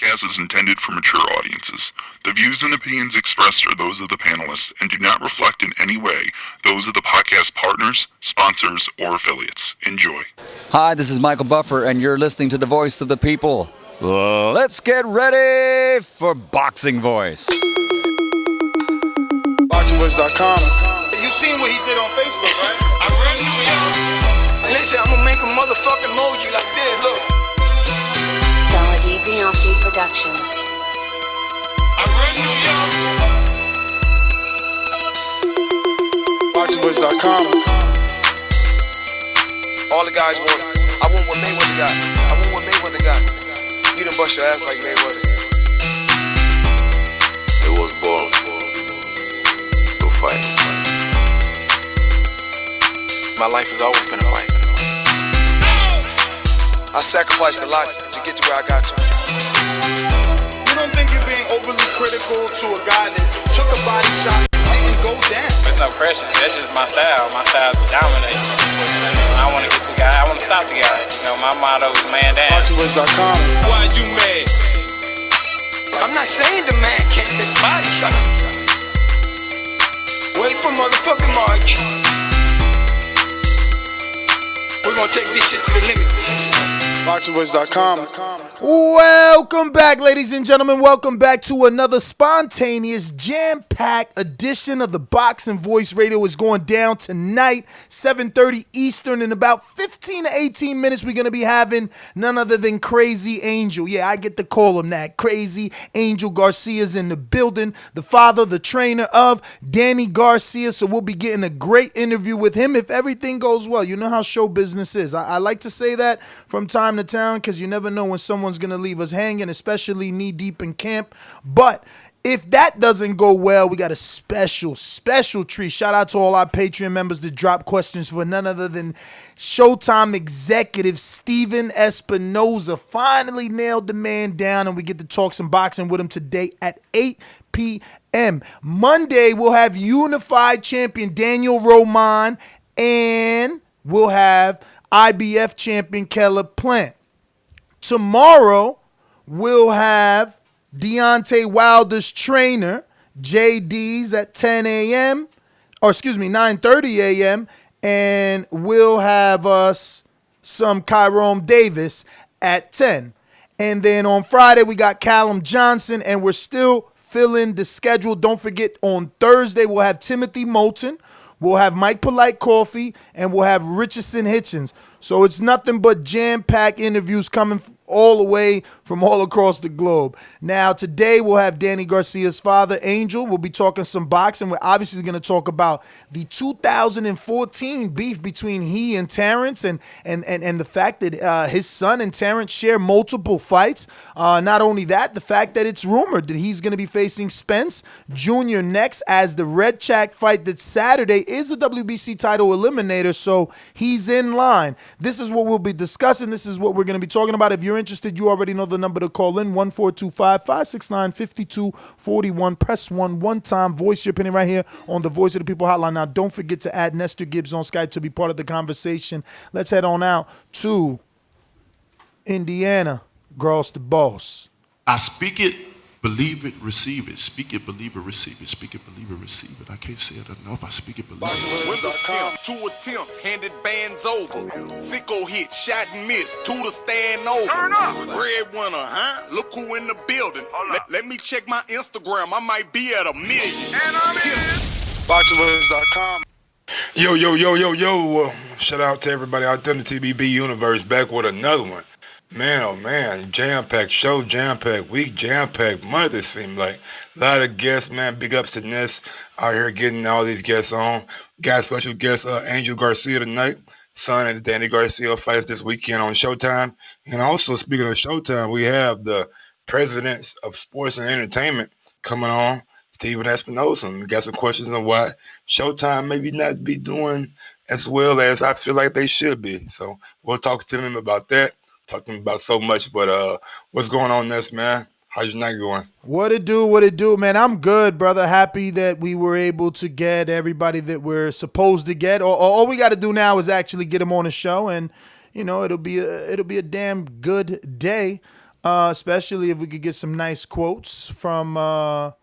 podcast is intended for mature audiences. The views and opinions expressed are those of the panelists and do not reflect in any way those of the podcast partners, sponsors, or affiliates. Enjoy. Hi, this is Michael Buffer, and you're listening to the Voice of the People. Let's get ready for Boxing Voice. BoxingVoice.com. You seen what he did on Facebook, right? I run New York. Listen, I'm gonna make a motherfucking emoji like this, look. Beyonce Productions. I run New York. BoxingVoice.com. All the guys want. I want what Mayweather got. I want what Mayweather got. He done bust your ass like Mayweather. It was born to fight. My life has always been a fight. I sacrificed a lot to get to where I got to. You don't think you're being overly critical to a guy that took a body shot and didn't go down? There's no pressure. That's just my style. My style is to dominate. I want to get the guy. I want to stop the guy. You know, my motto is man down. BoxingVoice.com. Why you mad? I'm not saying the man can't take body shots. Where's my motherfucking march? We're gonna take this shit to the limit. BoxingVoice.com. Welcome back, ladies and gentlemen. Welcome back to another spontaneous, jam-packed edition of the Boxing Voice Radio. Is going down tonight, 7:30 Eastern. In about 15 to 18 minutes, we're going to be having none other than Crazy Angel. Yeah, I get to call him that. Crazy Angel Garcia's in the building. The father, the trainer of Danny Garcia. So we'll be getting a great interview with him if everything goes well. You know how show business is. I like to say that from time to time because you never know when someone's going to leave us hanging, especially knee deep in camp. But if that doesn't go well, we got a special treat. Shout out to all our Patreon members that drop questions for none other than Showtime executive Steven Espinoza. Finally nailed the man down, and we get to talk some boxing with him today at 8 p.m. Monday, we'll have unified champion Daniel Roman, and we'll have IBF champion Caleb Plant. Tomorrow, we'll have Deontay Wilder's trainer, JD's at 10 a.m., or excuse me, 9:30 a.m., and we'll have us some Kyrone Davis at 10. And then on Friday, we got Callum Johnson, and we're still filling the schedule. Don't forget, on Thursday, we'll have Timothy Moulton, we'll have Mike Polite Coffee, and we'll have Richardson Hitchens. So it's nothing but jam-packed interviews coming all the way from all across the globe. Now, today we'll have Danny Garcia's father, Angel. We'll be talking some boxing. We're obviously going to talk about the 2014 beef between he and Terrence and the fact that his son and Terrence share multiple fights. Not only that, the fact that it's rumored that he's going to be facing Spence Jr. next, as the Redkach fight that's Saturday is a WBC title eliminator, so he's in line. This is what we'll be discussing. This is what we're going to be talking about. If you're interested, you already know the number to call in, 1-425-569-5241. Press 1 time. Voice your opinion right here on the Voice of the People hotline. Now, don't forget to add Nestor Gibbs on Skype to be part of the conversation. Let's head on out to Indiana. Gross the boss. I speak it, believe it, receive it. Speak it, believe it, receive it. Speak it, believe it, receive it. I can't say it enough. I speak it, believe it. With the stem, 2 attempts, handed bands over. Sicko hit, shot and miss, 2 to stand over. Turn up. Breadwinner, huh? Look who in the building. Let me check my Instagram. I might be at 1 million. And I'm in. BoxingVoice.com. Yo. Shout out to everybody out there in the TBB universe, back with another one. Man, oh man, jam-packed show, jam-packed week, jam-packed month, it seemed like. A lot of guests, man, big ups to Ness out here getting all these guests on. Got special guest Angel Garcia tonight. Son of Danny Garcia fights this weekend on Showtime. And also, speaking of Showtime, we have the presidents of sports and entertainment coming on, Steven Espinoza. We got some questions on why Showtime maybe not be doing as well as I feel like they should be. So we'll talk to him about that. Talking about so much, but what's going on, Ness, man? How's your night going? What it do, man? I'm good, brother. Happy that we were able to get everybody that we're supposed to get. All we got to do now is actually get them on the show, and you know it'll be a damn good day. especially if we could get some nice quotes from our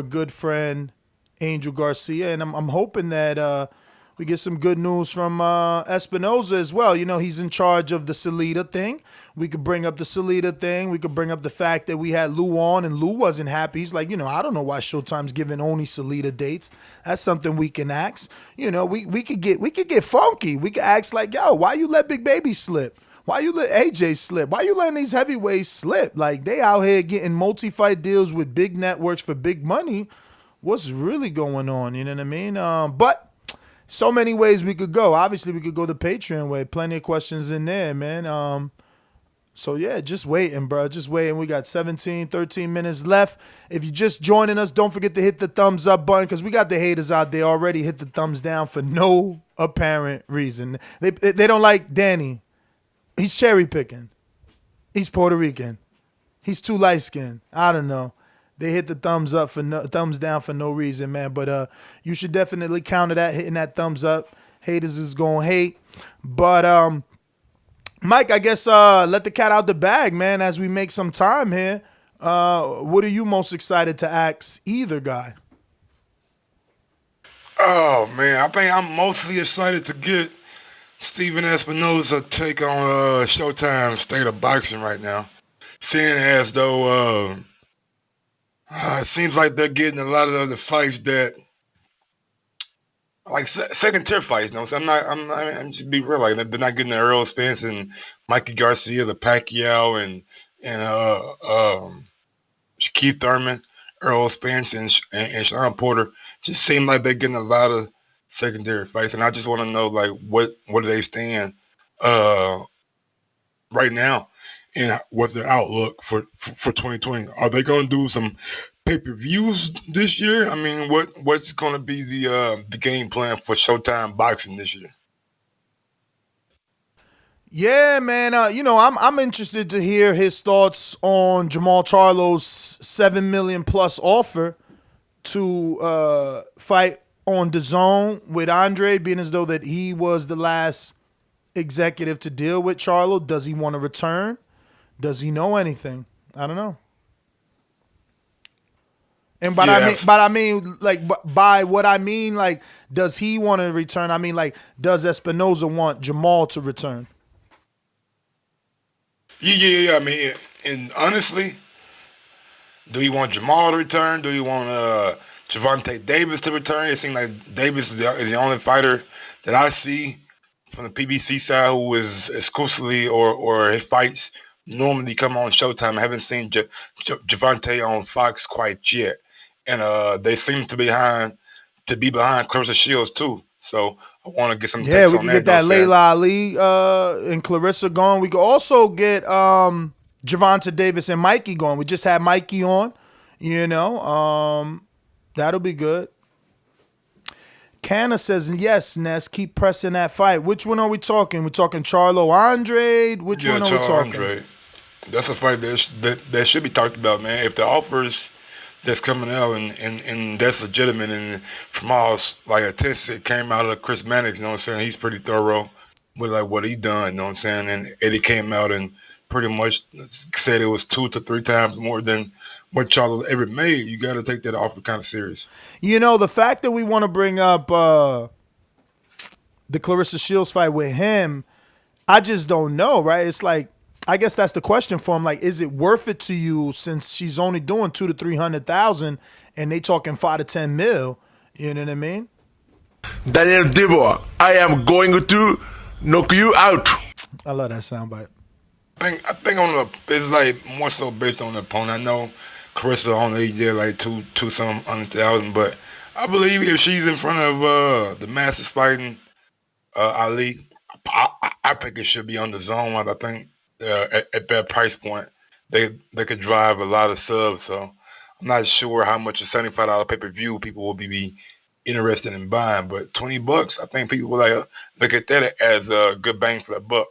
good friend Angel Garcia, and I'm hoping that we get some good news from Espinoza as well. You know, he's in charge of the Salida thing. We could bring up the Salida thing. We could bring up the fact that we had Lou on and Lou wasn't happy. He's like, I don't know why Showtime's giving only Salida dates. That's something we can ask. We could get funky. We could ask like, yo, why you let Big Baby slip? Why you let AJ slip? Why you letting these heavyweights slip? Like, they out here getting multi-fight deals with big networks for big money. What's really going on? You know what I mean? But so many ways we could go. Obviously, we could go the Patreon way. Plenty of questions in there, man. So, yeah, just waiting, bro. Just waiting. We got 13 minutes left. If you're just joining us, don't forget to hit the thumbs up button because we got the haters out there already. Hit the thumbs down for no apparent reason. They don't like Danny. He's cherry picking. He's Puerto Rican. He's too light skinned. I don't know. They hit the thumbs down for no reason, man. But you should definitely counter that, hitting that thumbs up. Haters is gonna hate. But Mike, I guess let the cat out the bag, man. As we make some time here, what are you most excited to ask either guy? Oh man, I think I'm mostly excited to get Steven Espinoza take on Showtime State of Boxing right now. Seeing as though it seems like they're getting a lot of other fights that, like second tier fights. No, so I'm just be real. Like they're not getting the Errol, Spence, and Mikey Garcia, the Pacquiao, and Keith Thurman, Errol Spence, and Sean Porter. Just seem like they're getting a lot of secondary fights, and I just want to know like what do they stand right now. And what's their outlook for 2020? Are they going to do some pay-per-views this year? I mean, what's going to be the game plan for Showtime Boxing this year? Yeah, man. I'm interested to hear his thoughts on Jamal Charlo's $7 million plus offer to fight on Dazn with Andre, being as though that he was the last executive to deal with Charlo. Does he want to return? Does he know anything? I don't know. And by what I mean, like, does he want to return? I mean, like, does Espinoza want Jamal to return? Yeah. I mean, and honestly, do you want Jamal to return? Do you want Gervonta Davis to return? It seems like Davis is the only fighter that I see from the PBC side who is exclusively or his fights normally come on Showtime. I haven't seen Gervonta on Fox quite yet, and they seem to be behind Clarissa Shields too. So I want to get some takes on that. Yeah, we can get that Layla Ali and Clarissa going. We could also get Gervonta Davis and Mikey going. We just had Mikey on, that'll be good. Canna says, yes, Ness, keep pressing that fight. Which one are we talking? We're talking Charlo Andrade? Which one are we talking? Andrade. That's a fight that should be talked about, man. If the offers that's coming out and that's legitimate, and from all like a test that came out of Chris Mannix, you know what I'm saying? He's pretty thorough with like what he done, you know what I'm saying? And Eddie came out and pretty much said it was 2 to 3 times more than what Charlo ever made. You got to take that offer kind of serious. The fact that we want to bring up the Clarissa Shields fight with him, I just don't know, right? It's like, I guess that's the question for him. Like, is it worth it to you since she's only doing 200,000 to 300,000 and they talking 5 to 10 mil? You know what I mean? Daniel Debo, I am going to knock you out. I love that soundbite. I think it's like more so based on the opponent. I know Clarissa only did like two some 100,000, but I believe if she's in front of the masses fighting Ali, I think it should be on the zone. I think at that price point, they could drive a lot of subs. So I'm not sure how much a $75 pay-per-view people will be interested in buying, but $20, I think people will look at that as a good bang for that buck.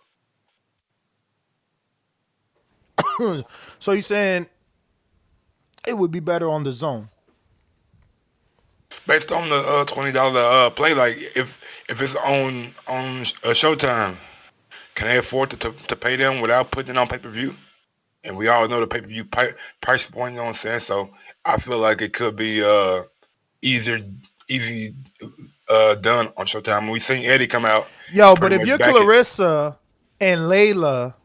So you're saying it would be better on the zone? Based on the $20 play, like if it's on Showtime, can they afford to pay them without putting it on pay-per-view? and we all know the pay-per-view price point. You know what I'm saying? So I feel like it could be easy done on Showtime. We seen Eddie come out. Yo, but if you're Clarissa and Layla,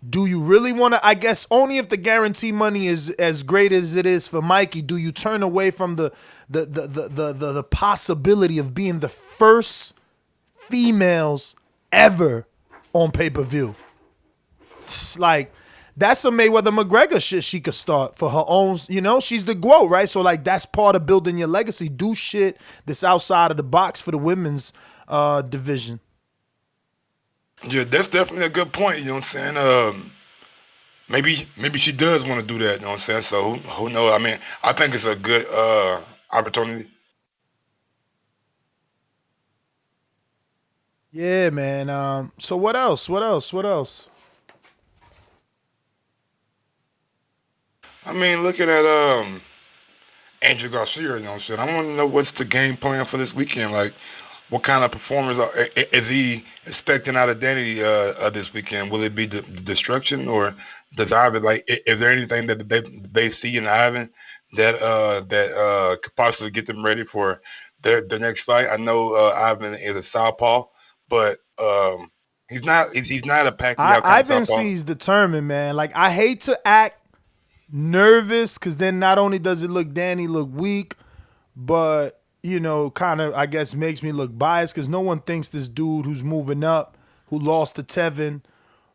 do you really want to? I guess only if the guarantee money is as great as it is for Mikey. Do you turn away from the possibility of being the first females ever on pay-per-view? It's like, that's a Mayweather McGregor shit she could start for her own, you know, she's the GOAT, right? So like, that's part of building your legacy. Do shit that's outside of the box for the women's division. Yeah, that's definitely a good point. You know what I'm saying? Maybe she does want to do that. You know what I'm saying? So who knows? I mean, I think it's a good opportunity. Yeah, man. So what else? I mean, looking at Andrew Garcia, you know what I'm saying? I want to know what's the game plan for this weekend. Like, what kind of performance is he expecting out of Danny this weekend? Will it be the destruction, or does Ivan, like, is there anything that they see in Ivan that could possibly get them ready for their next fight? I know Ivan is a southpaw, but he's not a Pacquiao kind of Ivan southpaw. seems determined, man. Like, I hate to act nervous, because then not only does it look Danny look weak, but, you know, kind of, I guess, makes me look biased, because no one thinks this dude who's moving up, who lost to Tevin,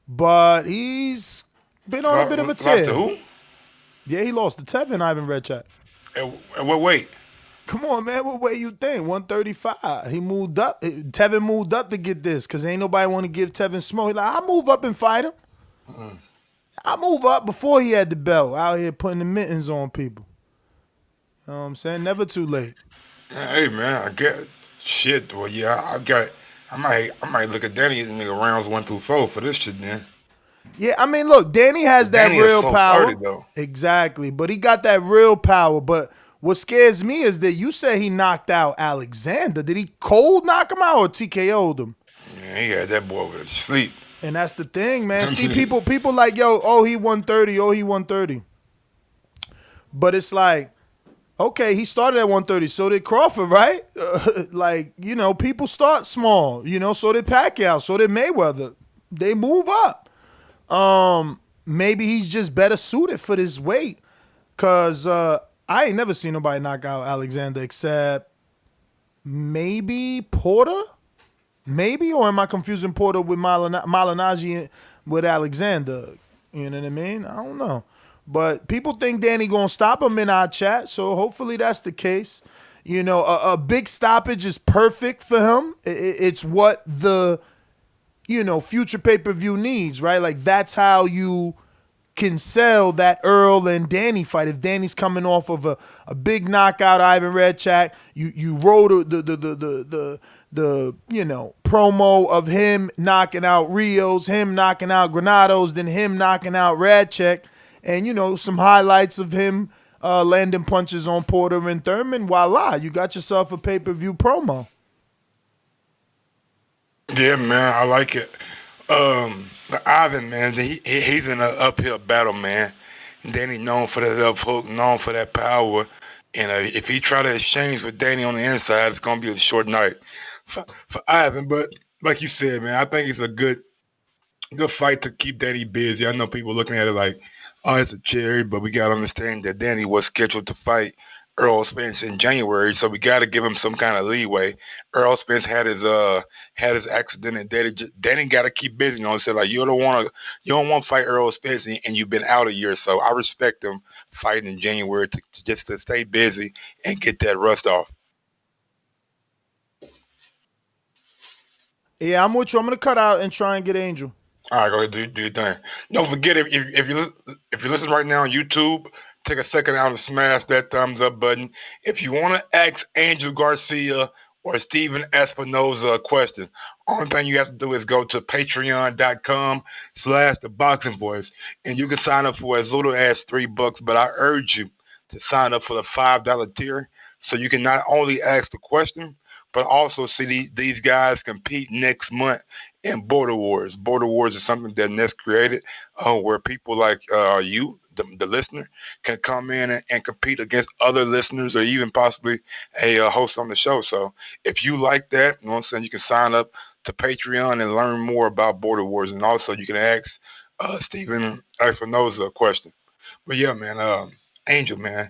but he's been on a bit of a tear. Lost to who? Yeah, he lost to Tevin, Ivan Redkach. At what weight? Come on, man. What weight you think? 135. He moved up. Tevin moved up to get this, because ain't nobody want to give Tevin smoke. He's like, I'll move up and fight him. I move up before he had the belt, out here putting the mittens on people. You know what I'm saying? Never too late. Hey, man, I get shit. Well, yeah, I might look at Danny in rounds 1 through 4 for this shit, then. Yeah, I mean, look, Danny has that Danny is real so power. sturdy, though. Exactly, but he got that real power. But what scares me is that you said he knocked out Alexander. Did he cold knock him out or TKO'd him? Man, he had that boy over to sleep. And that's the thing, man. See, people like, yo, oh, he 130, oh, he 130. But it's like, okay, he started at 130, so did Crawford, right? Like, you know, people start small, you know, so did Pacquiao, so did Mayweather. They move up. Maybe he's just better suited for this weight, because I ain't never seen nobody knock out Alexander except maybe Porter? Maybe, or am I confusing Porter with Malignaggi with Alexander? You know what I mean? I don't know. But people think Danny going to stop him in our chat, so hopefully that's the case. You know, a big stoppage is perfect for him. It's what the, you know, future pay-per-view needs, right? Like, that's how you can sell that Errol and Danny fight. If Danny's coming off of a big knockout, Ivan Redkach, you roll the you know, promo of him knocking out Rios, him knocking out Granados, then him knocking out Redkach, and, you know, some highlights of him landing punches on Porter and Thurman. Voila, you got yourself a pay-per-view promo. Yeah, man, I like it. Ivan, man, he's in an uphill battle, man. Danny known for that left hook, known for that power. And if he try to exchange with Danny on the inside, it's going to be a short night for Ivan. But like you said, man, I think it's a good fight to keep Danny busy. I know people looking at it like, oh, it's a cherry, but we got to understand that Danny was scheduled to fight Errol Spence in January, so we got to give him some kind of leeway. Errol Spence had his accident, and Danny got to keep busy. You know, so like you don't want to fight Errol Spence, and you've been out a year. So I respect him fighting in January to stay busy and get that rust off. Yeah, I'm with you. I'm gonna cut out and try and get Angel. All right, go ahead, do your thing. Don't forget, if you're listening right now on YouTube, take a second out and smash that thumbs up button. If you want to ask Angel Garcia or Steven Espinoza a question, only thing you have to do is go to patreon.com/theboxingvoice, and you can sign up for as little as $3. But I urge you to sign up for the $5 tier, so you can not only ask the question, but also see these guys compete next month in Border Wars. Border Wars is something that Ness created, where people like you, the listener, can come in and compete against other listeners or even possibly a host on the show. So if you like that, you know what I'm saying, you can sign up to Patreon and learn more about Border Wars. And also you can ask Stephen Espinoza a question. But yeah, man, Angel, man,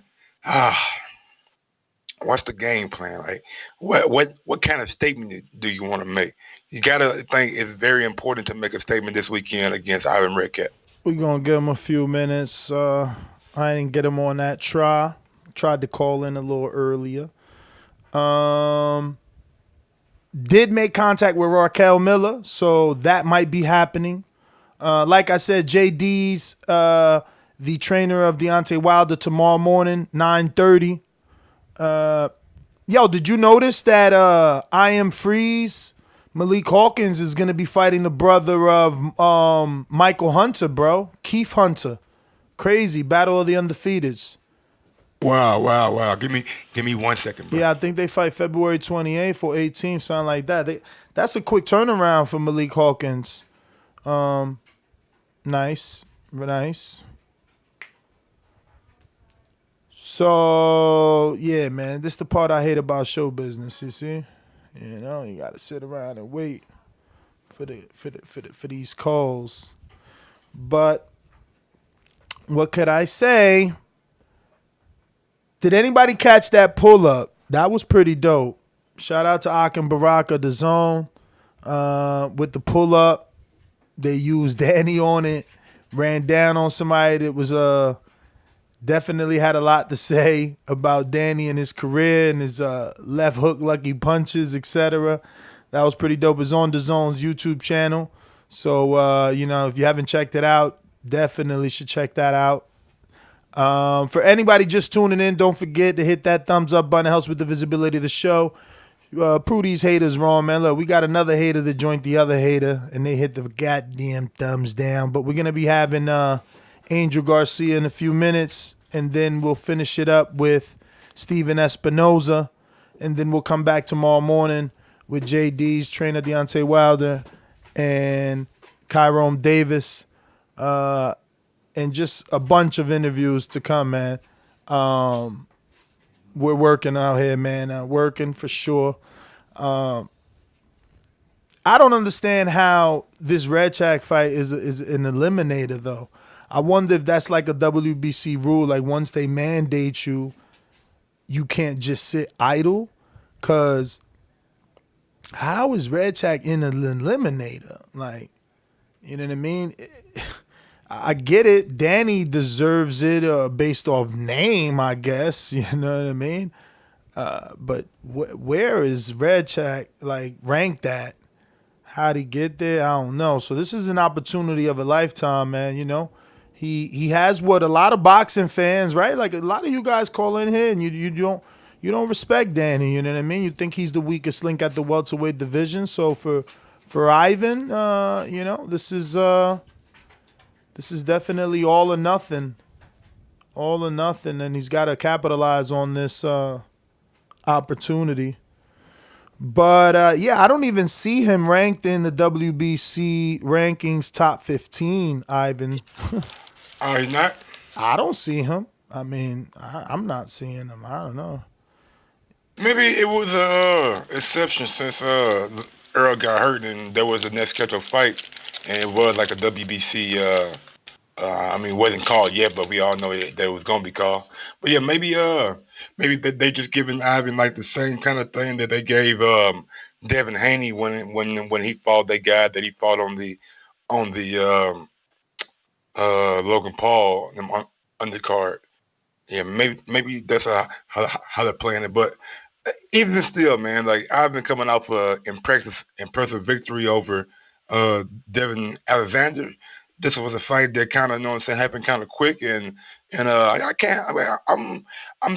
what's the game plan? Like, what kind of statement do you want to make? You gotta think it's very important to make a statement this weekend against Ivan Redkach. We're going to give him a few minutes. I didn't get him on that try. Tried to call in a little earlier. Did make contact with Raquel Miller, so that might be happening. Like I said, JD's the trainer of Deontay Wilder tomorrow morning, 9:30. Yo, did you notice that I Am Freeze, Malik Hawkins, is going to be fighting the brother of Michael Hunter, bro? Keith Hunter. Crazy. Battle of the Undefeateds. Wow. Give me 1 second, bro. Yeah, I think they fight February 28th or 18th, something like that. That's a quick turnaround for Malik Hawkins. Nice. So, yeah, man, this is the part I hate about show business, you see? You know, you got to sit around and wait for these calls. But what could I say? Did anybody catch that pull-up? That was pretty dope. Shout out to Akim Baraka, Dazn, with the pull-up. They used Danny on it, ran down on somebody that was definitely had a lot to say about Danny and his career and his left hook lucky punches, etc. That was pretty dope. It's on Dazn's YouTube channel. So, if you haven't checked it out, definitely should check that out. For anybody just tuning in, don't forget to hit that thumbs up button. It helps with the visibility of the show. Prove these haters wrong, man. Look, we got another hater that joined the other hater, and they hit the goddamn thumbs down. But we're going to be having Angel Garcia in a few minutes, and then we'll finish it up with Stephen Espinoza, and then we'll come back tomorrow morning with JD's trainer Deontay Wilder and Kyrone Davis, and just a bunch of interviews to come, man. We're working out here, man. Working for sure. I don't understand how this Redkach fight is an eliminator, though. I wonder if that's like a WBC rule. Like, once they mandate you, you can't just sit idle. Because how is Redkach in an eliminator? Like, you know what I mean? I get it. Danny deserves it based off name, I guess. You know what I mean? But where is Redkach like ranked at? How'd he get there? I don't know. So this is an opportunity of a lifetime, man. You know, he has what a lot of boxing fans, right? Like a lot of you guys call in here and you don't respect Danny. You know what I mean? You think he's the weakest link at the welterweight division. So for Ivan, this is definitely all or nothing. All or nothing, and he's got to capitalize on this opportunity. But, I don't even see him ranked in the WBC rankings top 15, Ivan. Oh, he's not? I don't see him. I mean, I'm not seeing him. I don't know. Maybe it was a exception since Errol got hurt and there was a next scheduled fight, and it was like a WBC. It wasn't called yet, but we all know that it was gonna be called. But yeah, maybe they just giving Ivan like the same kind of thing that they gave Devin Haney when he fought that guy that he fought on the Logan Paul undercard. Yeah, maybe that's how they're playing it. But even still, man, like I've been coming off impressive victory over Devin Alexander. This was a fight that kind of, happened kind of quick, and I'm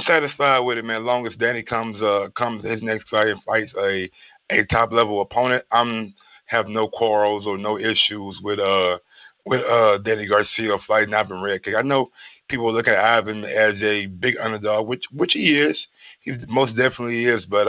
satisfied with it, man. As long as Danny comes his next fight and fights a top level opponent, have no quarrels or no issues with Danny Garcia fighting Ivan Redkach. I know people look at Ivan as a big underdog, which he is. He most definitely is, but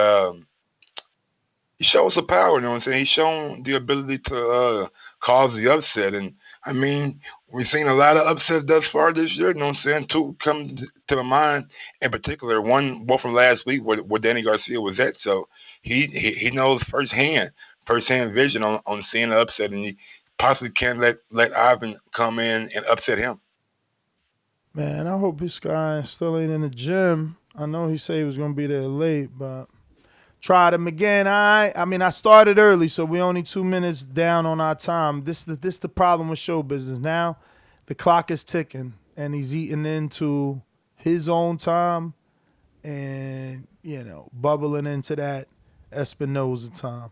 he shows the power, you know what I'm saying? He's shown the ability to cause the upset. And, I mean, we've seen a lot of upsets thus far this year, you know what I'm saying? Two come to my mind in particular. One from last week where Danny Garcia was at. So he knows firsthand vision on seeing the upset, and he possibly can't let Ivan come in and upset him. Man, I hope this guy still ain't in the gym. I know he said he was going to be there late, but tried him again. I mean, I started early, so we only 2 minutes down on our time. This the problem with show business. Now the clock is ticking, and he's eating into his own time and, bubbling into that Espinoza time.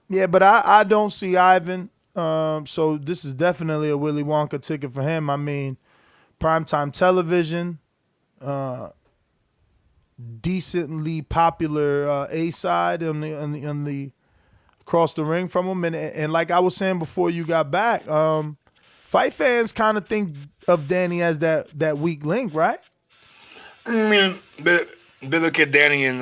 Yeah, but I don't see Ivan. So this is definitely a Willy Wonka ticket for him. I mean, primetime television, decently popular A-side on the across the ring from him, and like I was saying before you got back, fight fans kind of think of Danny as that weak link, right? I mean, they look at Danny and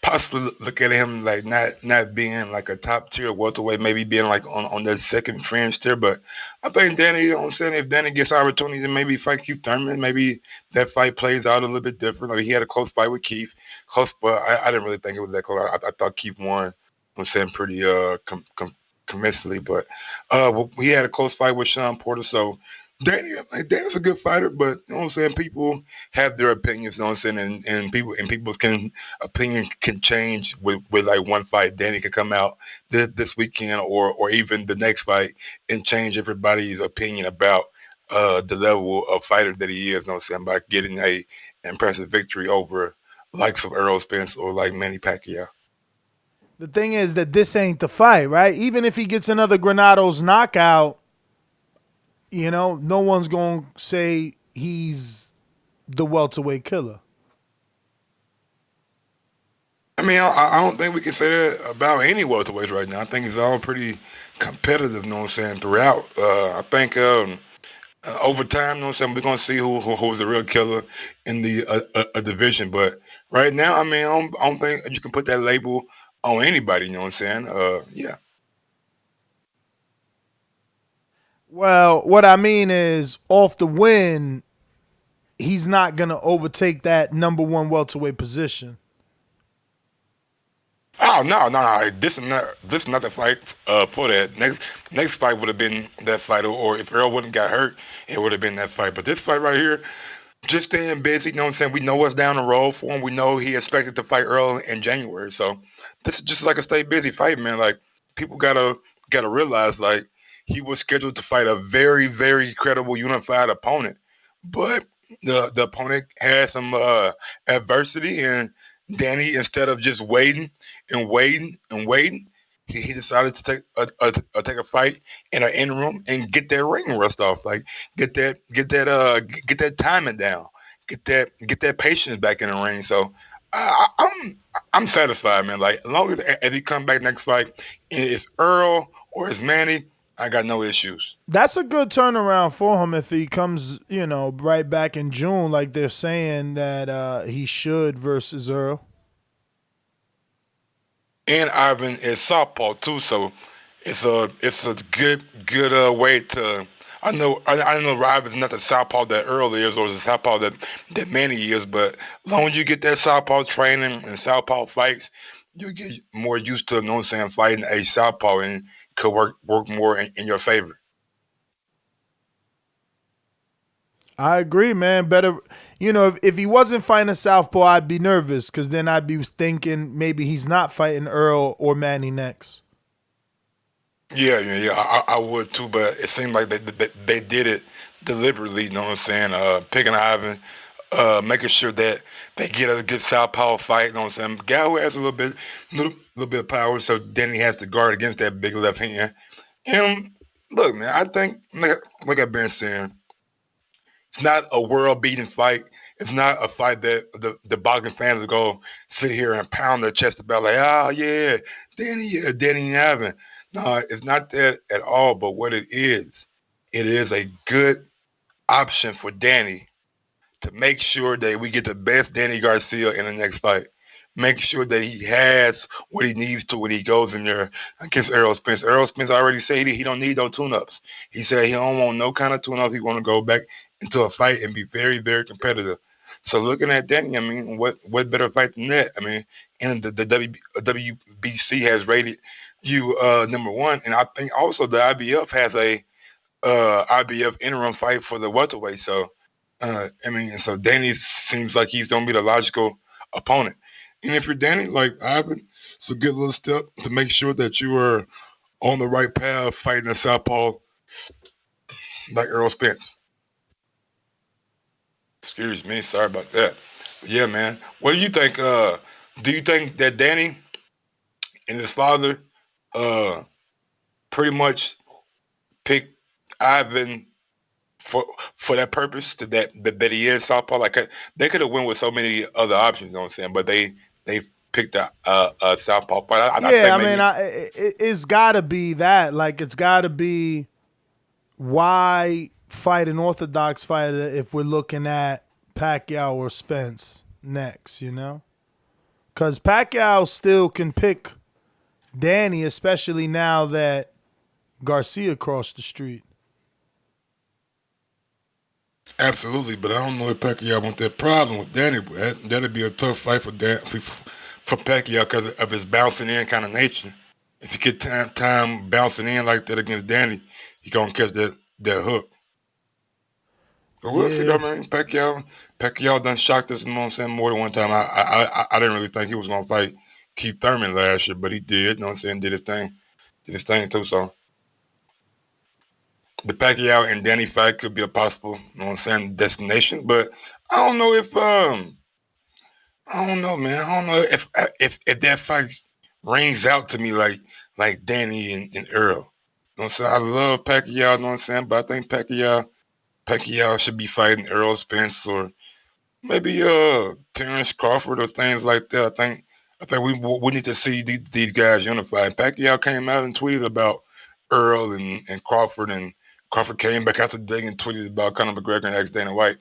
possibly look at him like not being like a top tier welterweight, maybe being like on that second fringe tier. But I think Danny, you know what I'm saying, if Danny gets opportunity to maybe fight Keith Thurman, maybe that fight plays out a little bit different. Like he had a close fight with Keith, but I didn't really think it was that close. I thought Keith won. I'm saying pretty convincingly, but he had a close fight with Sean Porter, so. Danny's a good fighter, but you know what I'm saying, people have their opinions, you know what I'm saying, and people's opinion can change with like one fight. Danny can come out this weekend or even the next fight and change everybody's opinion about the level of fighter that he is, you know what I'm saying, by getting a impressive victory over likes of Errol, Spence, or like Manny Pacquiao. The thing is that this ain't the fight, right? Even if he gets another Granados knockout, no one's going to say he's the welterweight killer. I mean, I don't think we can say that about any welterweights right now. I think it's all pretty competitive, you know what I'm saying, throughout. I think over time, you know what I'm saying, we're going to see who's the real killer in the division. But right now, I mean, I don't think you can put that label on anybody, you know what I'm saying? Yeah. Well, what I mean is, off the win, he's not going to overtake that number one welterweight position. Oh, no. This is not the fight for that. Next fight would have been that fight, or if Errol wouldn't got hurt, it would have been that fight. But this fight right here, just staying busy, you know what I'm saying? We know what's down the road for him. We know he expected to fight Errol in January. So this is just like a stay busy fight, man. Like, people gotta realize, like, he was scheduled to fight a very, very credible, unified opponent. But the opponent had some adversity, and Danny, instead of just waiting, he decided to take a fight in an interim and get that ring rust off. Like get that timing down, get that patience back in the ring. So I'm satisfied, man. Like as long as he come back next fight, and it's Errol or it's Manny, I got no issues. That's a good turnaround for him if he comes, right back in June, like they're saying that he should versus Errol. And Ivan is southpaw too, so it's a good way to. I know Ivan's not the southpaw that Errol is, or the southpaw that Manny is, but as long as you get that southpaw training and southpaw fights, you get more used to, you know what I'm saying, fighting a southpaw, and could work more in your favor. I agree, man. Better, if he wasn't fighting a southpaw, I'd be nervous because then I'd be thinking maybe he's not fighting Errol or Manny next. Yeah, I would too, but it seemed like they did it deliberately, you know what I'm saying, picking Ivan, making sure that they get a good southpaw fight, you know what I'm saying, guy who has a little bit of power, so Danny has to guard against that big left hand. And look, man, I think, like I've been saying, it's not a world-beating fight. It's not a fight that the boxing fans will go sit here and pound their chest about, like, oh, yeah, Danny and Ivan. No, it's not that at all, but what it is a good option for Danny to make sure that we get the best Danny Garcia in the next fight. make sure that he has what he needs to when he goes in there against Errol Spence. Errol Spence already said he don't need no tune-ups. He said he don't want no kind of tune-ups. He want to go back into a fight and be very, very competitive. So looking at Danny, I mean, what better fight than that? I mean, and the WBC has rated you number one, and I think also the IBF has a IBF interim fight for the welterweight. So, I mean, so Danny seems like he's gonna be the logical opponent. And if you're Danny, like Ivan, it's a good little step to make sure that you are on the right path fighting a southpaw like Errol Spence. Excuse me, sorry about that. But yeah, man. What do you think? Do you think that Danny and his father pretty much picked Ivan for that purpose, that he is southpaw? Like they could have went with so many other options, you know what I'm saying? But they picked a southpaw fight. It's got to be that. Like, it's got to be why fight an orthodox fighter if we're looking at Pacquiao or Spence next, you know? Because Pacquiao still can pick Danny, especially now that Garcia crossed the street. Absolutely, but I don't know if Pacquiao wants that problem with Danny. That'd be a tough fight for Pacquiao because of his bouncing in kind of nature. If you get time bouncing in like that against Danny, he gonna catch that hook. But we'll see though, man. Pacquiao done shocked us, you know what I'm saying, more than one time. I didn't really think he was gonna fight Keith Thurman last year, but he did, you know what I'm saying, did his thing too, so the Pacquiao and Danny fight could be a possible, you know what I'm saying, destination. But I don't know if I don't know, man. I don't know if that fight rings out to me like Danny and Errol. You know what I'm saying? I love Pacquiao, you know what I'm saying, but I think Pacquiao should be fighting Errol Spence or maybe Terrence Crawford or things like that. I think we need to see these guys unified. Pacquiao came out and tweeted about Errol and Crawford, and Crawford came back after the day and tweeted about Conor McGregor and ex-Dana White.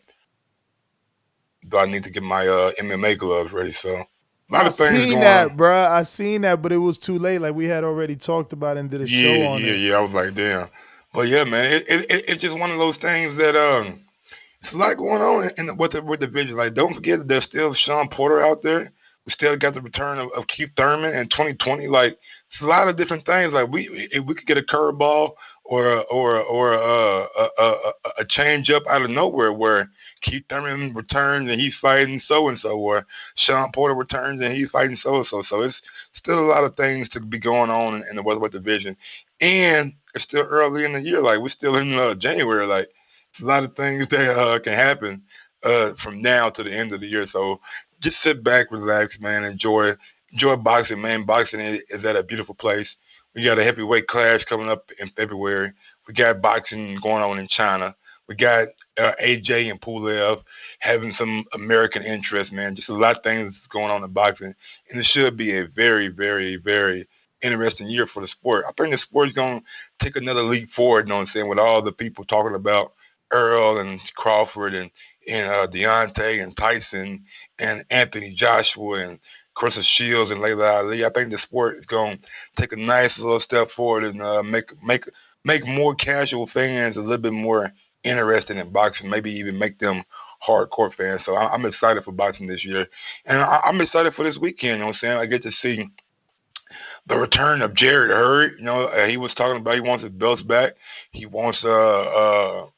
Do I need to get my MMA gloves ready? So a lot of things going on. I seen that, bro. I seen that, but it was too late. Like, we had already talked about it and did a show on it. Yeah. I was like, damn. But yeah, man, it's just one of those things that it's a lot going on with the division. Like, don't forget that there's still Sean Porter out there. We still got the return of Keith Thurman in 2020. Like, it's a lot of different things. Like, if we could get a curveball or a change up out of nowhere where Keith Thurman returns and he's fighting so and so, or Sean Porter returns and he's fighting so and so. So it's still a lot of things to be going on in the welterweight division, and it's still early in the year. Like, we're still in January. Like, it's a lot of things that can happen from now to the end of the year. So just sit back, relax, man. Enjoy boxing, man. Boxing is at a beautiful place. We got a heavyweight clash coming up in February. We got boxing going on in China. We got AJ and Pulev having some American interest, man. Just a lot of things going on in boxing. And it should be a very, very, very interesting year for the sport. I think the sport is going to take another leap forward, you know what I'm saying, with all the people talking about Errol and Crawford and Deontay and Tyson and Anthony Joshua and Carissa Shields and Layla Ali. I think the sport is going to take a nice little step forward and make more casual fans a little bit more interested in boxing, maybe even make them hardcore fans. So I'm excited for boxing this year. And I'm excited for this weekend, you know what I'm saying? I get to see the return of Jarrett Hurd. You know, he was talking about he wants his belts back. He wants Jamel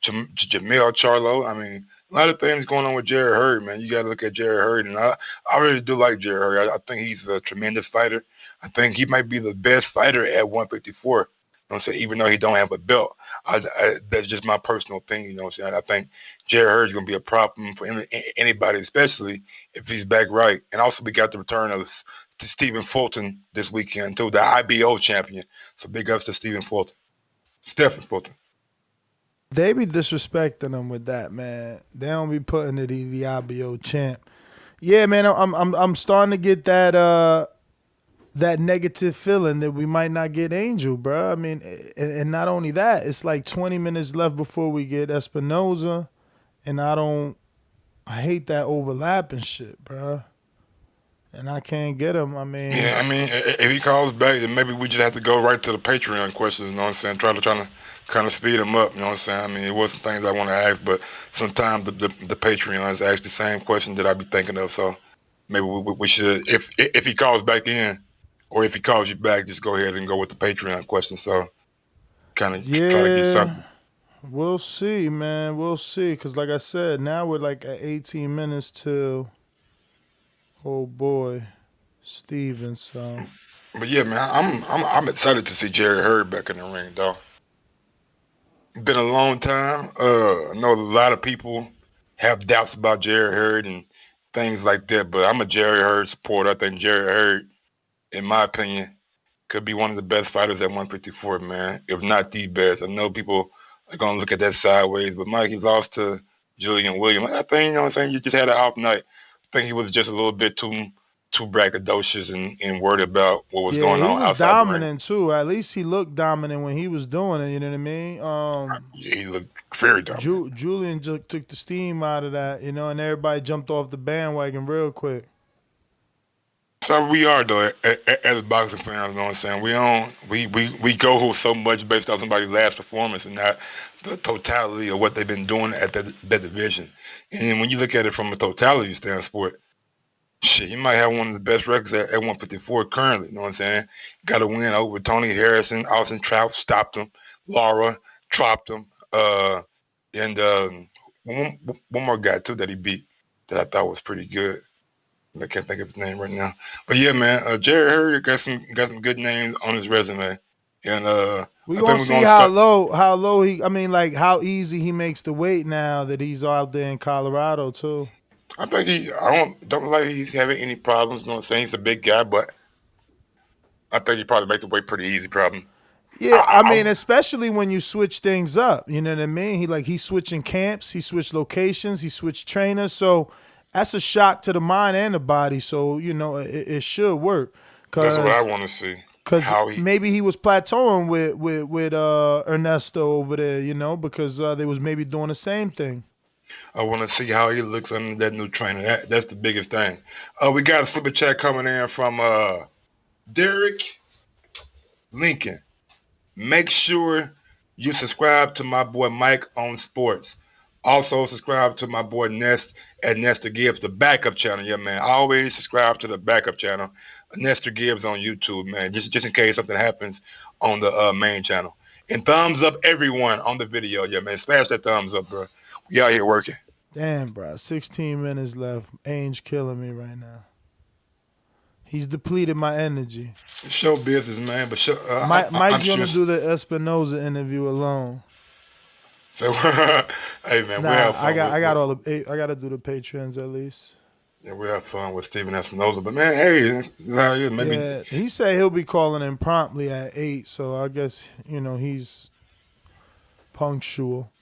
Charlo. I mean, a lot of things going on with Jarrett Hurd, man. You got to look at Jarrett Hurd, and I really do like Jarrett Hurd. I think he's a tremendous fighter. I think he might be the best fighter at 154. You know what I'm saying? Even though he don't have a belt, that's just my personal opinion. You know what I'm saying? I think Jarrett Hurd is going to be a problem for anybody, especially if he's back right. And also, we got the return of Stephen Fulton this weekend too, the IBO champion. So big ups to Stephen Fulton. They be disrespecting him with that, man. They don't be putting it in the IBO champ. Yeah, man, I'm starting to get that negative feeling that we might not get Angel, bro. I mean, and not only that, it's like 20 minutes left before we get Espinoza, and I hate that overlapping shit, bro. and I can't get him. I mean, yeah, I mean, if he calls back, then maybe we just have to go right to the Patreon questions. You know what I'm saying? Trying to kind of speed him up. You know what I'm saying? I mean, it wasn't things I want to ask, but sometimes the Patreons ask the same question that I be thinking of. So maybe we should, if he calls back in, or if he calls you back, just go ahead and go with the Patreon question. So kind of try to get something. We'll see, man. We'll see. Because like I said, now we're like at 18 minutes till, oh boy, Steven. So. But yeah, man, I'm excited to see Jerry Hurd back in the ring, though. Been a long time. I know a lot of people have doubts about Jerry Hurd and things like that, but I'm a Jerry Hurd supporter. I think Jerry Hurd, in my opinion, could be one of the best fighters at 154, man, if not the best. I know people are going to look at that sideways, but Mike, he lost to Julian Williams. I think, you know what I'm saying, you just had an off night. I think he was just a little bit too braggadocious and worried about what was going on outside the ring. He was dominant, too. At least he looked dominant when he was doing it, you know what I mean? Yeah, he looked very dominant. Julian took the steam out of that, you know, and everybody jumped off the bandwagon real quick. So we are, though, as boxing fans, you know what I'm saying? We go so much based on somebody's last performance and not the totality of what they've been doing at that division. And when you look at it from a totality standpoint, shit, he might have one of the best records at 154 currently, you know what I'm saying? Got a win over Tony Harrison, Austin Trout stopped him, Lara dropped him, and one more guy, too, that he beat that I thought was pretty good. I can't think of his name right now. But yeah, man, Jerry Hurd got some good names on his resume. And we're gonna see how low he, I mean, like how easy he makes the weight now that he's out there in Colorado too. I think I don't like he's having any problems. You know what I'm saying? He's a big guy, but I think he probably makes the weight pretty easy problem. Yeah, I mean, especially when you switch things up. You know what I mean? He's switching camps, he switched locations, he switched trainers, so that's a shock to the mind and the body. So, you know, it should work. That's what I want to see. Because maybe he was plateauing with Ernesto over there, you know, because they was maybe doing the same thing. I want to see how he looks under that new trainer. That's the biggest thing. We got a super chat coming in from Derek Lincoln. Make sure you subscribe to my boy Mike on Sports. Also subscribe to my boy Nest at Nestor Gibbs, the backup channel. Yeah, man. Always subscribe to the backup channel, Nestor Gibbs on YouTube, man. Just in case something happens on the main channel. And thumbs up everyone on the video. Yeah, man. Smash that thumbs up, bro. We out here working. Damn, bro. 16 minutes left. Ainge killing me right now. He's depleted my energy. It's show business, man. But Mike's going to do the Espinoza interview alone. So, hey man, we have fun. I got to do the Patreons at least. Yeah, we have fun with Steven Espinoza, but man, hey, maybe. Yeah, he said he'll be calling in promptly at 8, so I guess he's punctual.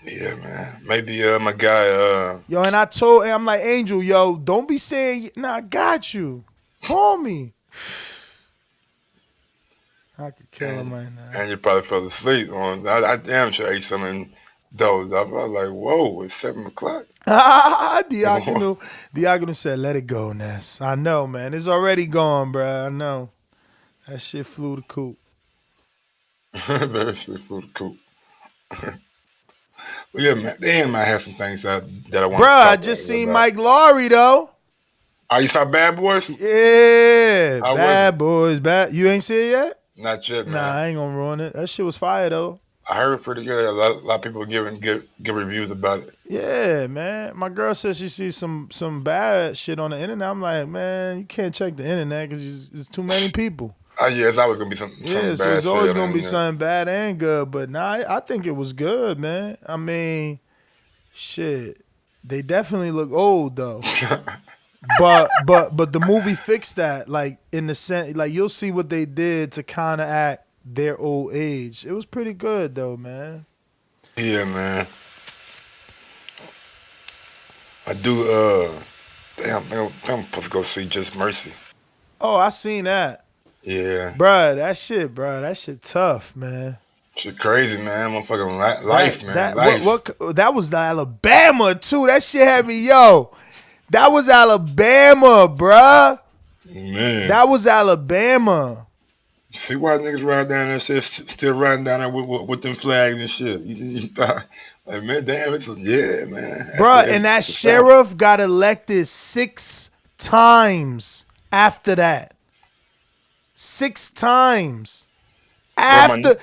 Yeah, man. Maybe my guy. Yo, and I'm like, Angel, yo, don't be saying, I got you. Call me. I could kill him right now. And you probably fell asleep on. I damn sure ate something dozed off. I was like, whoa, it's 7 o'clock. Diakono said, let it go, Ness. I know, man. It's already gone, bro. I know. That shit flew the coop. That shit flew the coop. Well, yeah, man. Damn, I have some things that I want to talk about. Bro, I just seen Mike Lowry, though. Oh, you saw Bad Boys? Yeah, Bad Boys. You ain't see it yet? Not yet, man. Nah, I ain't gonna ruin it. That shit was fire, though. I heard it pretty good. A lot of people give reviews about it. Yeah, man. My girl said she sees some bad shit on the internet. I'm like, man, you can't check the internet because there's too many people. Yeah, it's always gonna be something bad. So it's always gonna be something bad and good. But nah, I think it was good, man. I mean, shit, they definitely look old though. but the movie fixed that. Like in the sense, like you'll see what they did to counteract their old age. It was pretty good though, man. Yeah, man. I do. Damn, I'm supposed to go see Just Mercy. Oh, I seen that. Yeah. Bruh, that shit tough, man. Shit crazy, man. Motherfucking life, man. That was the Alabama, too. That shit had me, yo. That was Alabama, bruh. Man. That was Alabama. See why niggas ride down there, still riding down there with them flags and shit. You thought, like, man, damn, yeah, man. Bruh, and that sheriff got elected 6 times after that. 6 times. After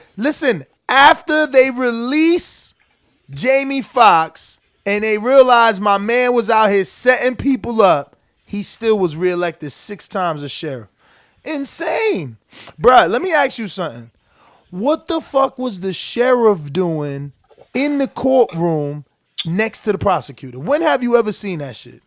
they release Jamie Foxx and they realized my man was out here setting people up, he still was reelected 6 times as sheriff. Insane. Bruh, let me ask you something. What the fuck was the sheriff doing in the courtroom next to the prosecutor? When have you ever seen that shit?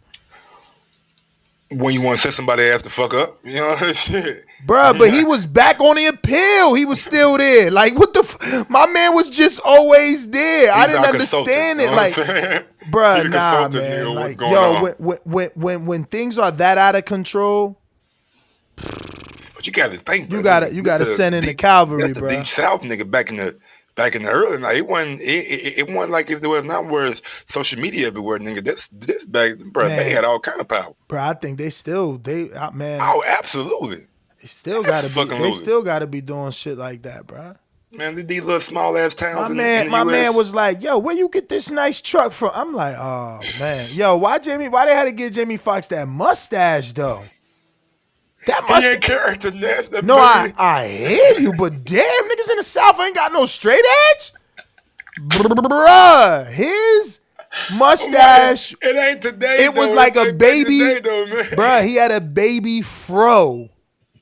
When you want to set somebody ass the fuck up, you know that shit. Bruh, but he was back on the appeal. He was still there. Like, what the my man was just always there. I didn't understand it. Like, bruh, nah, man. Like, yo, when things are that out of control, but you gotta think, you gotta send in the cavalry, that's bro. The Deep South nigga back in the early night. It wasn't like if there was not where social media everywhere, nigga. This back, bro, they had all kind of power. Bro, I think man. Oh, absolutely. They still gotta be doing shit like that, bro. Man, these little small ass towns. My man was like, yo, where you get this nice truck from? I'm like, oh man, yo, why they had to give Jamie Foxx that mustache though? That mustache character nasty. No, I hear you, but damn, niggas in the South ain't got no straight edge. Bruh, his mustache. It ain't today. It was like a baby. Bruh, he had a baby fro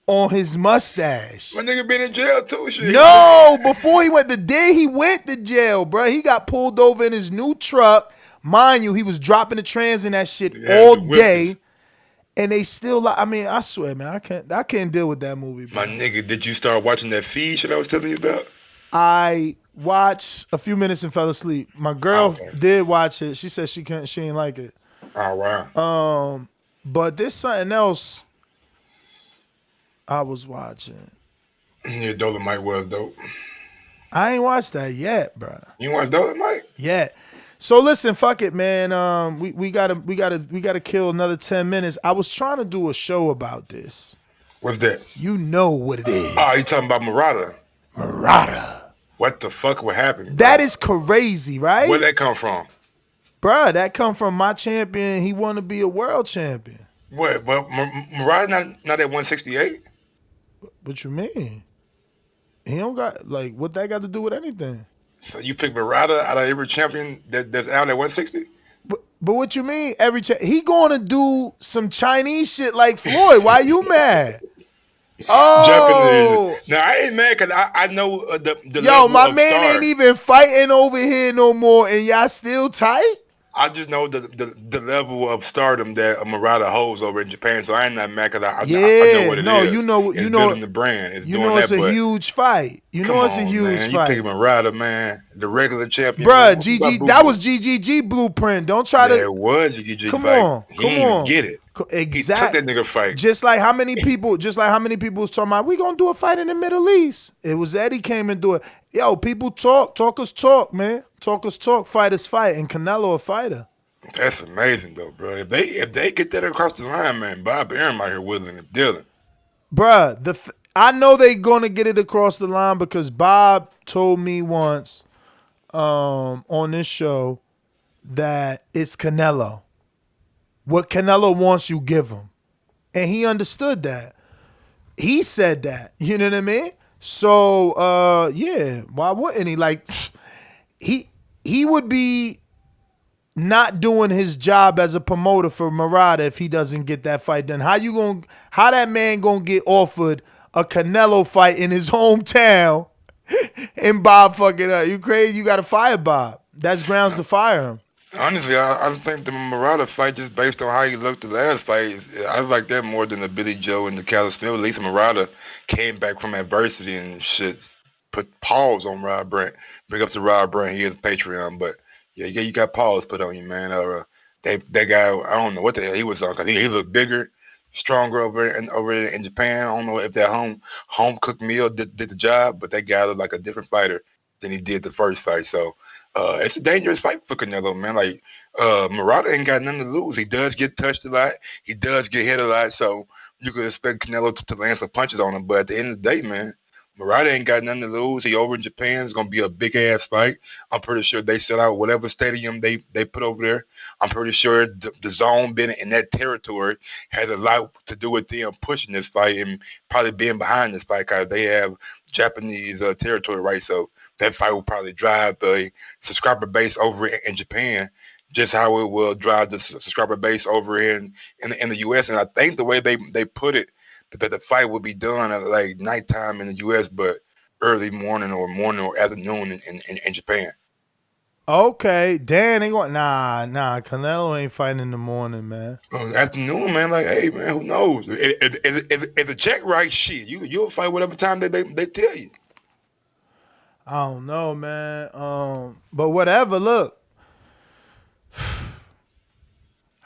on his mustache. My nigga been in jail too, shit. No, before he went, the day he went to jail, bruh, he got pulled over in his new truck. Mind you, he was dropping the trans in that shit all day. And they still, I mean, I swear, man, I can't deal with that movie, bro. My nigga, did you start watching that feed shit I was telling you about? I watched a few minutes and fell asleep. My girl did watch it. She said she ain't like it. Oh wow. But there's something else I was watching. Yeah, Dolomite was dope. I ain't watched that yet, bro. You want Dolomite? Yeah. So listen, fuck it, man. We gotta kill another 10 minutes. I was trying to do a show about this. What's that? You know what it is. Oh, you talking about Murata? What the fuck would happen? Bro? That is crazy, right? Where'd that come from? Bruh, that come from my champion. He want to be a world champion. What? But Murata not at 168? What you mean? He don't got, like, what that got to do with anything? So you pick Murata out of every champion that's out at 160? But what you mean? He going to do some Chinese shit like Floyd. Why you mad? Oh. Now, I ain't mad because I know the Yo, level my of man star. ain't even fighting over here no more, and y'all still tight? I just know the level of stardom that Murata holds over in Japan, so I ain't not mad because I know what it is. You know, building the brand. It's it's a huge fight. You know it's a huge fight. You pick Murata, man, the regular champion. Bruh, GG, that was GGG blueprint. Don't try to. It was GGG. Come fight. on, He didn't even get it. Exactly. He took that nigga fight. Just like how many people was talking about, we gonna do a fight in the Middle East. It was Eddie came and do it. Yo, people talkers talk, man. Talkers talk, fighters fight, and Canelo a fighter. That's amazing though, bro. If they get that across the line, man, Bob Arum out here willing and dealing. Bruh, I know they gonna get it across the line because Bob told me once on this show that it's Canelo. What Canelo wants, you give him. And he understood that. He said that. You know what I mean? So, yeah, why wouldn't he? Like, he would be not doing his job as a promoter for Murata if he doesn't get that fight done. How that man gonna get offered a Canelo fight in his hometown and Bob fuck it up? You crazy? You gotta fire Bob. That's grounds to fire him. Honestly, I think the Murata fight, just based on how he looked the last fight, I like that more than the Billy Joe and the Calisthenics. At least Murata came back from adversity and shit, put pause on Rob Brant. Bring up to Rob Brant, he is Patreon, but yeah, you got pause put on you, man. That guy, I don't know what the hell he was on, because he looked bigger, stronger over in Japan. I don't know if that home cooked meal did the job, but that guy looked like a different fighter than he did the first fight. So It's a dangerous fight for Canelo, man. Like, Murata ain't got nothing to lose. He does get touched a lot. He does get hit a lot. So you could expect Canelo to land some punches on him. But at the end of the day, man, Murata ain't got nothing to lose. He over in Japan. It's going to be a big-ass fight. I'm pretty sure they set out whatever stadium they put over there. I'm pretty sure the zone being in that territory has a lot to do with them pushing this fight and probably being behind this fight because they have Japanese territory, right? So that fight will probably drive the subscriber base over in Japan, just how it will drive the subscriber base over in the U.S. And I think the way they put it, that the fight will be done at like nighttime in the U.S., but early morning or afternoon in Japan. Okay, Dan, they going nah. Canelo ain't fighting in the morning, man. Afternoon, man. Like, hey, man, who knows? If the check right, shit, you'll fight whatever time they tell you. I don't know, man. But whatever. Look,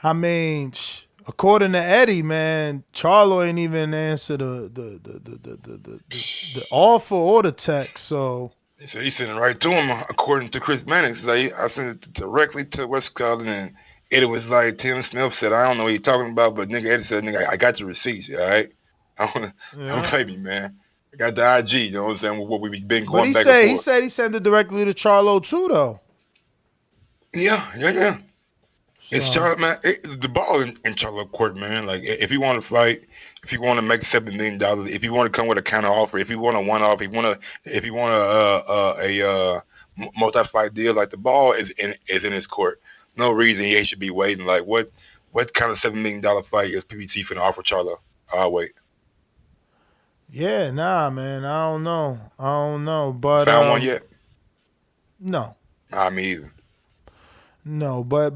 I mean, according to Eddie, man, Charlo ain't even answer the offer or the text. So he sent it right to him. According to Chris Mannix, like, I sent it directly to West Scotland, and Eddie was like, Tim Smith said, I don't know what you're talking about, but nigga, Eddie said, nigga, I got the receipts, all right? Don't play me, man. I got the IG, you know what I'm saying? What we've been going back and forth. He said he sent it directly to Charlo too, though. Yeah. So. It's Charlo, man. The ball in Charlo court, man. Like, if you want to fight, if you want to make $7 million, if you want to come with a counter offer, if you want a one-off, if you want a multi-fight deal, like, the ball is in his court. No reason he should be waiting. Like, what kind of $7 million fight is PBC finna offer Charlo? I'll wait. Yeah, nah, man. I don't know. But found one yet? No. Nah, me either. No, but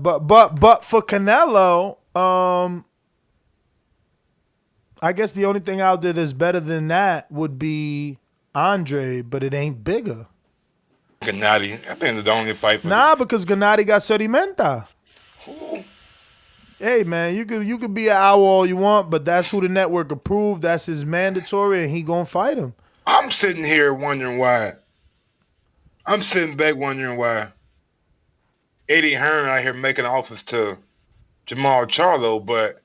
for Canelo, I guess the only thing out there that's better than that would be Andre, but it ain't bigger. Gennady, I think it's the only fight for because Gennady got Sedimenta. Who? Hey, man, you could be an owl all you want, but that's who the network approved. That's his mandatory, and he gonna fight him. I'm sitting here wondering why. I'm sitting back wondering why Eddie Hearn out here making offers to Jamal Charlo, but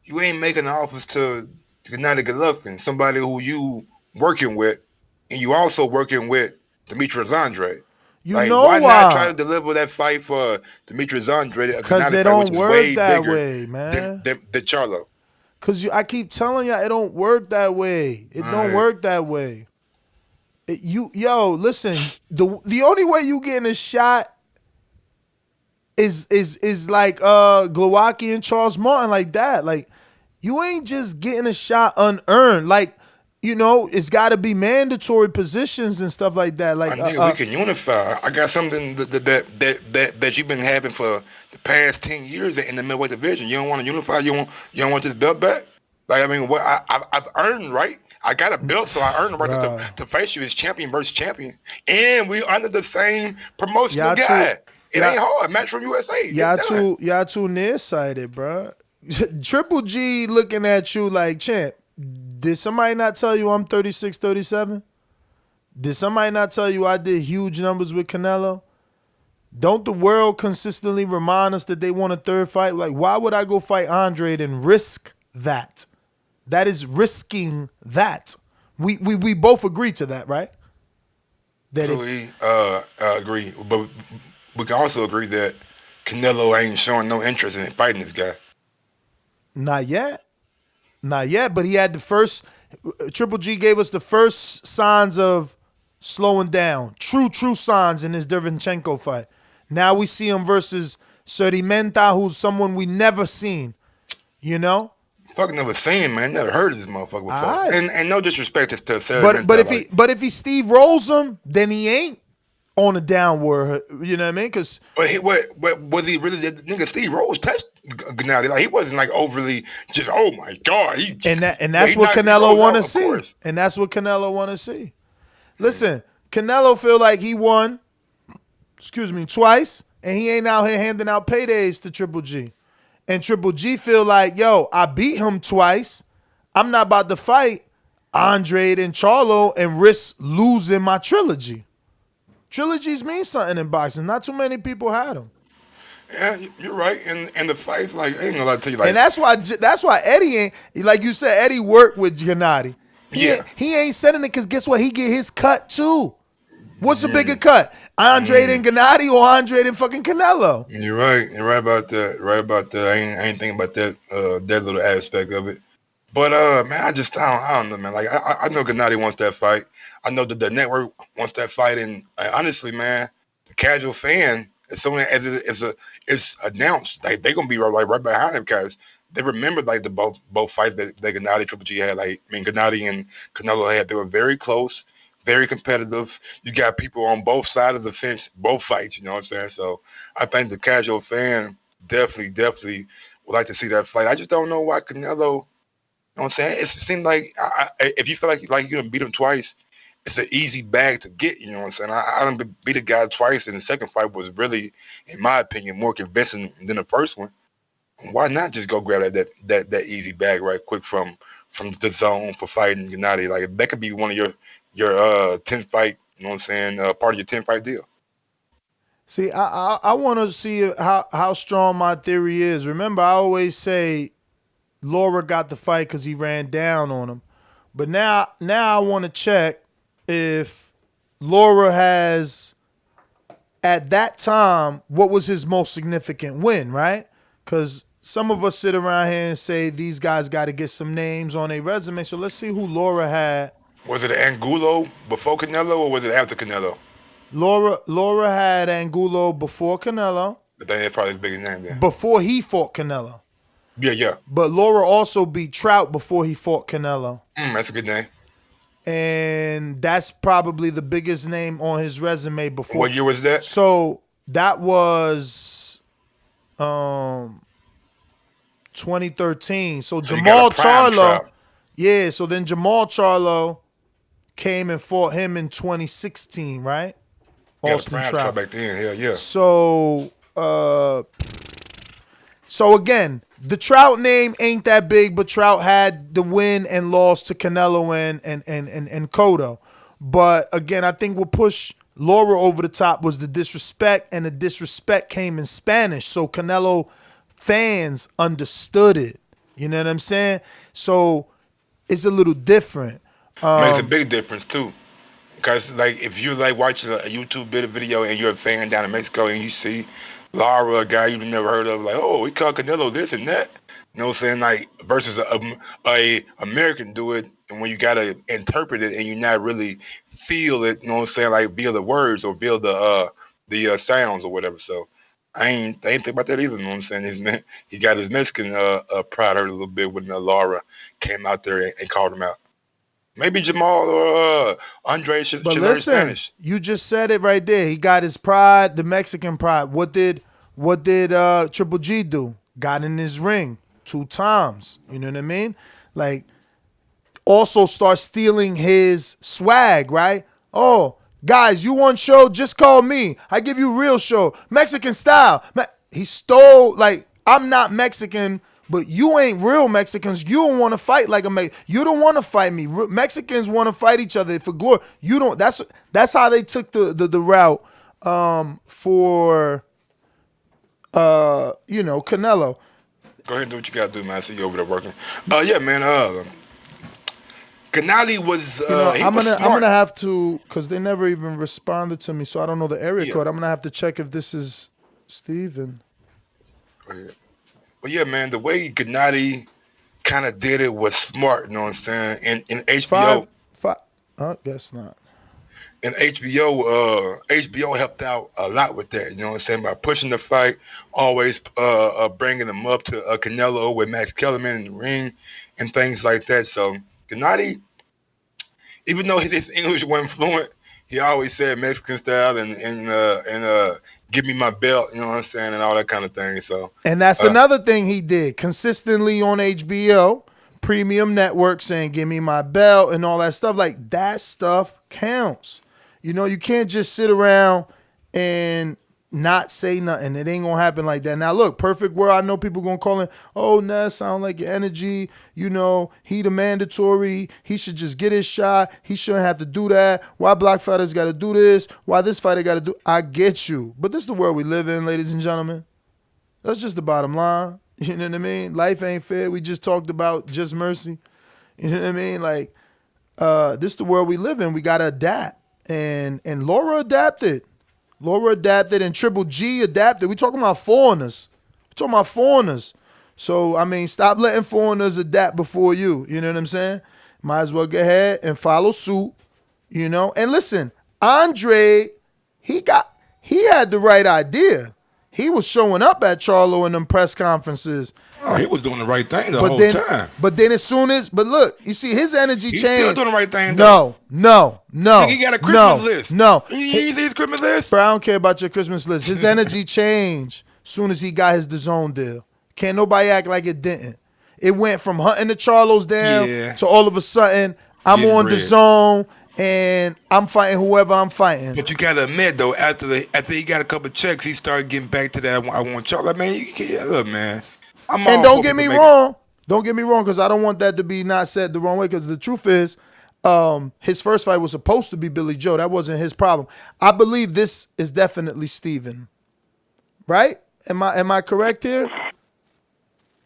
you ain't making offers to Gennady Golovkin, somebody who you working with, and you also working with Demetrius Andre. Why not try to deliver that fight for Demetrius Andre? Because it don't work that way, man. Than Charlo. Because I keep telling y'all, it don't work that way. It don't work that way. Listen, the only way you getting a shot is like Glowacki and Charles Martin, like that. Like, you ain't just getting a shot unearned. Like, it's got to be mandatory positions and stuff like that. Like, we can unify. I got something that you've been having for the past 10 years in the middleweight division. You don't want to unify. You don't want this belt back. Like, I mean, what I've earned, right? I got a belt, so I earned the right to face you as champion versus champion, and we under the same promotional guy. It ain't hard. Match from USA. Y'all too nearsighted, bro. Triple G looking at you like, champ. Did somebody not tell you I'm 36, 37? Did somebody not tell you I did huge numbers with Canelo? Don't the world consistently remind us that they want a third fight? Like, why would I go fight Andre and risk that? That is risking that. We both agree to that, right? That agree. But we can also agree that Canelo ain't showing no interest in fighting this guy. Not yet, but he had the first. Triple G gave us the first signs of slowing down. True signs in this Derevyanchenko fight. Now we see him versus Sedimenta, who's someone we never seen. Fucking never seen, man. Never heard of this motherfucker before. Right. And no disrespect to Sedimenta. But if he Steve rolls him, then he ain't on a downward. You know what I mean? Because was he really? Nigga, Steve Rose touched Gennady. Like, he wasn't like overly just. Oh my God! That's what Canelo want to see. And that's what Canelo want to see. Listen, Canelo feel like he won. Twice, and he ain't out here handing out paydays to Triple G. And Triple G feel like, yo, I beat him twice. I'm not about to fight Andre and Charlo and risk losing my trilogy. Trilogies mean something in boxing. Not too many people had them. Yeah, you're right. And the fights, like, I ain't gonna lie to you, like, And that's why Eddie ain't, like you said, Eddie worked with Gennady. He ain't sending it because guess what? He get his cut too. What's the bigger cut? Andre than Gennady or Andre than fucking Canelo? You're right. You're right about that. Right about that. I ain't thinking about that little aspect of it. But man, I don't know, man. Like I know Gennady wants that fight. I know that the network wants that fight, and honestly, man, the casual fan, as soon as it's announced, like they're gonna be right behind him because they remember like the both fights that Gennady Triple G had. Like, I mean, Gennady and Canelo had. They were very close, very competitive. You got people on both sides of the fence, both fights. You know what I'm saying? So I think the casual fan definitely would like to see that fight. I just don't know why Canelo. You know what I'm saying? It seems like if you feel like you're gonna beat him twice, it's an easy bag to get. You know what I'm saying? I done beat a guy twice, and the second fight was really, in my opinion, more convincing than the first one. Why not just go grab that easy bag right quick from the zone for fighting Gennady? Like, that could be one of your 10 fight. You know what I'm saying? Part of your 10 fight deal. See, I want to see how strong my theory is. Remember, I always say Laura got the fight because he ran down on him. But now I want to check if Laura has, at that time, what was his most significant win, right? Because some of us sit around here and say these guys got to get some names on their resume. So let's see who Laura had. Was it Angulo before Canelo or was it after Canelo? Laura had Angulo before Canelo. I think that's probably the biggest name there. Before he fought Canelo. Yeah. But Laura also beat Trout before he fought Canelo. That's a good name. And that's probably the biggest name on his resume before. What year was that? So that was 2013. So Jamal Charlo. Yeah, so then Jamal Charlo came and fought him in 2016, right? Austin Trout back then. Yeah. So again, the Trout name ain't that big, but Trout had the win and loss to Canelo and Cotto. But again, I think what pushed Laura over the top was the disrespect, and the disrespect came in Spanish. So Canelo fans understood it. You know what I'm saying? So it's a little different. Makes a big difference too. Because like if you like watching a YouTube video and you're a fan down in Mexico and you see Lara, a guy you've never heard of, like, oh, he called Canelo this and that. You know what I'm saying? Like, versus a American do it, and when you gotta interpret it and you not really feel it, you know what I'm saying? Like, feel the words or feel the sounds or whatever. So I ain't think about that either. You know what I'm saying? He got his Mexican pride hurt a little bit when Lara came out there and called him out. Maybe Jamal or Andre should learn Spanish. You just said it right there. He got his pride, the Mexican pride. What did Triple G do? Got in his ring 2 times. You know what I mean? Like, also start stealing his swag, right? Oh, guys, you want show? Just call me. I give you real show. Mexican style. He stole, like, I'm not Mexican, but you ain't real Mexicans. You don't want to fight like a Mexican. You don't want to fight me. Mexicans want to fight each other for glory. You don't. That's how they took the route for Canelo. Go ahead and do what you gotta do, man. I see you over there working. Yeah, man. Gennady was. I'm gonna have to, because they never even responded to me, so I don't know the area code. I'm gonna have to check if this is Steven. Go ahead. But yeah, man, the way Gennady kind of did it was smart. You know what I'm saying? In HBO, guess not. And HBO helped out a lot with that. You know what I'm saying? By pushing the fight, always bringing them up to Canelo with Max Kellerman in the ring and things like that. So Gennady, even though his English wasn't fluent, he always said Mexican style and give me my belt, you know what I'm saying, and all that kind of thing. So, and that's another thing he did consistently on HBO, premium network, saying give me my belt and all that stuff. Like, that stuff counts. You know, you can't just sit around and not say nothing. It ain't gonna happen like that. Now look, perfect world. I know people gonna call in, oh, Ness, sound like your energy. You know, he the mandatory. He should just get his shot. He shouldn't have to do that. Why black fighters gotta do this? Why this fighter gotta do? I get you, but this is the world we live in, ladies and gentlemen. That's just the bottom line. You know what I mean? Life ain't fair. We just talked about just mercy. You know what I mean? Like, this is the world we live in. We gotta adapt, and Laura adapted. Laura adapted and Triple G adapted. We talking about foreigners. So, I mean, stop letting foreigners adapt before you. You know what I'm saying? Might as well go ahead and follow suit, you know? And listen, Andre, he had the right idea. He was showing up at Charlo in them press conferences. Oh, he was doing the right thing the whole time. But then but look, you see his energy changed. He's still doing the right thing, though. No. He got a Christmas list. No. You see his Christmas list? Bro, I don't care about your Christmas list. His energy changed soon as he got his DAZN deal. Can't nobody act like it didn't. It went from hunting the Charlos down to all of a sudden, I'm on DAZN and I'm fighting whoever I'm fighting. But you gotta admit though, after he got a couple of checks, he started getting back to that. I want Charlo. Man, you can't look, man. And don't get me wrong, because I don't want that to be not said the wrong way. Because the truth is, his first fight was supposed to be Billy Joe. That wasn't his problem. I believe this is definitely Steven. Right? Am I correct here?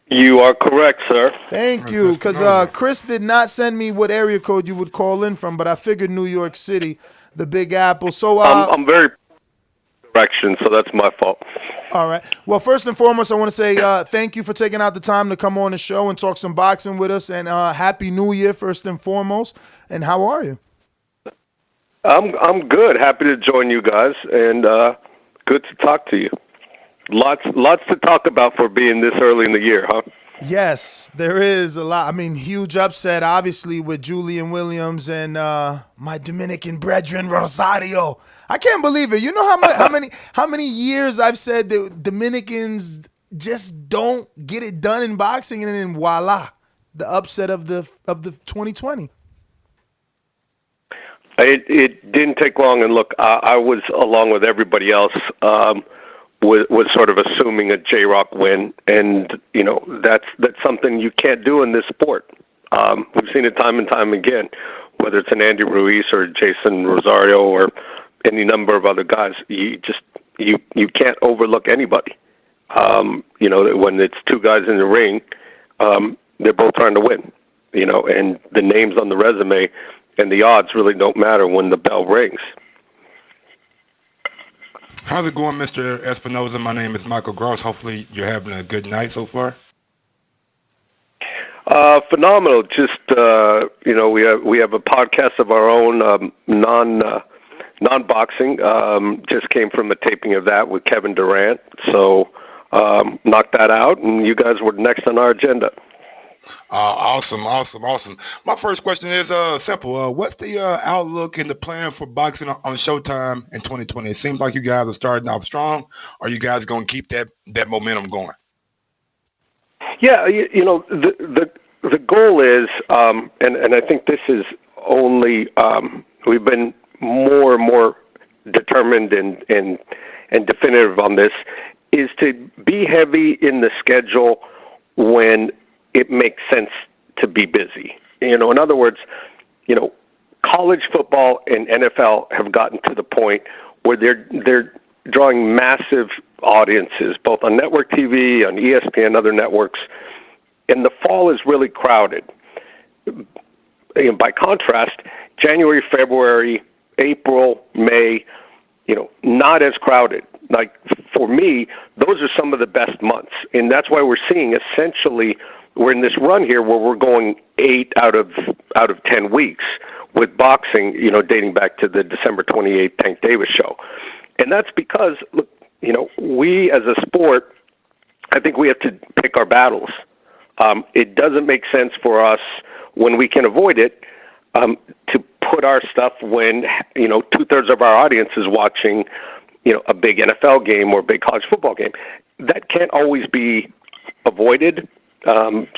You are correct, sir. Thank you. Because Chris did not send me what area code you would call in from, but I figured New York City, the Big Apple. So I'm very direction, so that's my fault. All right. Well, first and foremost, I want to say thank you for taking out the time to come on the show and talk some boxing with us, and Happy New Year first and foremost. And how are you? I'm good. Happy to join you guys, and good to talk to you. Lots to talk about for being this early in the year, huh? Yes, there is a lot. I mean, huge upset, obviously, with Julian Williams and my Dominican brethren, Rosario. I can't believe it. You know how many years I've said that Dominicans just don't get it done in boxing, and then voila, the upset of the 2020. It didn't take long, and look, I was along with everybody else. Was sort of assuming a J-Rock win, and you know that's something you can't do in this sport. We've seen it time and time again, whether it's an Andy Ruiz or Jason Rosario or any number of other guys. You can't overlook anybody. You know, when it's two guys in the ring, they're both trying to win. You know, and the names on the resume and the odds really don't matter when the bell rings. How's it going, Mr. Espinoza? My name is Michael Gross. Hopefully you're having a good night so far. Phenomenal. Just you know, we have a podcast of our own, non-boxing. Just came from a taping of that with Kevin Durant. So knocked that out, and you guys were next on our agenda. Awesome. My first question is simple. What's the outlook and the plan for boxing on Showtime in 2020? It seems like you guys are starting off strong. Are you guys going to keep that momentum going? Yeah, you know, the goal is, and I think this is only we've been more and more determined and definitive on this, is to be heavy in the schedule when it makes sense to be busy. You know, in other words, you know, college football and NFL have gotten to the point where they're drawing massive audiences, both on network TV, on ESPN, other networks, and the fall is really crowded. You know, by contrast, January, February, April, May, you know, not as crowded. Like, for me, those are some of the best months, and that's why we're seeing essentially we're in this run here where we're going 8 out of 10 weeks with boxing, you know, dating back to the December 28th Tank Davis show. And that's because, look, you know, we as a sport, I think we have to pick our battles. It doesn't make sense for us, when we can avoid it, to put our stuff when, you know, 2/3 of our audience is watching, you know, a big NFL game or a big college football game. That can't always be avoided.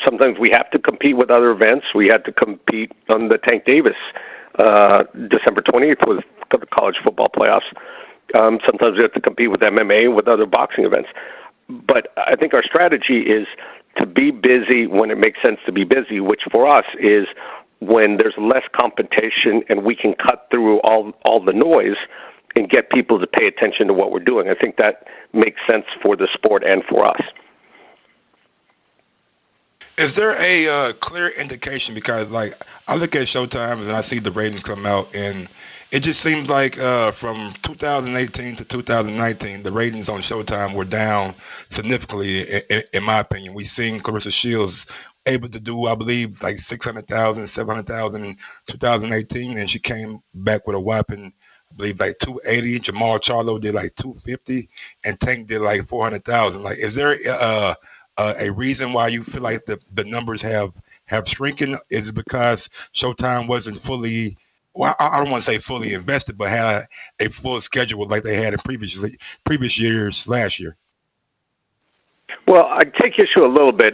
Sometimes we have to compete with other events. We had to compete on the Tank Davis December 20th with the college football playoffs. Sometimes we have to compete with MMA and with other boxing events. But I think our strategy is to be busy when it makes sense to be busy, which for us is when there's less competition and we can cut through all the noise and get people to pay attention to what we're doing. I think that makes sense for the sport and for us. Is there a clear indication? Because, like, I look at Showtime and I see the ratings come out, and it just seems like from 2018 to 2019, the ratings on Showtime were down significantly, in my opinion. We've seen Clarissa Shields able to do, I believe, like 600,000, 700,000 in 2018, and she came back with a whopping, I believe, like 280. Jamal Charlo did like 250, and Tank did like 400,000. Like, is there a reason why you feel like the numbers have shrinking? Is it because Showtime wasn't fully, well, I don't want to say fully invested, but had a full schedule like they had in previous years last year? Well, I take issue a little bit.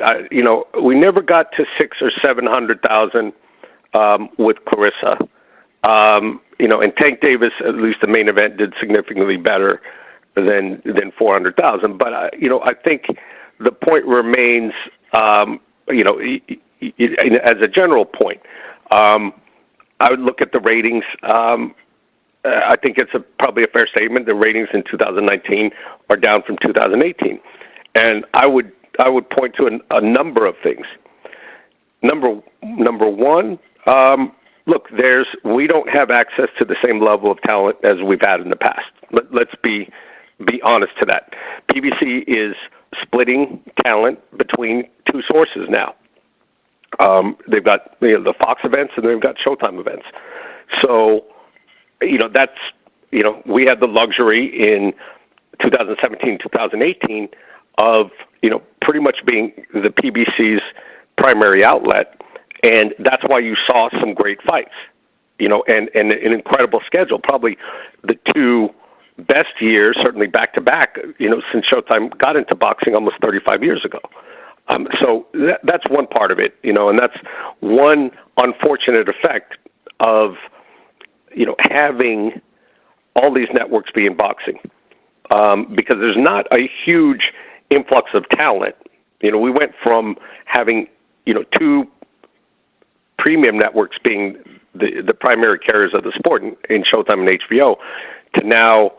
We never got to 600,000 or 700,000 with Clarissa. And Tank Davis, at least the main event, did significantly better than 400,000. But I think the point remains, as a general point, I would look at the ratings. I think it's probably a fair statement. The ratings in 2019 are down from 2018, and I would point to a number of things. Number one, look, we don't have access to the same level of talent as we've had in the past. Let's be honest to that. PBC is splitting talent between two sources now. They've got the Fox events and they've got Showtime events. So, that's, we had the luxury in 2017, 2018 of, pretty much being the PBC's primary outlet. And that's why you saw some great fights, and an incredible schedule. Probably the two best years, certainly back-to-back, since Showtime got into boxing almost 35 years ago. So that's one part of it, and that's one unfortunate effect of, having all these networks be in boxing, because there's not a huge influx of talent. We went from having, two premium networks being the primary carriers of the sport in Showtime and HBO to now,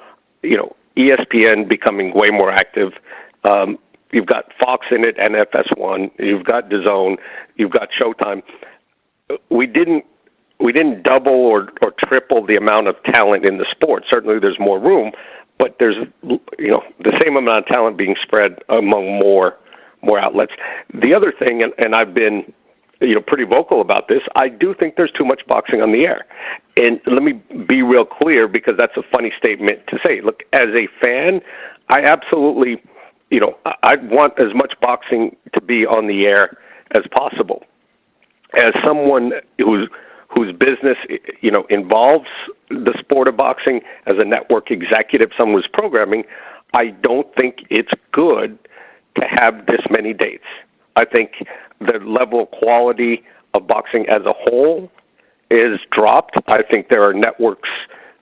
ESPN becoming way more active. You've got Fox in it and FS1. You've got Dazn. You've got Showtime. We didn't double or triple the amount of talent in the sport. Certainly, there's more room, but there's the same amount of talent being spread among more outlets. The other thing, and I've been pretty vocal about this, I do think there's too much boxing on the air. And let me be real clear, because that's a funny statement to say. Look, as a fan, I absolutely, I want as much boxing to be on the air as possible. As someone whose business, involves the sport of boxing, as a network executive, someone who's programming, I don't think it's good to have this many dates. I think the level of quality of boxing as a whole is dropped. I think there are networks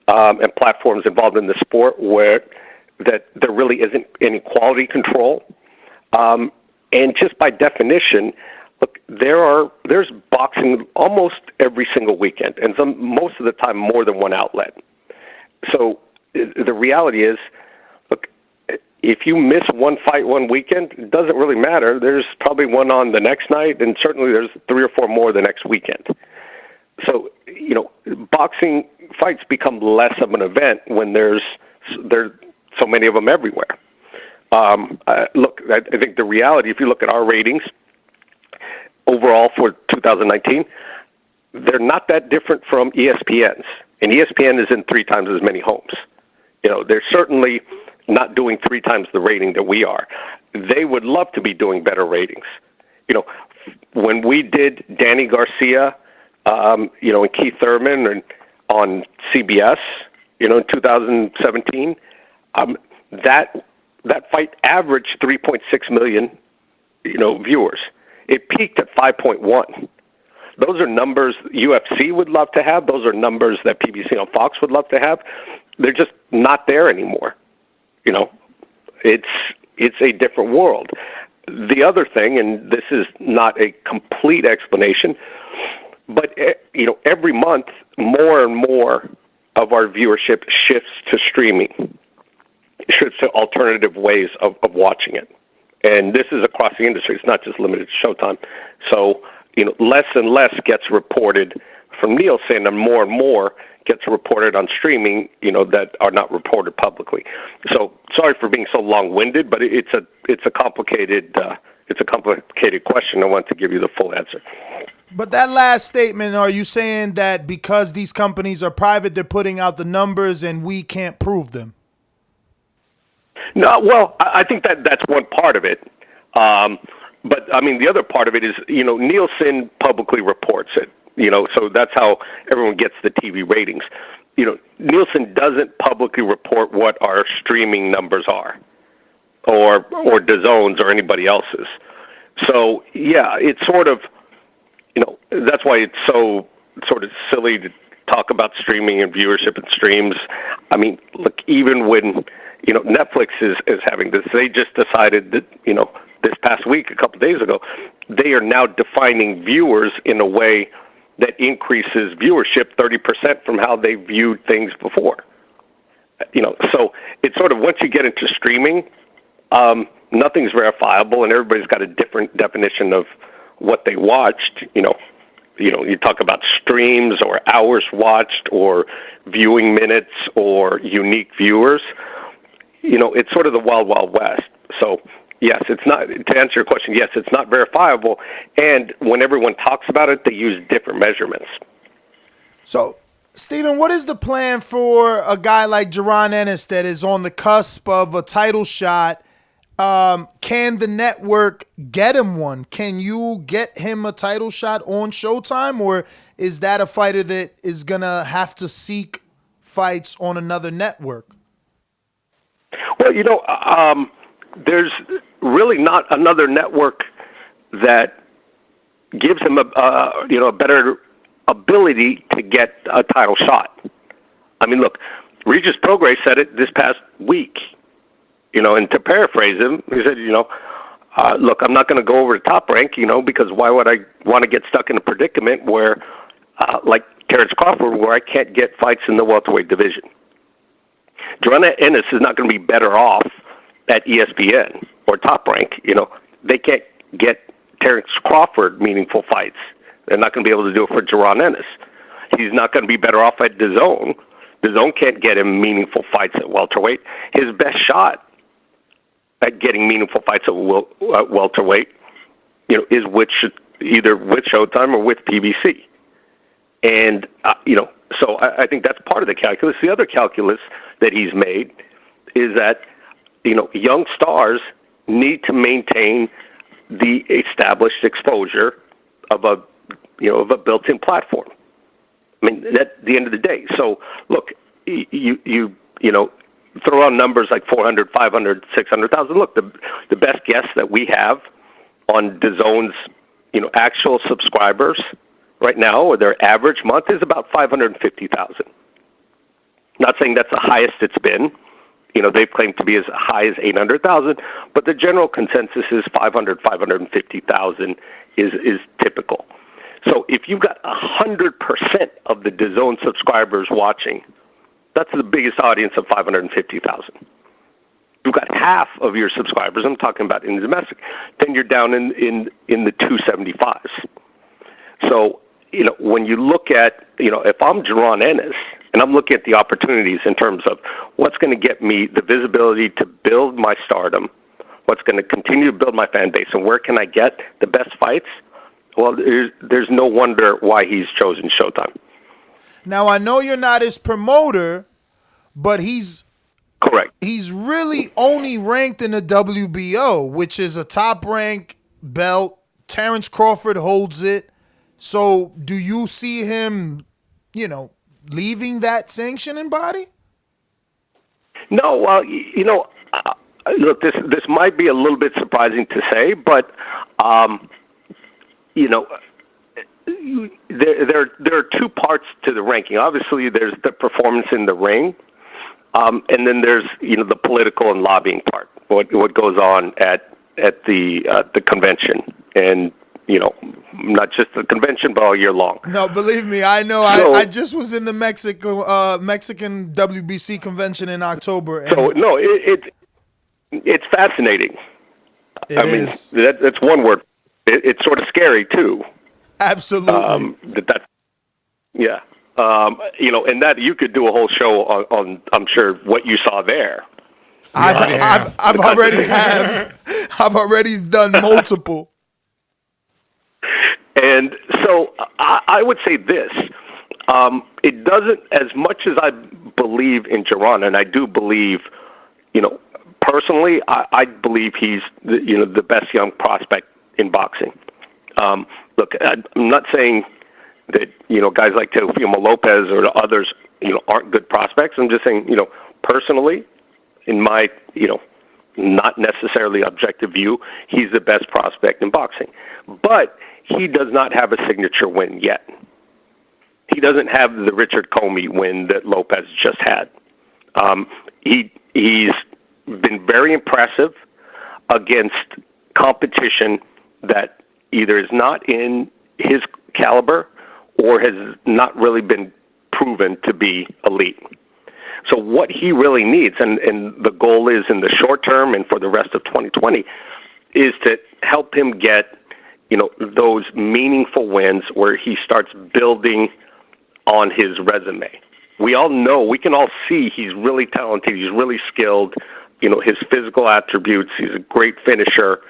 and platforms involved in the sport where that there really isn't any quality control. And just by definition, look, there's boxing almost every single weekend, and most of the time more than one outlet. So the reality is, look, if you miss one fight one weekend, it doesn't really matter. There's probably one on the next night, and certainly there's 3 or 4 more the next weekend. So, boxing fights become less of an event when there's so many of them everywhere. Look, I think the reality, if you look at our ratings overall for 2019, they're not that different from ESPN's. And ESPN is in 3 times as many homes. They're certainly not doing 3 times the rating that we are. They would love to be doing better ratings. When we did Danny Garcia, and Keith Thurman and on CBS, in 2017, that fight averaged 3.6 million, viewers. It peaked at 5.1. Those are numbers UFC would love to have. Those are numbers that PBC on Fox would love to have. they're just not there anymore. It's a different world. The other thing, and this is not a complete explanation, but every month more and more of our viewership shifts to streaming, shifts to alternative ways of watching it. And this is across the industry. It's not just limited to Showtime. So, less and less gets reported from Nielsen, and more gets reported on streaming, that are not reported publicly. So, sorry for being so long-winded, but it's a complicated question. I want to give you the full answer. But that last statement, are you saying that because these companies are private, they're putting out the numbers and we can't prove them? No, well, I think that's one part of it. But, I mean, the other part of it is, Nielsen publicly reports it, so that's how everyone gets the TV ratings. Nielsen doesn't publicly report what our streaming numbers are or Dazn's or anybody else's. So, yeah, it's sort of, that's why it's so sort of silly to talk about streaming and viewership and streams. I mean, look, even when Netflix is having this, they just decided that, this past week, a couple of days ago, they are now defining viewers in a way that increases viewership 30% from how they viewed things before. So it's sort of, once you get into streaming, nothing's verifiable, and everybody's got a different definition of what they watched. You talk about streams or hours watched or viewing minutes or unique viewers. It's sort of the wild, wild west. So, yes, it's not, to answer your question, yes, it's not verifiable. And when everyone talks about it, they use different measurements. So, Steven, what is the plan for a guy like Jaron Ennis that is on the cusp of a title shot? Can the network get him one? Can you get him a title shot on Showtime, or is that a fighter that is going to have to seek fights on another network? Well, there's really not another network that gives him a better ability to get a title shot. I mean, look, Regis Prograis said it this past week. And to paraphrase him, he said, look, I'm not going to go over to Top Rank, because why would I want to get stuck in a predicament where, like Terrence Crawford, where I can't get fights in the welterweight division. Jaron Ennis is not going to be better off at ESPN or Top Rank. They can't get Terrence Crawford meaningful fights. They're not going to be able to do it for Jaron Ennis. He's not going to be better off at Dazn. Dazn can't get him meaningful fights at welterweight. His best shot at getting meaningful fights at welterweight, is either with Showtime or with PBC. And, so I think that's part of the calculus. The other calculus that he's made is that, young stars need to maintain the established exposure of a built-in platform. I mean, at the end of the day. So, look, you throw out numbers like 400, 500, 600,000. Look, the best guess that we have on Dazn's, actual subscribers right now, or their average month, is about 550,000. Not saying that's the highest it's been. They've claimed to be as high as 800,000, but the general consensus is 500, 550,000 is typical. So if you've got 100% of the Dazn subscribers watching, that's the biggest audience of 550,000. You've got half of your subscribers, I'm talking about in domestic, then you're down in the 275s. So, when you look at, if I'm Jaron Ennis, and I'm looking at the opportunities in terms of what's going to get me the visibility to build my stardom, what's going to continue to build my fan base, and where can I get the best fights, well, there's no wonder why he's chosen Showtime. Now, I know you're not his promoter, but he's correct. He's really only ranked in the WBO, which is a top-rank belt. Terrence Crawford holds it. So do you see him, leaving that sanctioning body? No, well, look, this might be a little bit surprising to say, but, there are two parts to the ranking. Obviously, there's the performance in the ring, And then there's the political and lobbying part. What goes on at the convention, and not just the convention, but all year long. No, believe me, I know. I just was in the Mexican WBC convention in October. And so no, it's fascinating. It is. That's one word. It's sort of scary too. Absolutely. Yeah. And that you could do a whole show on I'm sure what you saw there. I've already done multiple. And so I would say this. It doesn't, as much as I believe in Jaron, and I do believe, personally, I believe he's the best young prospect in boxing. Look, I'm not saying that guys like Teofimo Lopez or others aren't good prospects. I'm just saying personally, in my not necessarily objective view, he's the best prospect in boxing. But he does not have a signature win yet. He doesn't have the Richard Comey win that Lopez just had. He's been very impressive against competition that either is not in his caliber or has not really been proven to be elite. So what he really needs, and the goal is in the short term and for the rest of 2020, is to help him get those meaningful wins where he starts building on his resume. We all know, we can all see he's really talented, he's really skilled, his physical attributes, he's a great finisher,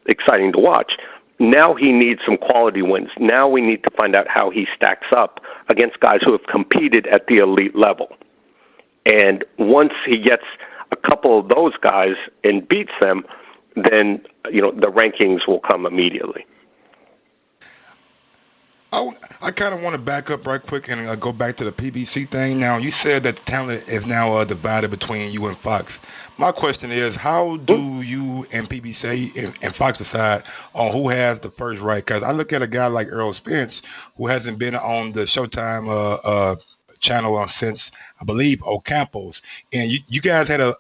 exciting to watch. Now he needs some quality wins. Now we need to find out how he stacks up against guys who have competed at the elite level. And once he gets a couple of those guys and beats them, then, the rankings will come immediately. I kind of want to back up right quick and go back to the PBC thing. Now, you said that the talent is now divided between you and Fox. My question is, how do you and PBC and Fox decide on who has the first right? Because I look at a guy like Errol Spence, who hasn't been on the Showtime channel since, I believe, Ocampos. And you guys had a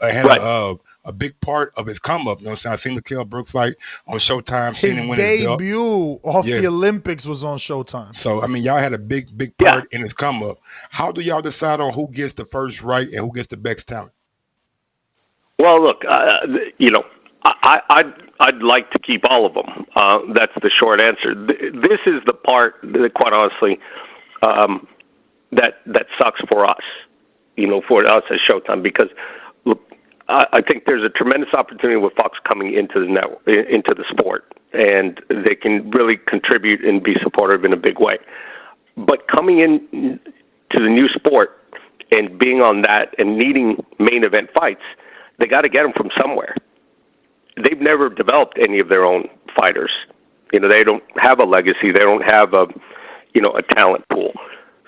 big part of his come up. I seen the Kell Brook fight on Showtime. His debut off the Olympics was on Showtime. So, y'all had a big part in his come up. How do y'all decide on who gets the first right and who gets the best talent? Well, look, I'd like to keep all of them. That's the short answer. This is the part that, quite honestly, that sucks for us, for us as Showtime, because look, I think there's a tremendous opportunity with Fox coming into the network, into the sport, and they can really contribute and be supportive in a big way. But coming in to the new sport and being on that and needing main event fights, they got to get them from somewhere. They've never developed any of their own fighters. They don't have a legacy. They don't have a talent pool.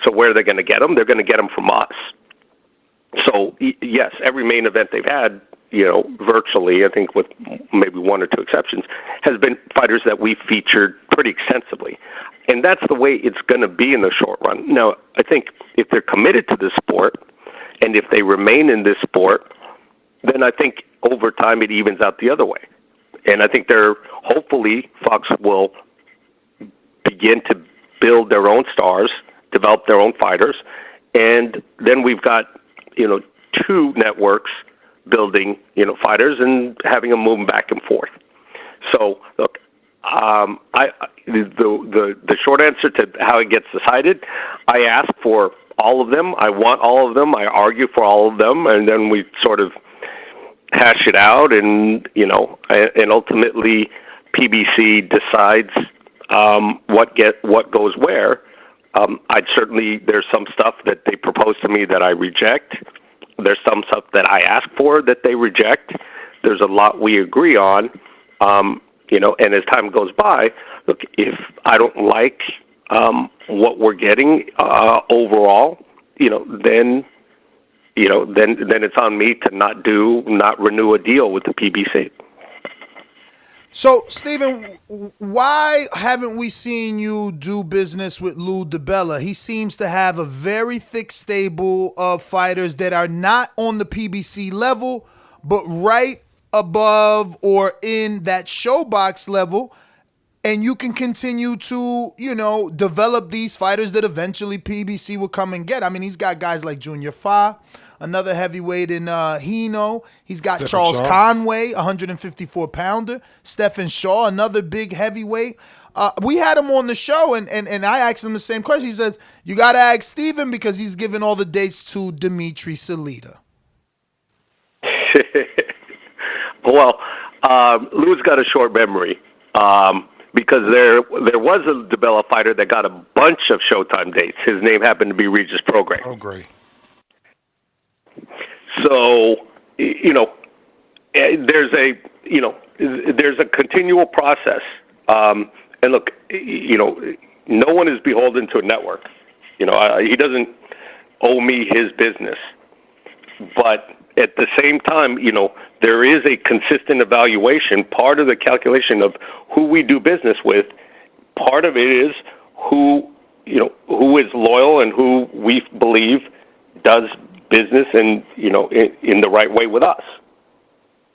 So where are they going to get them? They're going to get them from us. So, yes, every main event they've had, virtually, I think with maybe one or two exceptions, has been fighters that we featured pretty extensively. And that's the way it's going to be in the short run. Now, I think if they're committed to this sport and if they remain in this sport, then I think over time it evens out the other way. And I think hopefully Fox will begin to build their own stars, develop their own fighters, and then we've got two networks building fighters and having them move back and forth. So look, the short answer to how it gets decided, I ask for all of them. I want all of them. I argue for all of them, and then we sort of hash it out, and and ultimately PBC decides what goes where. There's some stuff that they propose to me that I reject. There's some stuff that I ask for that they reject. There's a lot we agree on, and as time goes by, look, if I don't like what we're getting overall, then it's on me to not renew a deal with the PBC. So, Steven, why haven't we seen you do business with Lou DiBella? He seems to have a very thick stable of fighters that are not on the PBC level, but right above or in that showbox level. And you can continue to, develop these fighters that eventually PBC will come and get. I mean, he's got guys like Junior Fa, another heavyweight in Hino. He's got Charles Conway, 154-pounder. Stephen Shaw, another big heavyweight. We had him on the show, and I asked him the same question. He says, you got to ask Steven because he's giving all the dates to Dimitri Salita. Well, Lou's got a short memory. Because there was a DiBella fighter that got a bunch of Showtime dates. His name happened to be Regis Prograis. Oh, great. So, there's a continual process. And look, no one is beholden to a network. He doesn't owe me his business. But at the same time, there is a consistent evaluation. Part of the calculation of who we do business with, part of it is who is loyal and who we believe does business and, in the right way with us.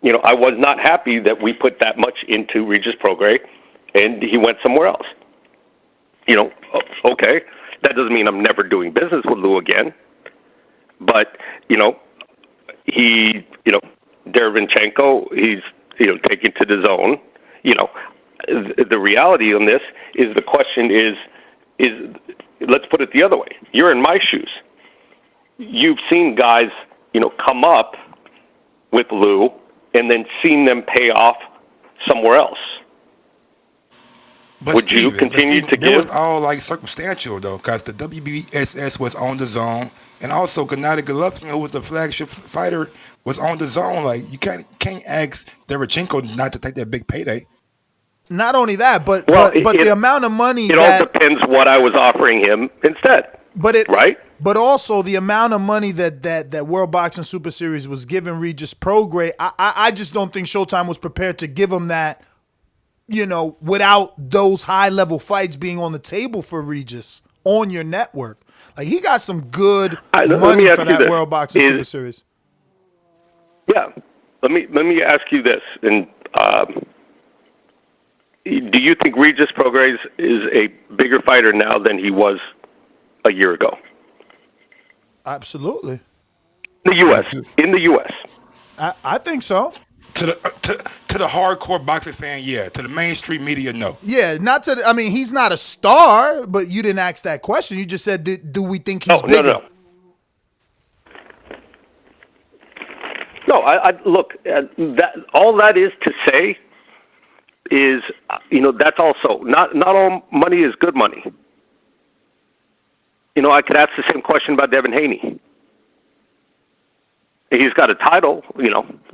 I was not happy that we put that much into Regis Prograis and he went somewhere else. Okay, that doesn't mean I'm never doing business with Lou again. But, Derevyanchenko, he's, taken to the zone. The reality on this is the question is let's put it the other way. You're in my shoes. You've seen guys, come up with Lou and then seen them pay off somewhere else. But would you continue to give? It was all like circumstantial though, because the WBSS was on the zone, and also Gennady Golovkin, who was the flagship fighter, was on the zone. Like you can't ask Derevyanchenko not to take that big payday. Not only that, but the amount of money. It all depends what I was offering him instead. Right? But also the amount of money that World Boxing Super Series was giving Regis Prograis, I just don't think Showtime was prepared to give him that. Without those high-level fights being on the table for Regis on your network. Like, he got some good money for that World Boxing Super Series. Yeah. Let me ask you this. And do you think Regis Prograis is a bigger fighter now than he was a year ago? Absolutely. In the U.S. I think so. To the hardcore boxing fan, yeah. To the mainstream media, no. Yeah, he's not a star, but you didn't ask that question. You just said, do we think he's bigger? No, I look, that all that is to say is, that's also, not all money is good money. I could ask the same question about Devin Haney. He's got a title,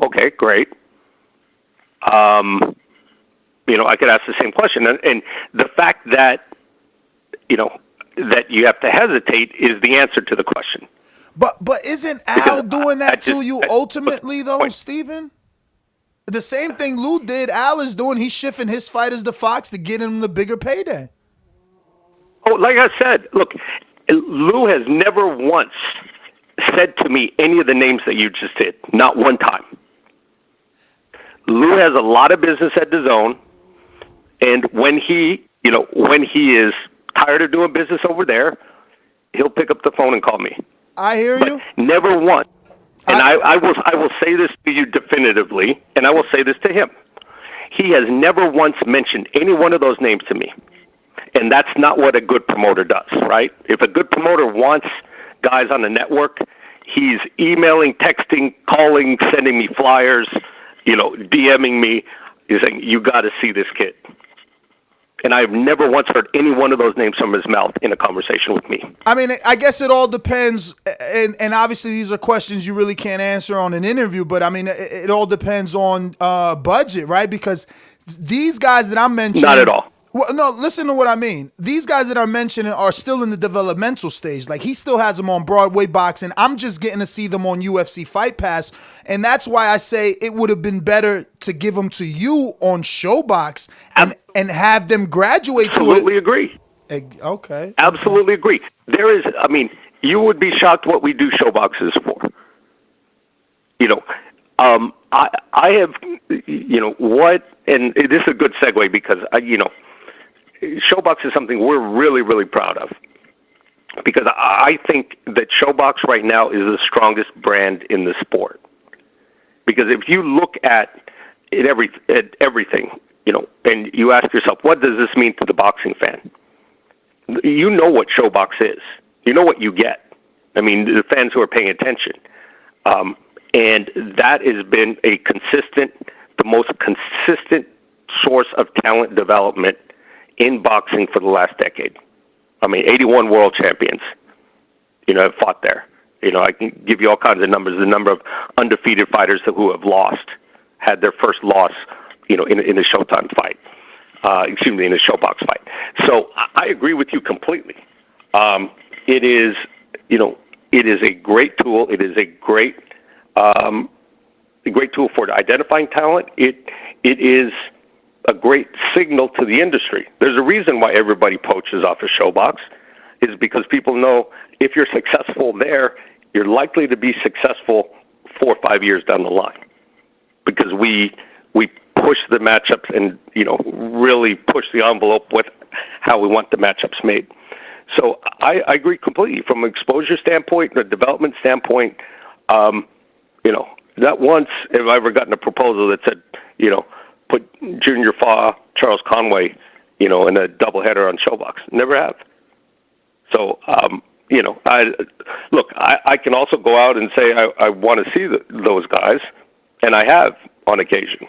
okay, great. I could ask the same question. And the fact that, that you have to hesitate is the answer to the question. But isn't Al doing that to you ultimately, though, Steven? The same thing Lou did, Al is doing. He's shifting his fighters to Fox to get him the bigger payday. Oh, like I said, look, Lou has never once said to me any of the names that you just did. Not one time. Lou has a lot of business at DAZN, and when he is tired of doing business over there, he'll pick up the phone and call me. I hear you. Never once. And I will say this to you definitively, and I will say this to him. He has never once mentioned any one of those names to me. And that's not what a good promoter does, right? If a good promoter wants guys on the network, he's emailing, texting, calling, sending me flyers, DMing me. He's saying, you got to see this kid. And I've never once heard any one of those names from his mouth in a conversation with me. I mean, I guess it all depends, and obviously these are questions you really can't answer on an interview, but I mean, it all depends on budget, right? Because these guys that I'm mentioning... Not at all. Well, no, listen to what I mean. These guys that I'm mentioning are still in the developmental stage. Like, he still has them on Broadway Boxing. I'm just getting to see them on UFC Fight Pass, and that's why I say it would have been better to give them to you on Showbox and have them graduate Absolutely to it. agree. Okay. Absolutely agree. There is, I mean, you would be shocked what we do Showboxes for. You know, I have, you know, what, and this is a good segue because, you know, Showbox is something we're really, really proud of. Because I think that Showbox right now is the strongest brand in the sport. Because if you look at everything, you know, and you ask yourself, what does this mean to the boxing fan? You know what Showbox is. You know what you get. I mean, the fans who are paying attention. And that has been the most consistent source of talent development in boxing for the last decade. I mean, 81 world champions, you know, have fought there. You know, I can give you all kinds of numbers. The number of undefeated fighters who have had their first loss, you know, in a Showtime fight. In a Showbox fight. So I agree with you completely. It is, you know, it is a great tool. It is a great tool for identifying talent. It is a great signal to the industry. There's a reason why everybody poaches off of Showbox, is because people know if you're successful there, you're likely to be successful 4 or 5 years down the line, because we push the matchups and, you know, really push the envelope with how we want the matchups made. So I agree completely from an exposure standpoint, the development standpoint. You know, not once have I ever gotten a proposal that said, you know, put Junior Fa, Charles Conway, you know, in a doubleheader on Showbox. Never have. So, you know, I can also go out and say I want to see those guys, and I have on occasion.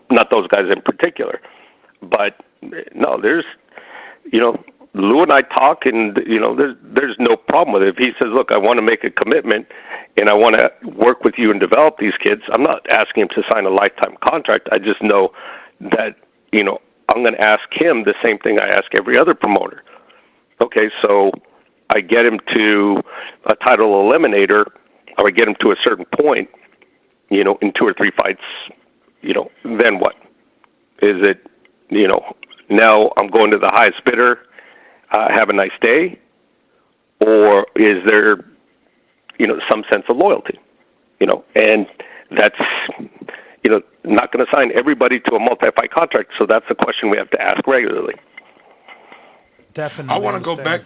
Not those guys in particular, but no, there's, you know, Lou and I talk, and, you know, there's no problem with it. If he says, look, I want to make a commitment and I want to work with you and develop these kids, I'm not asking him to sign a lifetime contract. I just know that, you know, I'm going to ask him the same thing I ask every other promoter. Okay, so I get him to a title eliminator, or I get him to a certain point, you know, in 2 or 3 fights, you know, then what? Is it, you know, now I'm going to the highest bidder, have a nice day, or is there, you know, some sense of loyalty, you know? And that's, you know, not going to sign everybody to a multi-fight contract, so that's a question we have to ask regularly. Definitely. I want to go back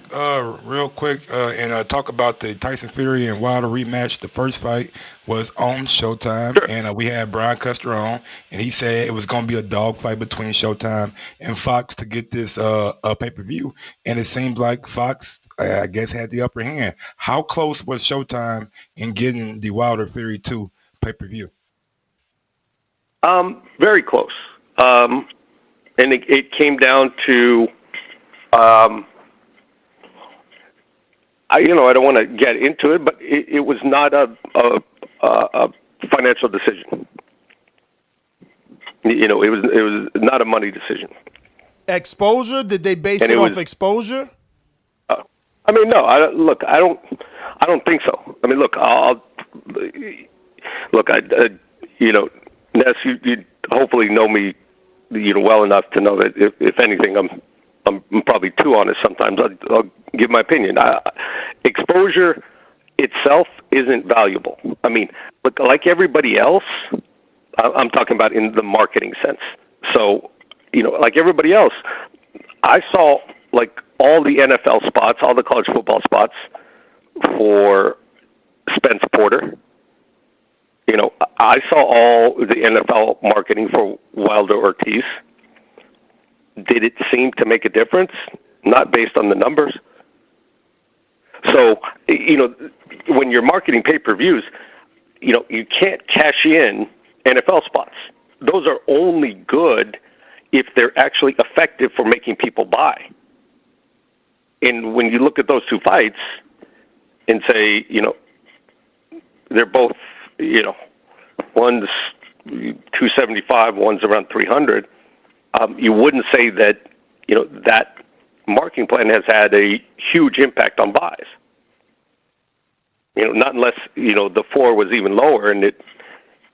real quick and talk about the Tyson Fury and Wilder rematch. The first fight was on Showtime, sure. And we had Brian Custer on, and he said it was going to be a dogfight between Showtime and Fox to get this pay-per-view. And it seems like Fox, I guess, had the upper hand. How close was Showtime in getting the Wilder Fury 2 pay-per-view? Very close. And it came down to, I don't want to get into it, but it was not a financial decision. You know, it was not a money decision. Exposure? Did they base it off exposure? I mean, no. I don't think so. I mean, look, you know, Ness, you hopefully know me, you know, well enough to know that if anything, I'm probably too honest sometimes. I'll give my opinion. Exposure itself isn't valuable. I mean, but like everybody else, I'm talking about in the marketing sense. So, you know, like everybody else, I saw like all the NFL spots, all the college football spots for Spence Porter. You know, I saw all the NFL marketing for Wilder Ortiz. Did it seem to make a difference? Not based on the numbers. So, you know, when you're marketing pay-per-views, you know, you can't cash in NFL spots. Those are only good if they're actually effective for making people buy. And when you look at those two fights and say, you know, they're both, you know, one's 275, one's around 300, you wouldn't say that, you know, that marketing plan has had a huge impact on buys. You know, not unless, you know, the floor was even lower and it,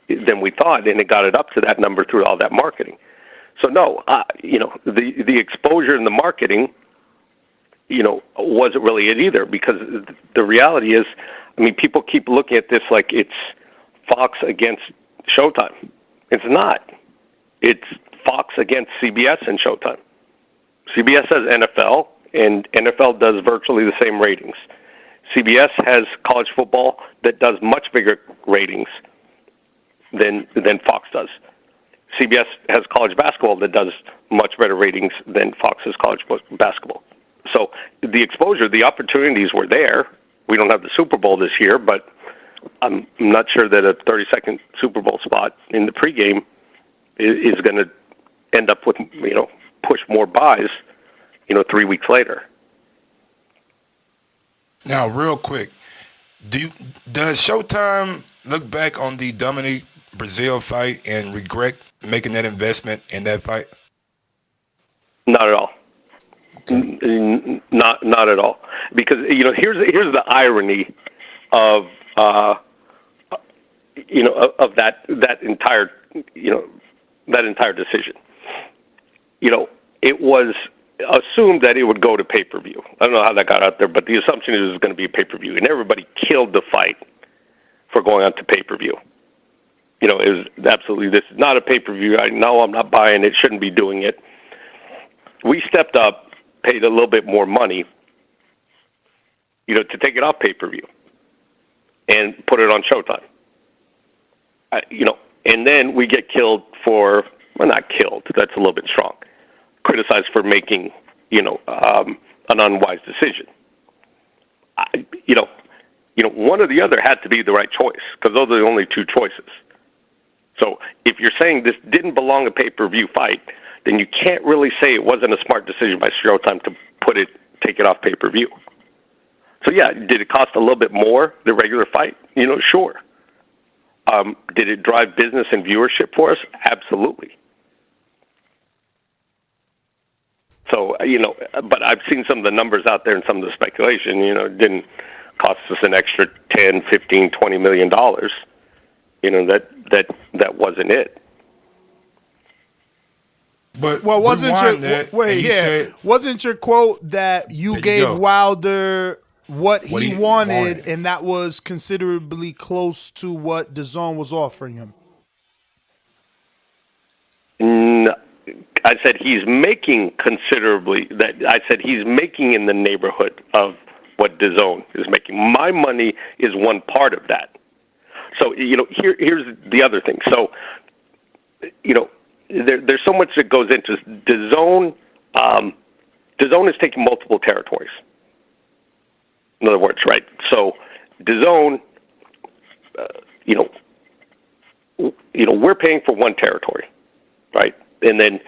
than we thought, and it got it up to that number through all that marketing. So no, the exposure and the marketing, wasn't really it either, because the reality is, people keep looking at this like it's Fox against Showtime. It's not. It's Fox against CBS and Showtime. CBS has NFL, and NFL does virtually the same ratings. CBS has college football that does much bigger ratings than Fox does. CBS has college basketball that does much better ratings than Fox's college basketball. So the exposure, the opportunities were there. We don't have the Super Bowl this year, but I'm not sure that a 30-second Super Bowl spot in the pregame is going to end up with, push more buys, 3 weeks later. Now, real quick, does Showtime look back on the Dominic Brazil fight and regret making that investment in that fight? Not at all. Okay. Not at all. Because here's the irony of of that entire decision. It was assumed that it would go to pay-per-view. I don't know how that got out there, but the assumption is it was going to be a pay-per-view, and everybody killed the fight for going on to pay-per-view. It was absolutely, this is not a pay-per-view. I know I'm not buying it, shouldn't be doing it. We stepped up, paid a little bit more money, to take it off pay-per-view and put it on Showtime. And then we get killed for, well, not killed, that's a little bit strong, criticized for making, an unwise decision. One or the other had to be the right choice, because those are the only two choices. So if you're saying this didn't belong a pay-per-view fight, then you can't really say it wasn't a smart decision by Showtime to take it off pay-per-view. So yeah, did it cost a little bit more, the regular fight? Sure. Did it drive business and viewership for us? Absolutely. So, but I've seen some of the numbers out there and some of the speculation, it didn't cost us an extra $10, $15, $20 million. That wasn't it. But wasn't your quote that you gave Wilder what he wanted, and that was considerably close to what Dazn was offering him? No, I said he's making considerably. I said he's making in the neighborhood of what Dazn is making. My money is one part of that. So here's the other thing. So there's so much that goes into Dazn. Dazn is taking multiple territories. In other words, right? So Dazn, we're paying for one territory, right? And then,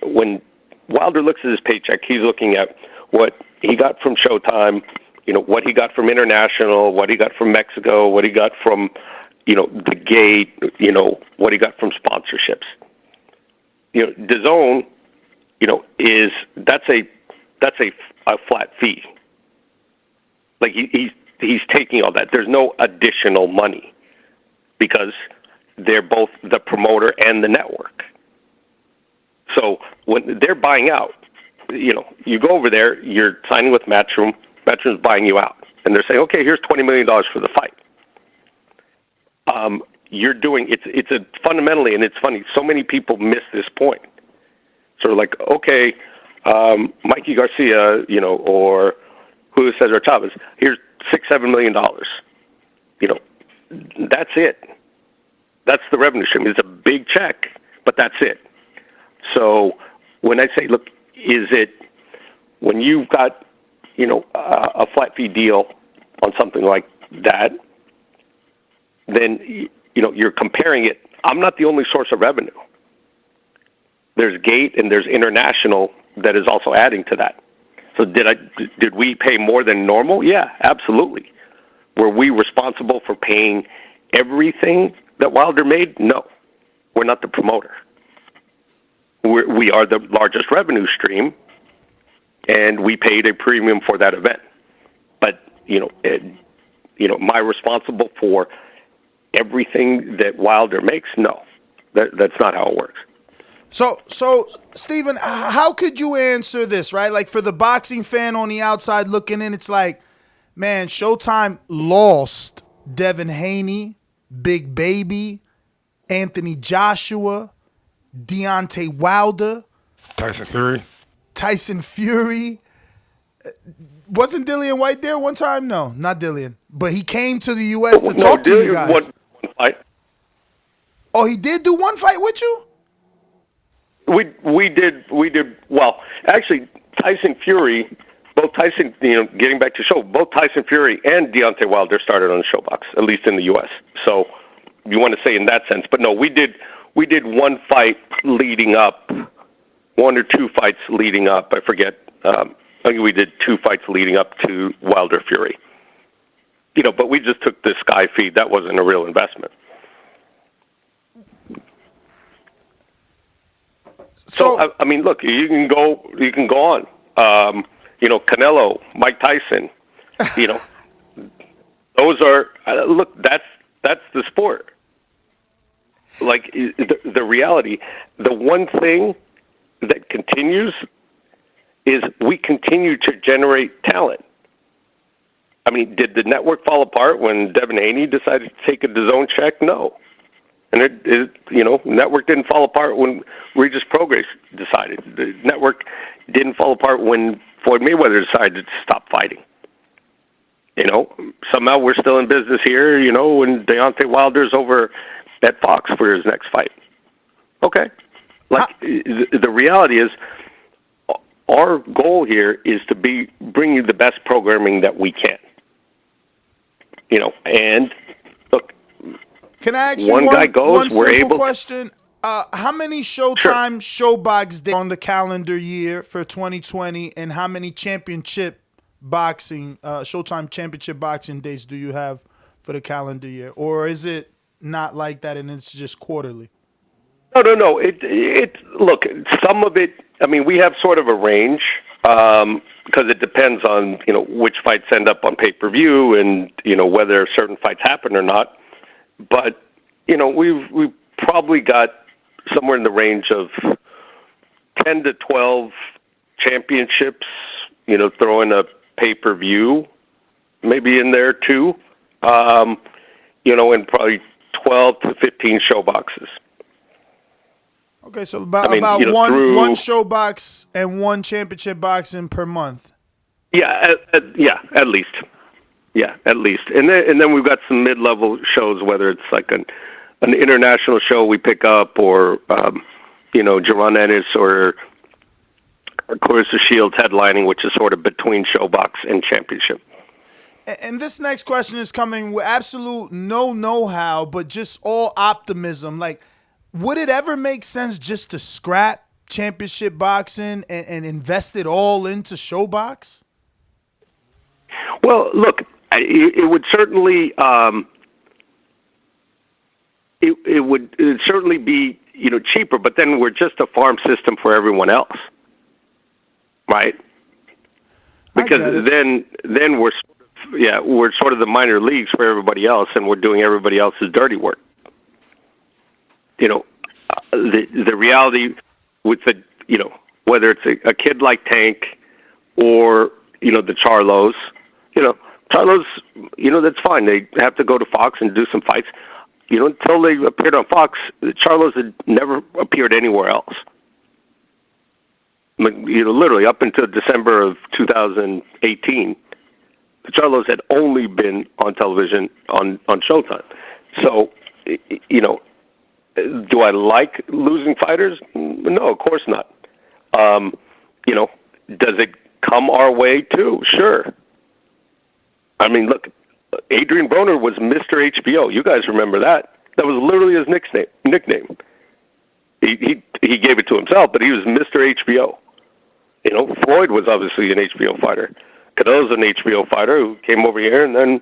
when Wilder looks at his paycheck, he's looking at what he got from Showtime, what he got from International, what he got from Mexico, what he got from, the gate, what he got from sponsorships. Dazn, that's a flat fee. Like he's taking all that. There's no additional money because they're both the promoter and the network. So when they're buying out, you go over there, you're signing with Matchroom. Matchroom's buying you out, and they're saying, okay, here's $20 million for the fight. You're doing it's a fundamentally, and it's funny. So many people miss this point. Sort of like, okay, Mikey Garcia, or Julio Cesar Chavez, here's $6-7 million. That's it. That's the revenue stream. It's a big check, but that's it. So when I say, look, is it when you've got a flat fee deal on something like that, then you're comparing it. I'm not the only source of revenue. There's Gate and there's International that is also adding to that. So did we pay more than normal? Yeah, absolutely. Were we responsible for paying everything that Wilder made? No, we're not the promoter. We are the largest revenue stream, and we paid a premium for that event. But am I responsible for everything that Wilder makes? No, that's not how it works. So, Steven, how could you answer this, right? Like, for the boxing fan on the outside looking in, it's like, man, Showtime lost Devin Haney, Big Baby, Anthony Joshua, Deontay Wilder, Tyson Fury. Wasn't Dillian White there one time? No, not Dillian. But he came to the U.S. to talk to you guys. One fight. Oh, he did do one fight with you? We did. Well, actually, Tyson Fury, getting back to show, both Tyson Fury and Deontay Wilder started on ShoBox, at least in the U.S. So you want to say in that sense, but no, we did one fight leading up, one or two fights leading up. I forget. I think we did 2 fights leading up to Wilder Fury. But we just took the Sky feed. That wasn't a real investment. So I mean, look, you can go on. Canelo, Mike Tyson. Those are that's the sport. Like the reality, the one thing that continues is we continue to generate talent. I mean, did the network fall apart when Devin Haney decided to take a Dazn check? No. And network didn't fall apart when Regis Prograis decided. The network didn't fall apart when Floyd Mayweather decided to stop fighting. Somehow we're still in business here, when Deontay Wilder's over at Fox for his next fight. Okay. The reality is, our goal here is to bring you the best programming that we can. And look, can I ask you one simple question? How many Showtime ShoBox days on the calendar year for 2020, and how many championship boxing Showtime championship boxing days do you have for the calendar year, or is it not like that and it's just quarterly? No. It look, some of it. I mean, we have sort of a range because it depends on which fights end up on pay-per-view and whether certain fights happen or not. But we've probably got somewhere in the range of 10 to 12 championships. Throwing a pay-per-view maybe in there too. And probably 12 to 15 ShoBoxes. Okay, so about one ShoBox and one championship boxing per month. Yeah, at least. Yeah, at least. And then we've got some mid-level shows, whether it's like an international show we pick up, or Jaron Ennis or Clarissa Shields headlining, which is sort of between ShoBox and championship. And this next question is coming with absolute no know-how, but just all optimism. Like, would it ever make sense just to scrap championship boxing and invest it all into ShoBox? Well, look, it would certainly it would certainly be cheaper, but then we're just a farm system for everyone else, right? Because then we're sort of the minor leagues for everybody else, and we're doing everybody else's dirty work. The reality with whether it's a kid like Tank or the Charlos, Charlos, that's fine. They have to go to Fox and do some fights. Until they appeared on Fox, the Charlos had never appeared anywhere else. Literally up until December of 2018, the Charlos had only been on television on Showtime. So, do I like losing fighters? No, of course not. Does it come our way too? Sure. I mean, look, Adrian Broner was Mr. HBO. You guys remember that? That was literally his nickname. He gave it to himself, but he was Mr. HBO. Floyd was obviously an HBO fighter. Canelo's an HBO fighter who came over here and then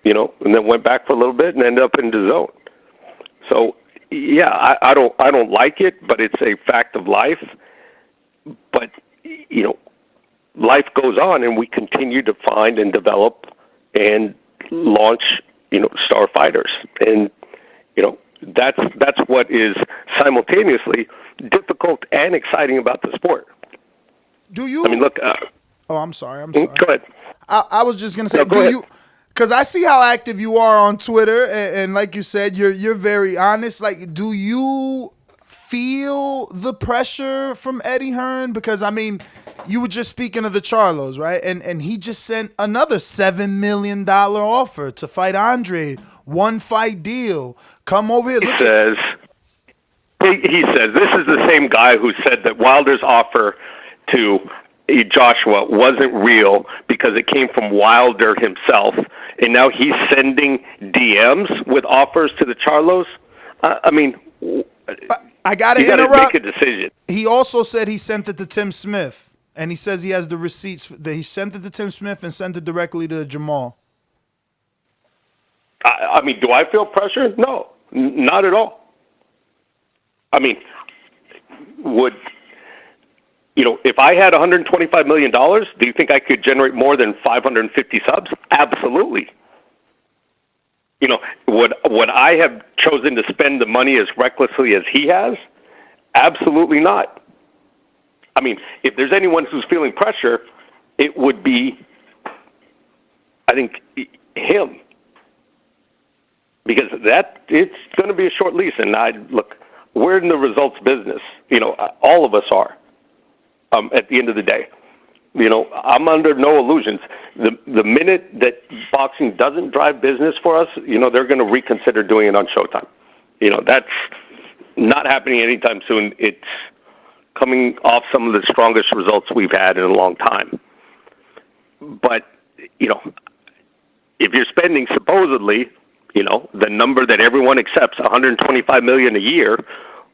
went back for a little bit and ended up in Dazn. So, yeah, I don't like it, but it's a fact of life. But life goes on, and we continue to find and develop and launch star fighters. And That's what is simultaneously difficult and exciting about the sport. Do you? I mean, look. I'm sorry. Go ahead. I was just gonna say, go ahead. you? Because I see how active you are on Twitter, and like you said, you're very honest. Like, do you feel the pressure from Eddie Hearn? Because I mean, you were just speaking of the Charlos, right? And he just sent another $7 million offer to fight Andre. 1-fight deal. Come over here. He says this is the same guy who said that Wilder's offer to Joshua wasn't real because it came from Wilder himself, and now he's sending DMs with offers to the Charlos. I mean, I gotta you interrupt. Make a decision. He also said he sent it to Tim Smith, and he says he has the receipts that he sent it to Tim Smith and sent it directly to Jamal. I mean, do I feel pressure? No, not at all. I mean, if I had $125 million, do you think I could generate more than 550 subs? Absolutely. Would I have chosen to spend the money as recklessly as he has? Absolutely not. I mean, if there's anyone who's feeling pressure, it would be, I think, him. Because it's going to be a short lease. And look, we're in the results business. All of us are. At the end of the day, I'm under no illusions. The minute that boxing doesn't drive business for us, they're going to reconsider doing it on Showtime. That's not happening anytime soon. It's coming off some of the strongest results we've had in a long time. But, if you're spending supposedly, the number that everyone accepts, $125 million a year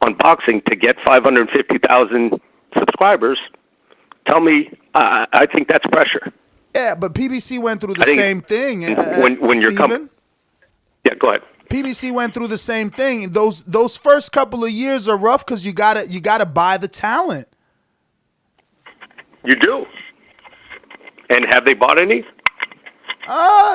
on boxing to get 550,000 subscribers, tell me, I think that's pressure. Yeah, but PBC went through the same thing. When you're coming, yeah, go ahead. PBC went through the same thing. Those first couple of years are rough because you gotta buy the talent. You do. And have they bought any?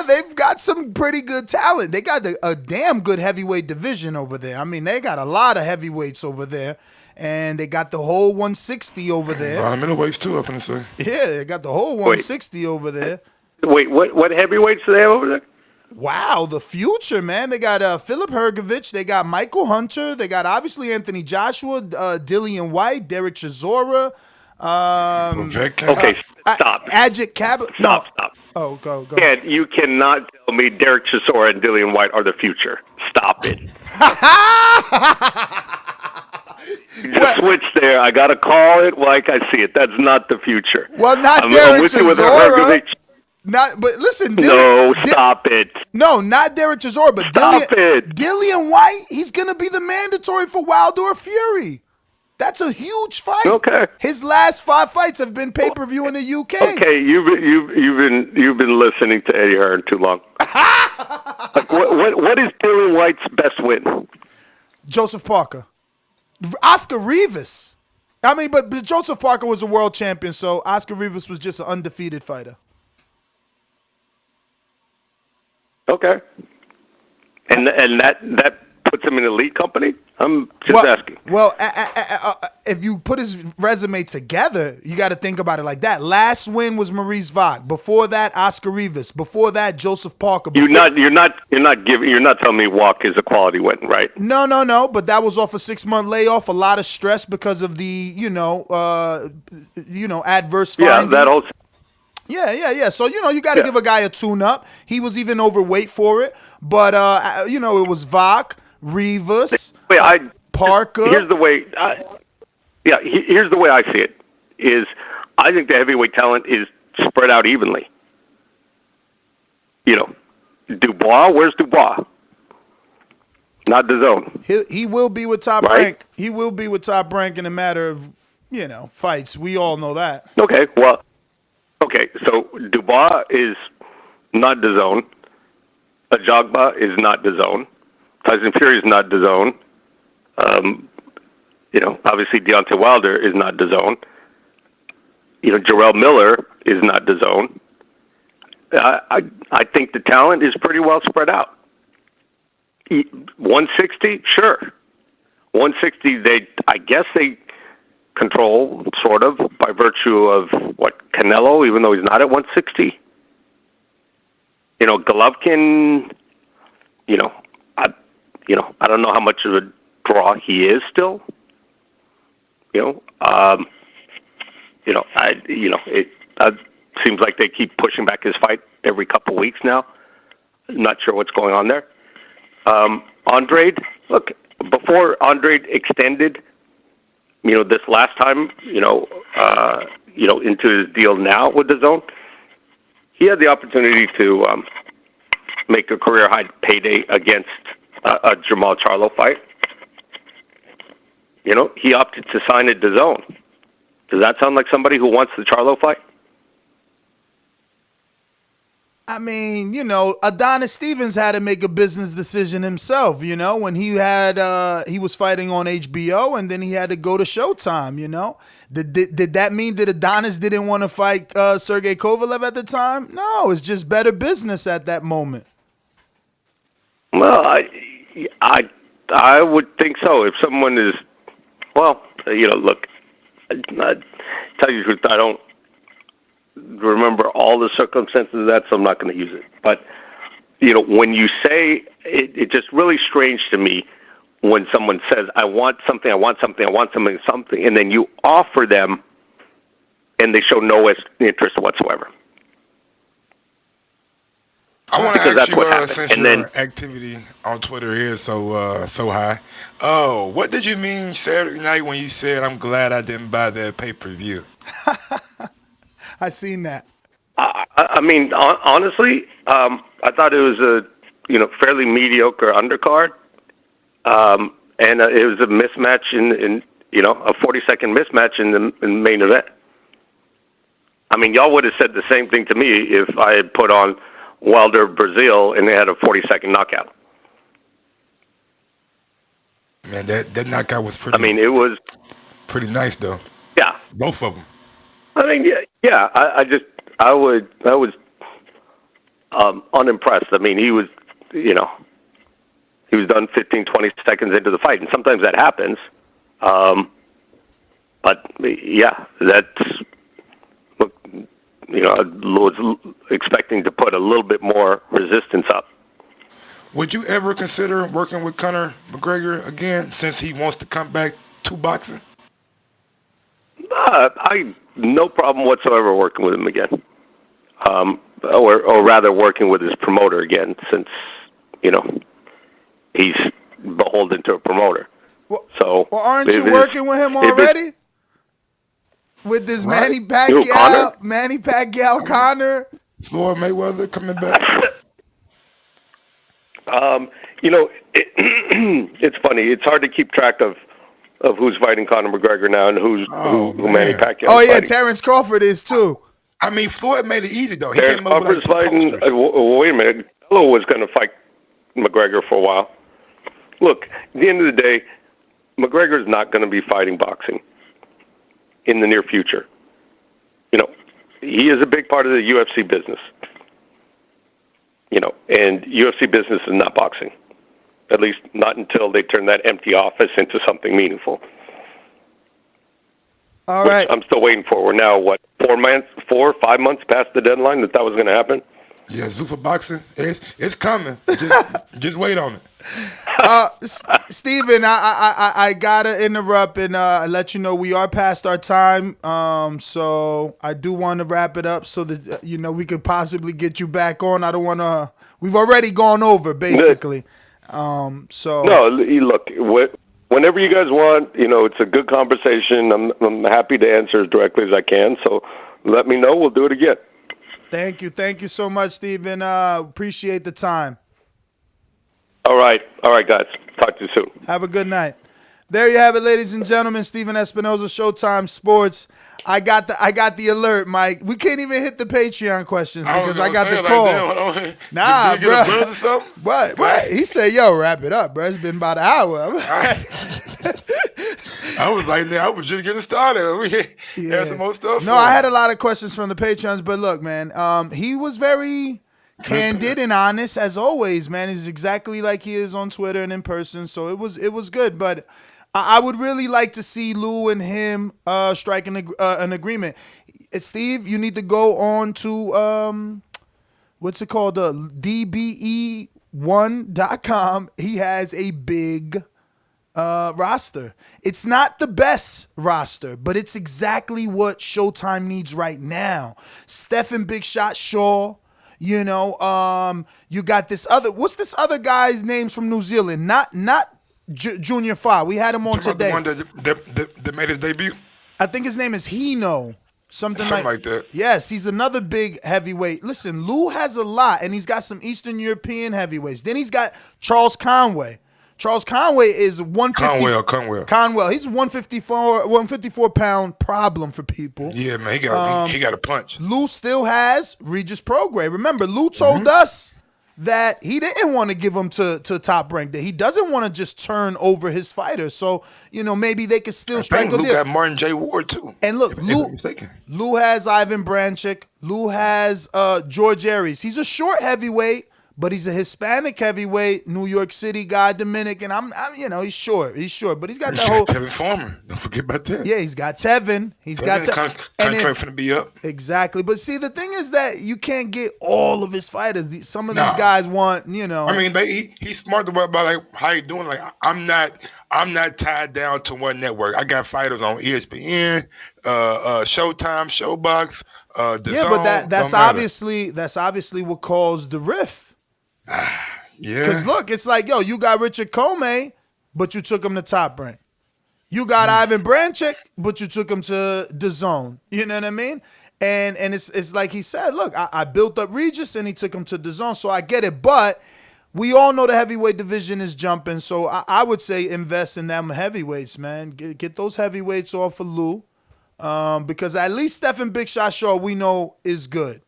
They've got some pretty good talent. They got a damn good heavyweight division over there. I mean, they got a lot of heavyweights over there. And they got the whole 160 over there. A lot of middleweights too, I'm finna say. Yeah, they got the whole 160 over there. Wait, what heavyweights do they have over there? Wow, the future, man. They got Philip Hergovich. They got Michael Hunter. They got, obviously, Anthony Joshua, Dillian White, Derek Chisora. Okay, stop. Ajit Kaba. Stop. Oh, go. You cannot tell me Derek Chisora and Dillian White are the future. Stop it. Just switch there. I got to call it like I see it. That's not the future. Well, not Derek Chisora. But listen, stop it. No, not Derek Chisora, but Dillian White. He's gonna be the mandatory for Wilder or Fury. That's a huge fight. Okay. His last 5 fights have been pay-per-view in the UK. Okay, you've been listening to Eddie Hearn too long. Like, what is Dillian White's best win? Joseph Parker. Oscar Rivas. I mean, but Joseph Parker was a world champion, so Oscar Rivas was just an undefeated fighter. Okay. And that puts him in an elite company? I'm just asking. Well, if you put his resume together, you got to think about it like that. Last win was Maurice Vac. Before that, Oscar Rivas. Before that, Joseph Parker. You're not telling me Walk is a quality win, right? No. But that was off a 6-month layoff. A lot of stress because of the adverse finding. Yeah, that also. Yeah. So, you got to give a guy a tune-up. He was even overweight for it. But, it was Vac, Rivas, Parker. Here's the way I see it, is I think the heavyweight talent is spread out evenly. Dubois, where's Dubois? Not Dazn. He will be with Top Rank. He will be with Top Rank in a matter of, fights. We all know that. Okay, so Dubois is not Dazn. Ajagba is not Dazn. Tyson Fury is not Dazn. Obviously Deontay Wilder is not Dazn. Jarrell Miller is not Dazn. I think the talent is pretty well spread out. 160, sure. 160, I guess they control, sort of, by virtue of, Canelo, even though he's not at 160. Golovkin, I don't know how much of a draw he is still. It seems like they keep pushing back his fight every couple weeks now. Not sure what's going on there. Andrade, look, before Andrade extended, this last time, into his deal now with Dazn, he had the opportunity to make a career high payday against a Jamal Charlo fight. He opted to sign at Dazn. Does that sound like somebody who wants the Charlo fight? I mean, Adonis Stevens had to make a business decision himself, when he was fighting on HBO and then he had to go to Showtime, Did that mean that Adonis didn't want to fight Sergey Kovalev at the time? No, it's just better business at that moment. Well, I would think so. If someone is, look, I tell you the truth, I don't remember all the circumstances of that, so I'm not going to use it. But, when you say, it's just really strange to me when someone says, I want something, and then you offer them, and they show no interest whatsoever. I want to ask you, since your activity on Twitter is so high, what did you mean Saturday night when you said, I'm glad I didn't buy that pay-per-view? I seen that. I mean, honestly, I thought it was a fairly mediocre undercard, and it was a mismatch in a 40-second mismatch in the main event. I mean, y'all would have said the same thing to me if I had put on Wilder Brazil and they had a 40-second knockout. Man, that knockout was pretty. I mean, it was pretty nice though. Yeah, both of them. I mean, yeah. I was unimpressed. I mean, he was done 15, 20 seconds into the fight, and sometimes that happens. But yeah, that's. I was expecting to put a little bit more resistance up. Would you ever consider working with Conor McGregor again, since he wants to come back to boxing? I no problem whatsoever working with him again, or rather working with his promoter again, since he's beholden to a promoter. Well, aren't you working with him already? With this Manny Pacquiao, Conor? Floyd Mayweather coming back? It's funny. It's hard to keep track of who's fighting Conor McGregor now and who Manny Pacquiao is fighting. Terrence Crawford is too. I mean, Floyd made it easy, though. Terrence Crawford's fighting. Wait a minute. Canelo was going to fight McGregor for a while. Look, at the end of the day, McGregor's not going to be fighting boxing in the near future. He is a big part of the UFC business. And UFC business is not boxing. At least not until they turn that empty office into something meaningful. All right. I'm still waiting for. We're now, 4 or 5 months past the deadline that was going to happen? Yeah, Zuffa Boxing, it's coming. Just wait on it. Steven, I gotta interrupt and let you know we are past our time. So I do want to wrap it up so that we could possibly get you back on. I don't want to. We've already gone over basically. No, look. Whenever you guys want, it's a good conversation. I'm happy to answer as directly as I can. So let me know. We'll do it again. Thank you so much, Steven. Appreciate the time. All right, guys. Talk to you soon. Have a good night. There you have it, ladies and gentlemen. Steven Espinoza, Showtime Sports. I got the alert, Mike. We can't even hit the Patreon questions because I got the call. Nah, bro. What? He said, "Yo, wrap it up, bro. It's been about an hour." I was like, I was just getting started. We had some more stuff. No, I had a lot of questions from the Patreons, but look, man, he was very candid and honest as always, man. He's exactly like he is on Twitter and in person. So it was good. But I would really like to see Lou and him strike an agreement. Steve, you need to go on to what's it called? DBE1.com. He has a big roster. It's not the best roster, but it's exactly what Showtime needs right now. Stephen Big Shot Shaw, you know, you got this other, what's this other guy's names from New Zealand? Not Junior Fa. We had him on today. The one that made his debut? I think his name is Hino. Something like that. Yes, he's another big heavyweight. Listen, Lou has a lot, and he's got some Eastern European heavyweights. Then he's got Charles Conway. Charles Conway is 150. Conwell. He's a 154 pound problem for people. Yeah, man, he got a punch. Lou still has Regis Prograis. Remember, Lou told us that he didn't want to give him to Top Rank, that he doesn't want to just turn over his fighters. So, you know, maybe they could still strike a deal. Lou got Martin J. Ward, too. And look, Lou has Ivan Branchik. Lou has George Aries. He's a short heavyweight, but he's a Hispanic heavyweight, New York City guy, Dominican. I'm you know, he's short, but he's got that whole Tevin Farmer. Don't forget about that. Yeah, he's got Tevin. Contract finna be up. Exactly. But see, the thing is that you can't get all of his fighters. Some of these guys want, you know. I mean, he's smart about like how you doing. Like I'm not tied down to one network. I got fighters on ESPN, Showtime, Showbox, Dazn. Yeah, but that's obviously what caused the rift. Yeah. Because look, it's like, yo, you got Richard Comey, but you took him to Top Rank. You got Ivan Branchik, but you took him to Dazn. You know what I mean? And it's like he said, look, I built up Regis and he took him to Dazn, so I get it. But we all know the heavyweight division is jumping, so I would say invest in them heavyweights, man. Get those heavyweights off of Lou, because at least Stephen Big Shot Shaw we know is good.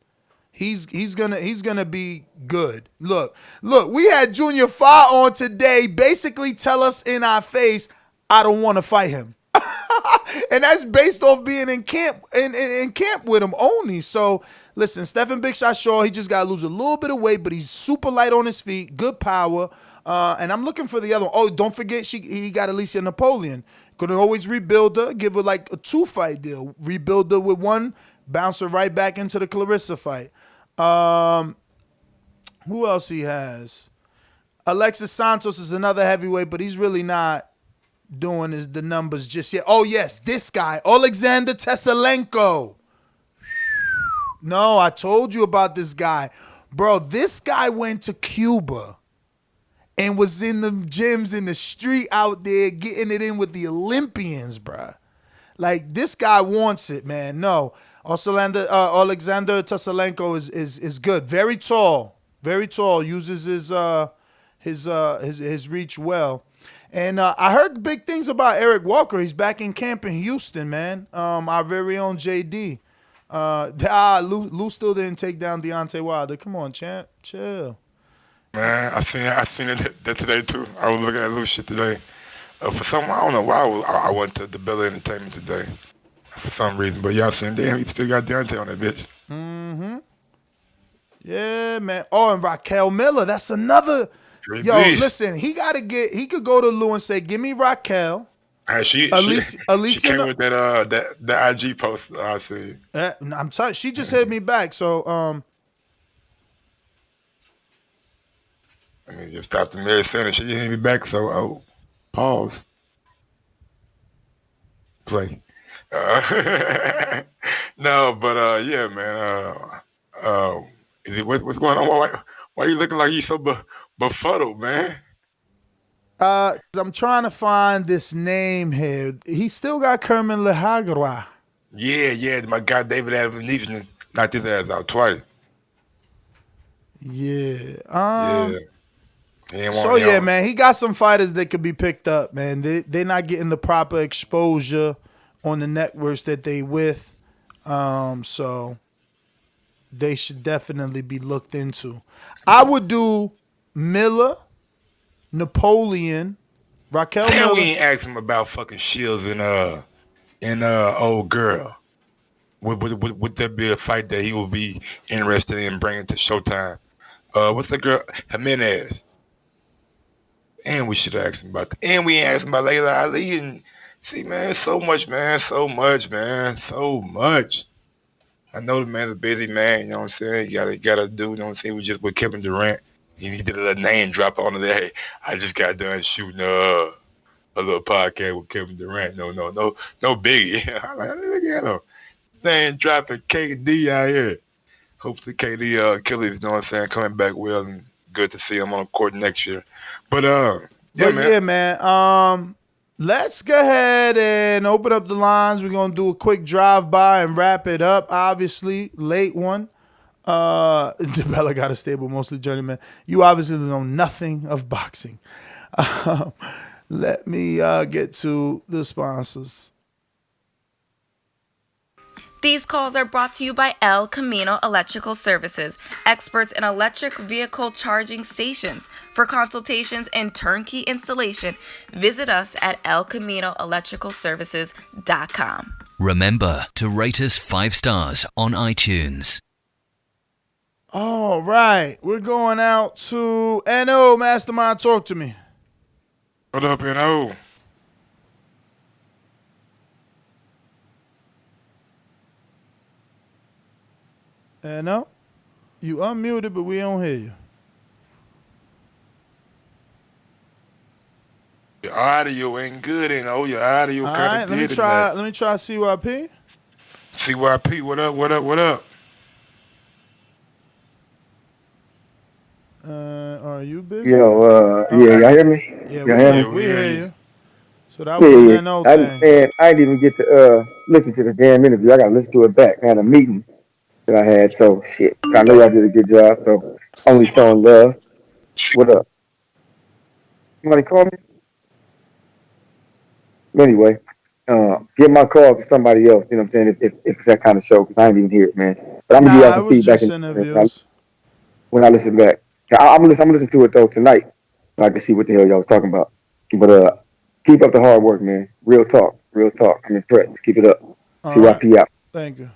He's gonna be good. Look, we had Junior Fa on today basically tell us in our face, I don't want to fight him. And that's based off being in camp with him only. So listen, Stephen Big Shot Shaw, he just gotta lose a little bit of weight, but he's super light on his feet, good power. And I'm looking for the other one. Oh, don't forget he got Alicia Napoleon. Could always rebuild her, give her like a 2-fight deal. Rebuild her with one, bounce her right back into the Clarissa fight. Who else he has? Alexis Santos is another heavyweight, but he's really not doing the numbers just yet. Oh, yes, this guy, Alexander Teslenko. No, I told you about this guy. Bro, this guy went to Cuba and was in the gyms in the street out there getting it in with the Olympians, bruh. Like, this guy wants it, man. No, Alexander Teslenko is good. Very tall. Uses his reach well. And I heard big things about Eric Walker. He's back in camp in Houston, man. Our very own JD. Lou still didn't take down Deontay Wilder. Come on, champ, chill. Man, I seen it today too. I was looking at Lou shit today. For some, I don't know why I went to the Bella Entertainment today. For some reason, but y'all saying, damn, he still got Deontay on that bitch. Mm-hmm. Yeah, man. Oh, and Raquel Miller, that's another. Great Yo, beast. listen, he could go to Lou and say, give me Raquel. She came with that IG post I see. I'm telling, she just hit me back. So I mean, just stopped the Mary Center. She hit me back. So pause. Play. No, but yeah, man. What's going on? Why you looking like you so befuddled, man? I'm trying to find this name here. He still got Kerman Lehagua. Yeah. My guy David Adams Neeson knocked his ass out twice. Yeah. Yeah. Man, he got some fighters that could be picked up, man. They're not getting the proper exposure on the networks that they with. So they should definitely be looked into. I would do Miller, Napoleon, Raquel Hell, Miller. we ain't asked him about fucking Shields and old girl. Would that be a fight that he would be interested in bringing to Showtime? What's the girl? Jimenez. And we should ask him about that. And we asked him about Layla Ali. And see, man, so much, man. So much, man. So much. I know the man's a busy man, you know what I'm saying? You gotta do, you know what I'm saying? We just with Kevin Durant. He did a little name drop on there. Hey, I just got done shooting a little podcast with Kevin Durant. No biggie. I'm like, look at him. Name dropping KD out here. Hopefully KD Achilles, you know what I'm saying, coming back well, and good to see him on the court next year. But man. Let's go ahead and open up the lines. We're gonna do a quick drive-by and wrap it up. Obviously, late one. DeBella got a stable, mostly journeyman. You obviously know nothing of boxing. Let me get to the sponsors. These calls are brought to you by El Camino Electrical Services, experts in electric vehicle charging stations. For consultations and turnkey installation, visit us at elcaminoelectricalservices.com. Remember to rate us 5 stars on iTunes. All right, we're going out to NO Mastermind. Talk to me. What up, NO? No, you unmuted, but we don't hear you. Your audio ain't good, NO. Your audio kind of let me try CYP. CYP, what up? Are you busy? Yo, yeah, y'all hear me? Yeah, we hear you. So that was an NO thing. Man, I didn't even get to listen to the damn interview. I got to listen to it back. I had a meeting that I had, so shit. I know y'all did a good job, so only showing love. What up? Somebody call me? Anyway, give my call to somebody else, you know what I'm saying, if it's that kind of show, because I ain't even hear it, man. But I'm going to give y'all some feedback when I listen back. I'm going to listen to it, though, tonight, so I can see what the hell y'all was talking about. But keep up the hard work, man. Real talk. I'm impressed. Keep it up. CYP out. Thank you.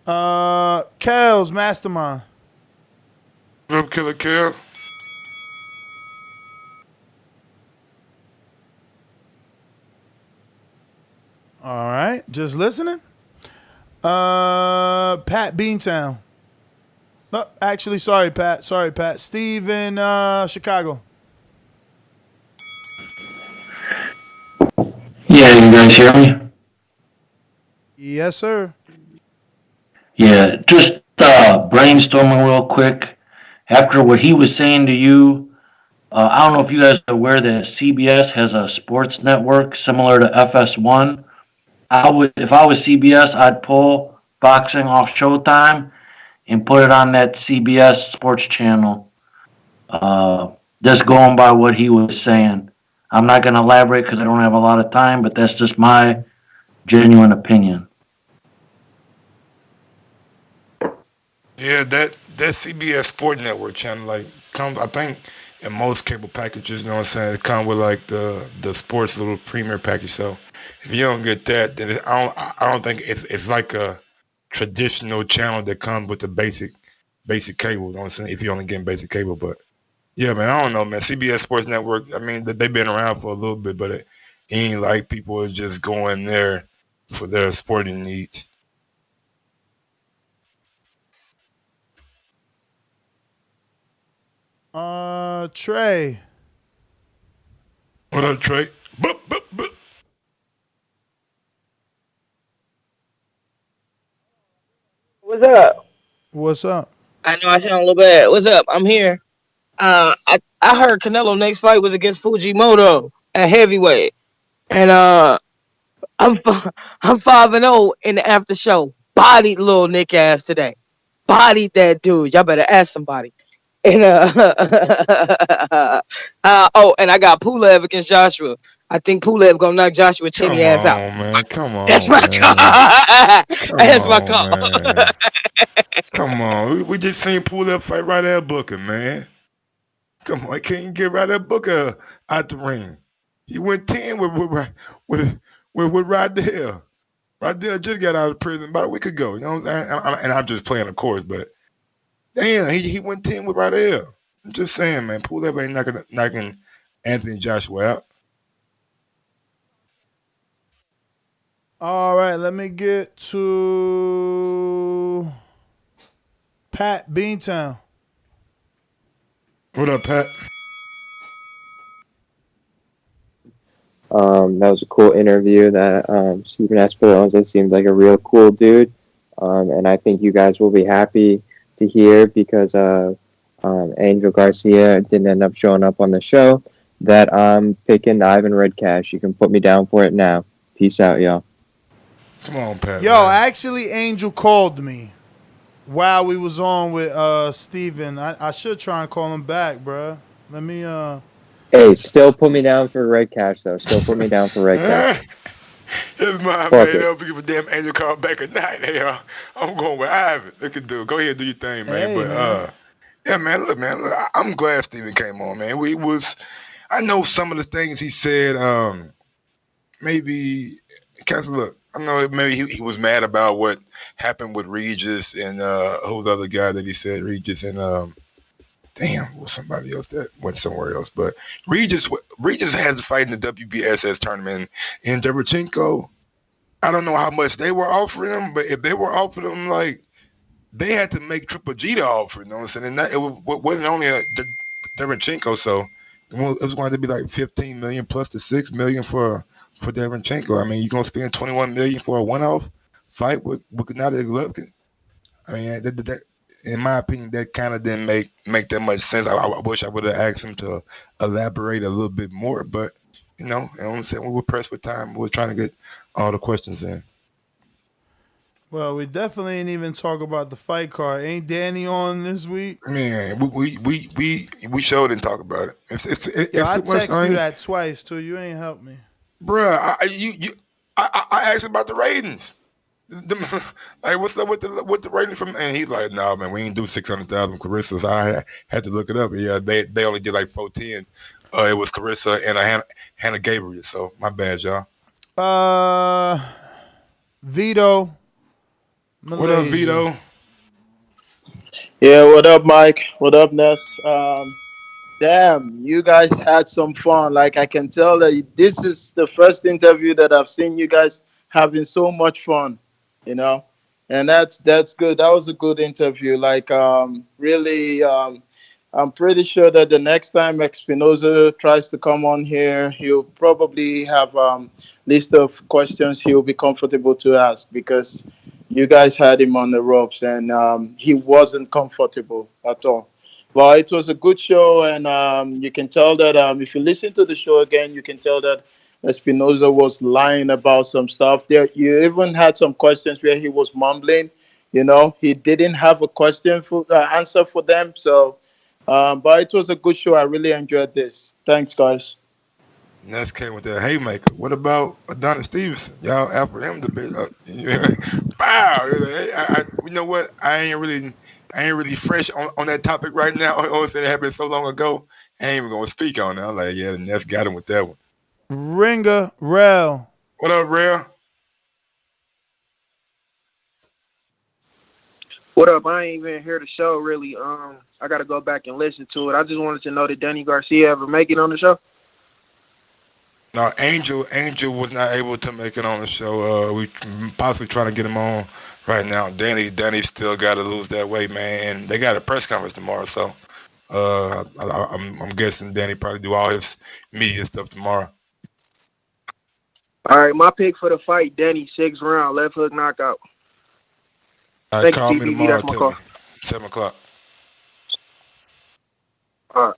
Kels, Mastermind. What up, Killer Kel? All right, just listening. Pat Beantown. Oh, actually, sorry, Pat. Steve in Chicago. Yeah, you guys hear me? Yes, sir. Yeah, just brainstorming real quick. After what he was saying to you, I don't know if you guys are aware that CBS has a sports network similar to FS1. If I was CBS, I'd pull boxing off Showtime and put it on that CBS sports channel. Just going by what he was saying. I'm not going to elaborate because I don't have a lot of time, but that's just my genuine opinion. Yeah, that CBS Sport Network channel comes, I think, in most cable packages. You know what I'm saying? It comes with the sports little premier package. So if you don't get that, then I don't think it's like a traditional channel that comes with the basic cable. You know what I'm saying? If you're only getting basic cable, but yeah, man, I don't know, man. CBS Sports Network. I mean, they've been around for a little bit, but it ain't like people are just going there for their sporting needs. Trey. What up, Trey? What's up? What's up? I know I sound a little bad. What's up? I'm here. I heard Canelo next fight was against Fujimoto at heavyweight, and I'm 5-0 in the after show. Bodied little Nick ass today. Bodied that dude. Y'all better ask somebody. And and I got Pulev against Joshua. I think Pulev gonna knock Joshua chinny ass out. Man, come on, That's my call. That's my call. Come on, we just seen Pulev fight right at Booker, man. Come on, can't you get right at Booker out the ring? He went 10 with Rydell. Rydell just got out of prison about a week ago. You know what I'm saying? And I'm just playing, of course, but Damn, he went 10 with right there. I'm just saying, man. Pull up ain't knocking Anthony Joshua out. All right, let me get to Pat Beantown. What up, Pat? That was a cool interview. That Steven Esperanza seemed like a real cool dude, and I think you guys will be happy to hear because Angel Garcia didn't end up showing up on the show. That I'm picking Ivan Redkach. You can put me down for it now. Peace out, y'all. Come on, Pat. Yo, actually, Angel called me while we was on with Steven. I should try and call him back, bro. Let me Hey, still put me down for Redkach, though. Still put me down for Redkach. It's mine, Fuck man. it. Don't give a damn Angel call back at night. Hey, I'm going with Ivan. Look at do. Go ahead, do your thing, man. Hey, but man. yeah, man. Look, I'm glad Steven came on, man. I know some of the things he said. Maybe, cause look, I know maybe he was mad about what happened with Regis and who's the other guy that he said Regis and damn, was somebody else that went somewhere else. But Regis had to fight in the WBSS tournament in Derevchenko. I don't know how much they were offering him, but if they were offering him, like, they had to make Triple G the offer, you know what I'm saying? And it wasn't only a Derevchenko, so it was going to be like $15 million plus the $6 million for Derevchenko. I mean, you're going to spend $21 million for a one-off fight with Gennady Golovkin? I mean, that in my opinion, that kind of didn't make that much sense. I wish I would have asked him to elaborate a little bit more, but you know what I'm saying? We were pressed for time. We were trying to get all the questions in. Well, we definitely ain't even talk about the fight card. Ain't Danny on this week? Man, we sure didn't talk about it. It's Yo, I too much. texted you that twice too. You ain't helped me, Bruh, I asked about the ratings. Like, what's up with the rating from? And he's like, no, man, we ain't do 600,000 Clarissa. So I had to look it up. Yeah, they only did like 410. It was Clarissa and Hannah Gabriel. So my bad, y'all. Vito. Malaysia. What up, Vito? Yeah, what up, Mike? What up, Ness? Damn, you guys had some fun. Like, I can tell that this is the first interview that I've seen you guys having so much fun, you know, and that's good. That was a good interview. Like, really, I'm pretty sure that the next time Espinoza tries to come on here, he'll probably have list of questions he'll be comfortable to ask because you guys had him on the ropes and he wasn't comfortable at all. But it was a good show, and you can tell that if you listen to the show again, you can tell that Espinoza was lying about some stuff. There, you even had some questions where he was mumbling. You know, he didn't have a question for answer for them. So, but it was a good show. I really enjoyed this. Thanks, guys. Ness came with that haymaker. What about Adonis Stevenson? Y'all after him to be wow. You know what? I ain't really fresh on that topic right now. It happened so long ago. I ain't even gonna speak on it. I'm like, yeah, Ness got him with that one. Ringer Rel. What up, Rel? What up? I ain't even hear the show really. I gotta go back and listen to it. I just wanted to know, did Danny Garcia ever make it on the show? No, Angel was not able to make it on the show. We possibly trying to get him on right now. Danny still got to lose that weight, man. And they got a press conference tomorrow, so I'm guessing Danny probably do all his media stuff tomorrow. All right, my pick for the fight, Danny, 6th round, left hook knockout. All right, call me tomorrow. Tell me 7 o'clock. All right.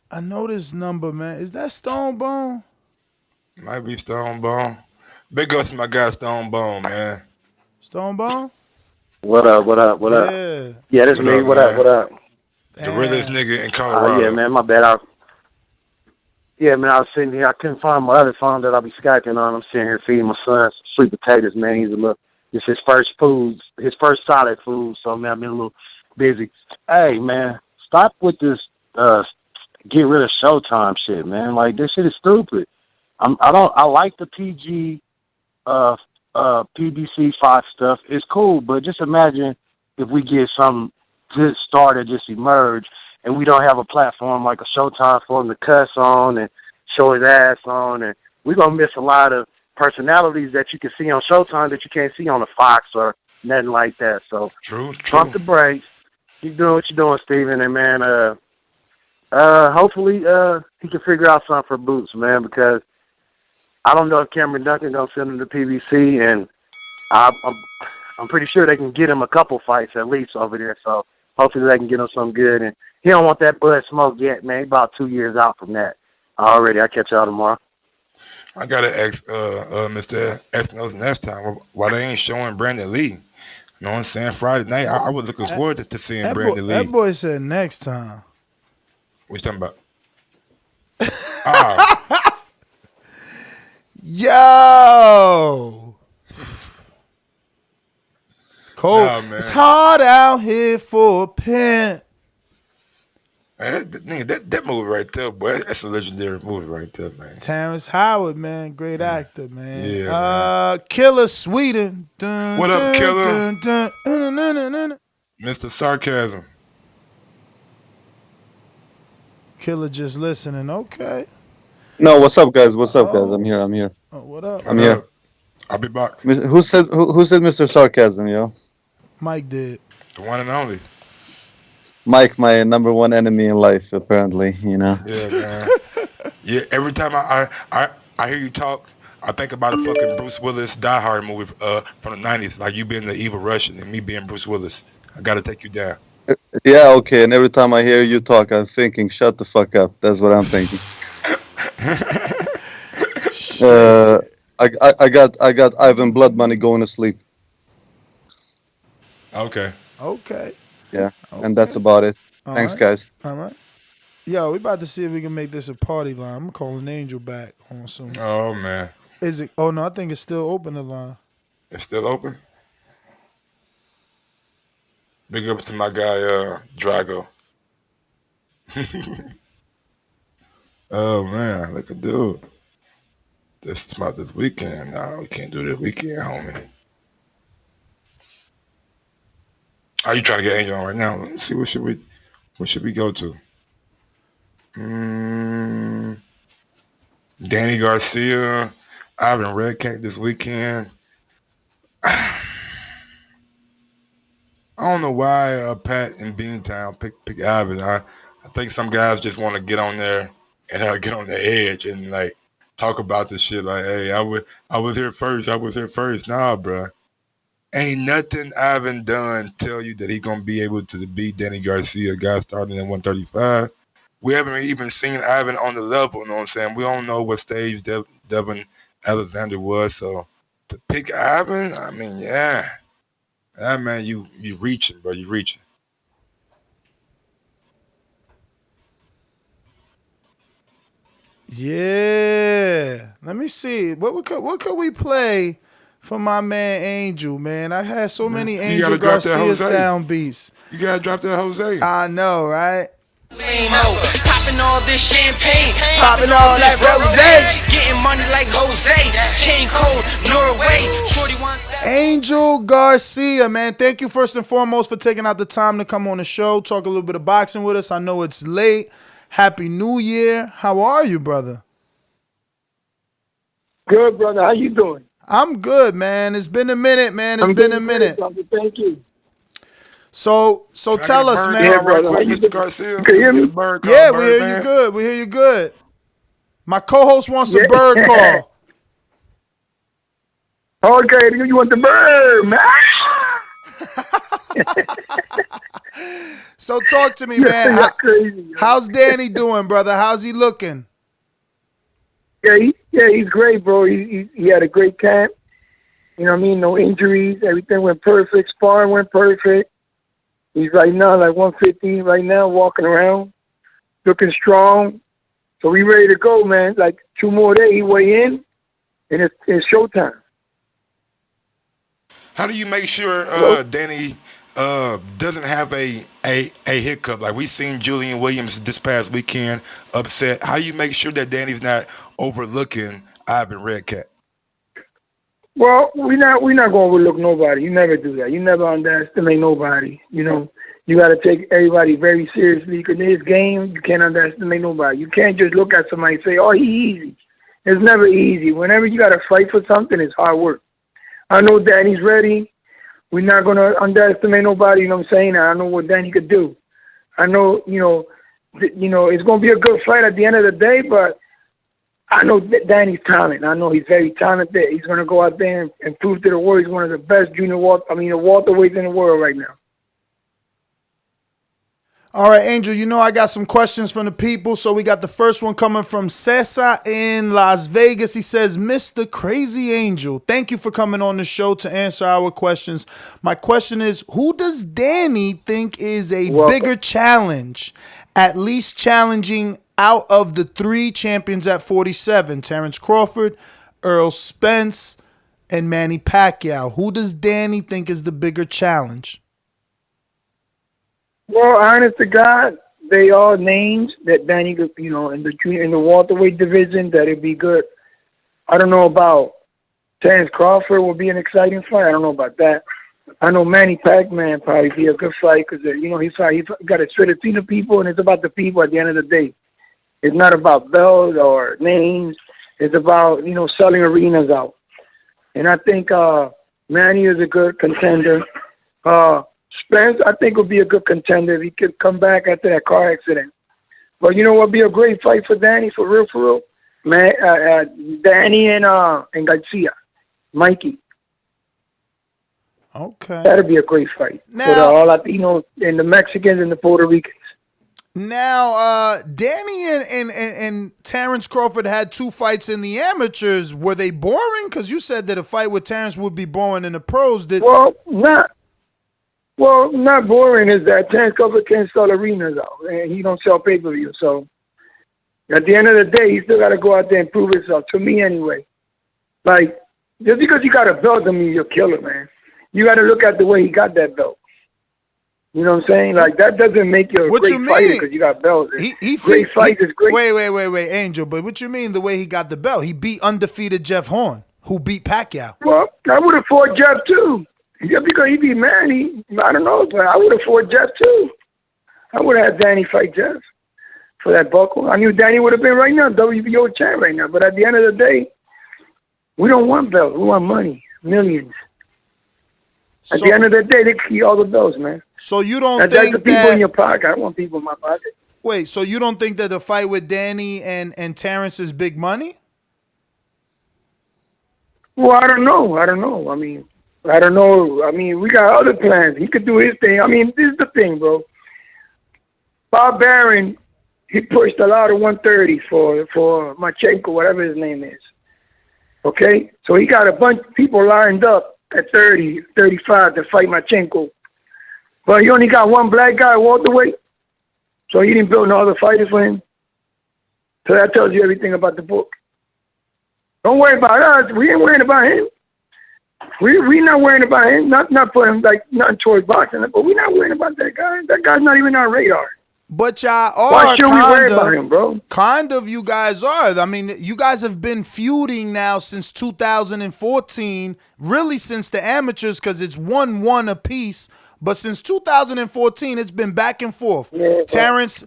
I know this number, man. Is that Stone Bone? Might be Stone Bone. Big ups to my guy Stone Bone, man. Stone Bone? What up? Yeah. Yeah, this is me. What up? The realest nigga in Colorado. Yeah, man, my bad. I was sitting here. I couldn't find my other phone that I'll be Skyping on. I'm sitting here feeding my son sweet potatoes, man. It's his first food, his first solid food. So, man, I've been a little busy. Hey, man, stop with this get rid of Showtime shit, man. Like, this shit is stupid. I like the PG PBC 5 stuff is cool, but just imagine if we get some good star that just emerge and we don't have a platform like a Showtime for him to cuss on and show his ass on, and we're going to miss a lot of personalities that you can see on Showtime that you can't see on a Fox or nothing like that. So true. Pump the brakes. Keep doing what you're doing, Steven, and man, hopefully he can figure out something for Boots, man, because I don't know if Cameron Duncan gonna send him to PBC, and I'm pretty sure they can get him a couple fights at least over there. So hopefully they can get him something good. And he don't want that Bud Smoke yet, man. He about 2 years out from that already. I'll catch y'all tomorrow. I gotta ask Mr. Espinosa next time why they ain't showing Brandon Lee. You know what I'm saying? Friday night, I was looking forward to seeing Brandon Lee. That boy said next time. What you talking about? Yo! It's cold. Nah, man. It's hard out here for a pimp. Man, that movie right there, boy, that's a legendary movie right there, man. Terrence Howard, man, great actor, man. Yeah, Killer Sweden. Dun, what up, Killer? Dun, dun, dun, dun, dun, dun. Mr. Sarcasm. Killer just listening. Okay. No, what's up, guys? What's up, guys? I'm here. Oh, what up? I'm here. I'll be back. Who said Mr. Sarcasm, yo? Mike did. The one and only. Mike, my number one enemy in life, apparently, you know. Yeah, man. Yeah, every time I hear you talk, I think about a fucking Bruce Willis Die Hard movie from the 90s, like you being the evil Russian and me being Bruce Willis. I gotta take you down. Yeah, okay, and every time I hear you talk, I'm thinking, shut the fuck up. That's what I'm thinking. I got Ivan Blood Money going to sleep. Okay. Yeah, and that's about it. Thanks, guys. All right. Yo, we about to see if we can make this a party line. I'm calling Angel back on some. Oh, man. Is it? Oh, no, I think it's still open, the line. It's still open? Big ups to my guy, Drago. Oh, man, look at dude. This is about this weekend. No, we can't do this weekend, homie. Are you trying to get Angel on right now? Let's see, what should we go to? Danny Garcia, Ivan Redkach this weekend. I don't know why Pat in Beantown pick Ivan. I think some guys just want to get on there and get on the edge and like talk about this shit. Like, hey, I was here first. Nah, bruh. Ain't nothing Ivan done tell you that he gonna be able to beat Danny Garcia, guy starting at 135. We haven't even seen Ivan on the level, you know what I'm saying? We don't know what stage Devin Alexander was, so to pick Ivan, I mean, yeah. That man, you reaching, bro, you reaching. Yeah. Let me see. What could we play for my man Angel, man? I had so many Angel Garcia sound beats. You gotta drop that Jose. I know, right? Popping all this champagne, popping all that rosé, getting money like Jose, chain code, Norway, 41. Angel Garcia, man, thank you first and foremost for taking out the time to come on the show, talk a little bit of boxing with us. I know it's late. Happy New Year. How are you, brother? Good, brother. How you doing? I'm good, man. It's been a minute, man. It's been a minute. Thank you. So tell us, man. Yeah, brother. Mr. Garcia. Can you hear me? Yeah, we hear you good. We hear you good. My co-host wants a bird call. Okay, you want the bird, man? So talk to me, man. How's Danny doing, brother? How's he looking? Yeah, he's great, bro. He had a great camp. You know what I mean? No injuries. Everything went perfect. Sparring went perfect. He's right now like 150 right now, walking around, looking strong. So we ready to go, man. Like 2 more days, he weigh in, and it's showtime. How do you make sure Danny doesn't have a hiccup? Like we seen Julian Williams this past weekend upset. How do you make sure that Danny's not overlooking Ivan Redkach? Well, we're not going to overlook nobody. You never do that. You never underestimate nobody. You know, you got to take everybody very seriously because in this game, you can't underestimate nobody. You can't just look at somebody and say, oh, he's easy. It's never easy. Whenever you got to fight for something, it's hard work. I know Danny's ready. We're not going to underestimate nobody. You know what I'm saying? I know what Danny could do. I know, it's going to be a good fight at the end of the day, but I know Danny's talent. I know he's very talented. He's going to go out there and prove to the world he's one of the best welterweights in the world right now. All right, Angel, I got some questions from the people. So we got the first one coming from Cesar in Las Vegas. He says, Mr. Crazy Angel, thank you for coming on the show to answer our questions. My question is, who does Danny think is a bigger challenge, at least challenging out of the 3 champions at 47, Terrence Crawford, Errol Spence, and Manny Pacquiao? Who does Danny think is the bigger challenge? Well, honest to God, they are names that Danny could, in the welterweight division, that it'd be good. I don't know about Terrence Crawford will be an exciting fight. I don't know about that. I know Manny Pacquiao probably be a good fight because, he's got a straight between the people, and it's about the people at the end of the day. It's not about belts or names. It's about, selling arenas out. And I think Manny is a good contender. Spence, I think, will be a good contender if he could come back after that car accident. But you know what would be a great fight for Danny, for real? Danny and García, Mikey. Okay. That'd be a great fight for the all Latinos and the Mexicans and the Puerto Ricans. Now, Danny and Terrence Crawford had 2 fights in the amateurs. Were they boring? Because you said that a fight with Terrence would be boring in the pros. Not boring is that Terrence Crawford can't sell arenas out, and he don't sell pay-per-view. So at the end of the day, he still got to go out there and prove himself, to me anyway. Like, just because you got a belt doesn't mean you're a killer, man. You got to look at the way he got that belt. You know what I'm saying? Like, that doesn't make you a great fighter because you got belts. Great fight is great. Wait, Angel. But what you mean the way he got the belt? He beat undefeated Jeff Horn, who beat Pacquiao. Well, I would have fought Jeff, too. Just because he beat Manny, I don't know, but I would have fought Jeff too. I would have had Danny fight Jeff for that buckle. I knew Danny would have been right now, WBO champ right now. But at the end of the day, we don't want belts. We want money, millions. At the end of the day, they keep all the belts, man. So you don't think that's the people in your pocket. I don't want people in my pocket. Wait, so you don't think that the fight with Danny and Terrence is big money? Well, I don't know. I don't know. I mean, we got other plans. He could do his thing. I mean, this is the thing, bro. Bob Baron, he pushed a lot of 130 for Machenko, whatever his name is. Okay? So he got a bunch of people lined up at 30, 35 to fight Machenko. But he only got one black guy, welterweight. So he didn't build no other fighters for him. So that tells you everything about the book. Don't worry about us. We ain't worrying about him. We not worrying about him. Not for him, like, not towards boxing, but we not worrying about that guy. That guy's not even on our radar. But y'all are. Why should we worry about him, bro? Kind of, you guys are. I mean, you guys have been feuding now since 2014, really since the amateurs, because it's 1-1 apiece. But since 2014, it's been back and forth. Yeah, Terrence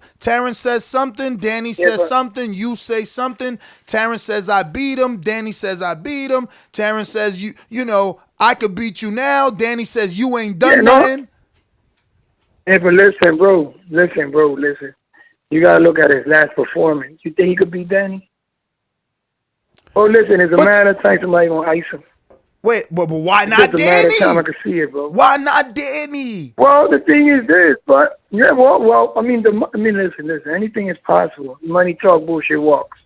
says something, Danny says something, you say something. Terrence says, I beat him. Danny says, I beat him. Terrence says, you know, I could beat you now. Danny says, you ain't done nothing. Yeah, but listen, bro. You got to look at his last performance. You think he could beat Danny? Oh, listen, it's a matter of time somebody going to ice him. Wait, but why not Danny? It's a matter of time I can see it, bro. Why not Danny? Well, the thing is this, but yeah, well, I mean, listen. Anything is possible. Money talk, bullshit walks.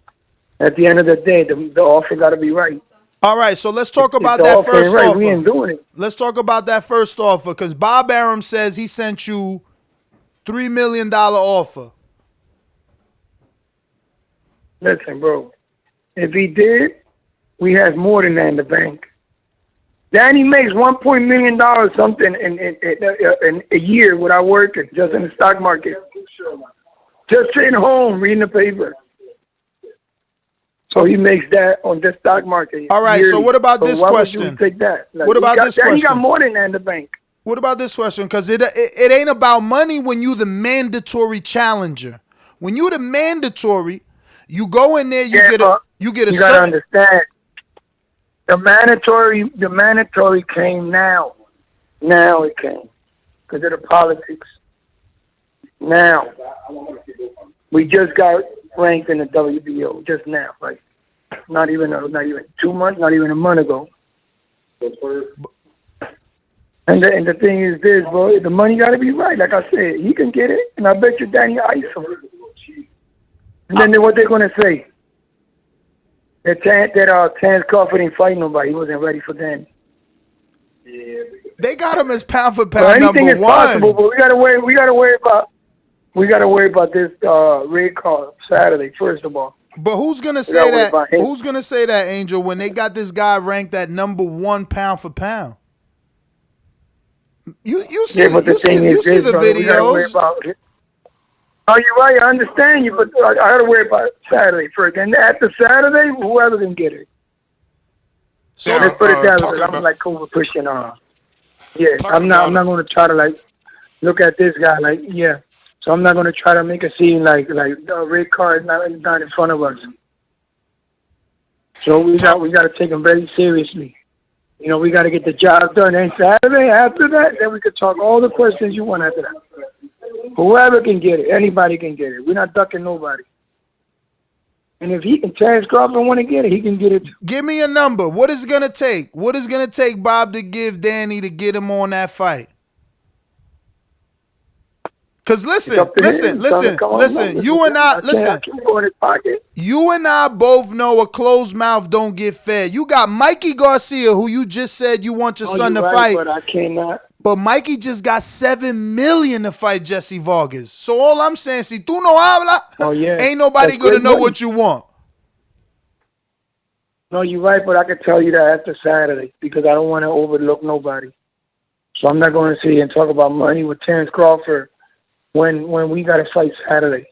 At the end of the day, the offer got to be right. All right, so let's talk about that first offer. We ain't doing it. Let's talk about that first offer, because Bob Arum says he sent you $3 million offer. Listen, bro. If he did, we have more than that in the bank. Danny makes $1 million something in a year without working, just in the stock market. Just sitting home reading the paper. So he makes that on the stock market. All right. yearly. So what about this why question? Would you take that? Like, What about this question? He got more than that in the bank. What about this question? Because it ain't about money when you the mandatory challenger. When you the mandatory, you go in there, you get a You gotta understand. The mandatory came now. Now it came because of the politics. Now we just got ranked in the WBO just now, like not even 2 months, not even a month ago. And the thing is this, bro, the money got to be right. Like I said, he can get it, and I bet you Danny ice him. And then what they're gonna say? That Terence Crawford ain't fighting nobody. He wasn't ready for Danny. They got him as pound for pound number anything is one. possible, but we gotta worry about this red card Saturday. First of all. But who's gonna say that? Who's gonna say that, Angel? When they got this guy ranked at number one pound for pound. You see the videos. Oh, you're right. I understand you, but I got to worry about Saturday first. And after Saturday, whoever can get it. So let's put it down because I'm like over pushing on. Yeah, I'm not going to try to like look at this guy like So I'm not going to try to make a scene like the red card not in front of us. So we got to take him very seriously. You know, we got to get the job done. And Saturday, after that, then we could talk all the questions you want after that. Whoever can get it, anybody can get it. We're not ducking nobody. And if Terence Crawford want to get it, he can get it. Give me a number. What is it going to take? What is it going to take, Bob, to give Danny to get him on that fight? Because listen, you and I both know a closed mouth don't get fed. You got Mikey Garcia, who you just said you want your son to fight. But I cannot. But Mikey just got $7 million to fight Jesse Vargas. So all I'm saying, si tú no hablas, ain't nobody going to know what you want. No, you're right, but I can tell you that after Saturday because I don't want to overlook nobody. So I'm not going to sit here and talk about money with Terence Crawford when we got to fight Saturday.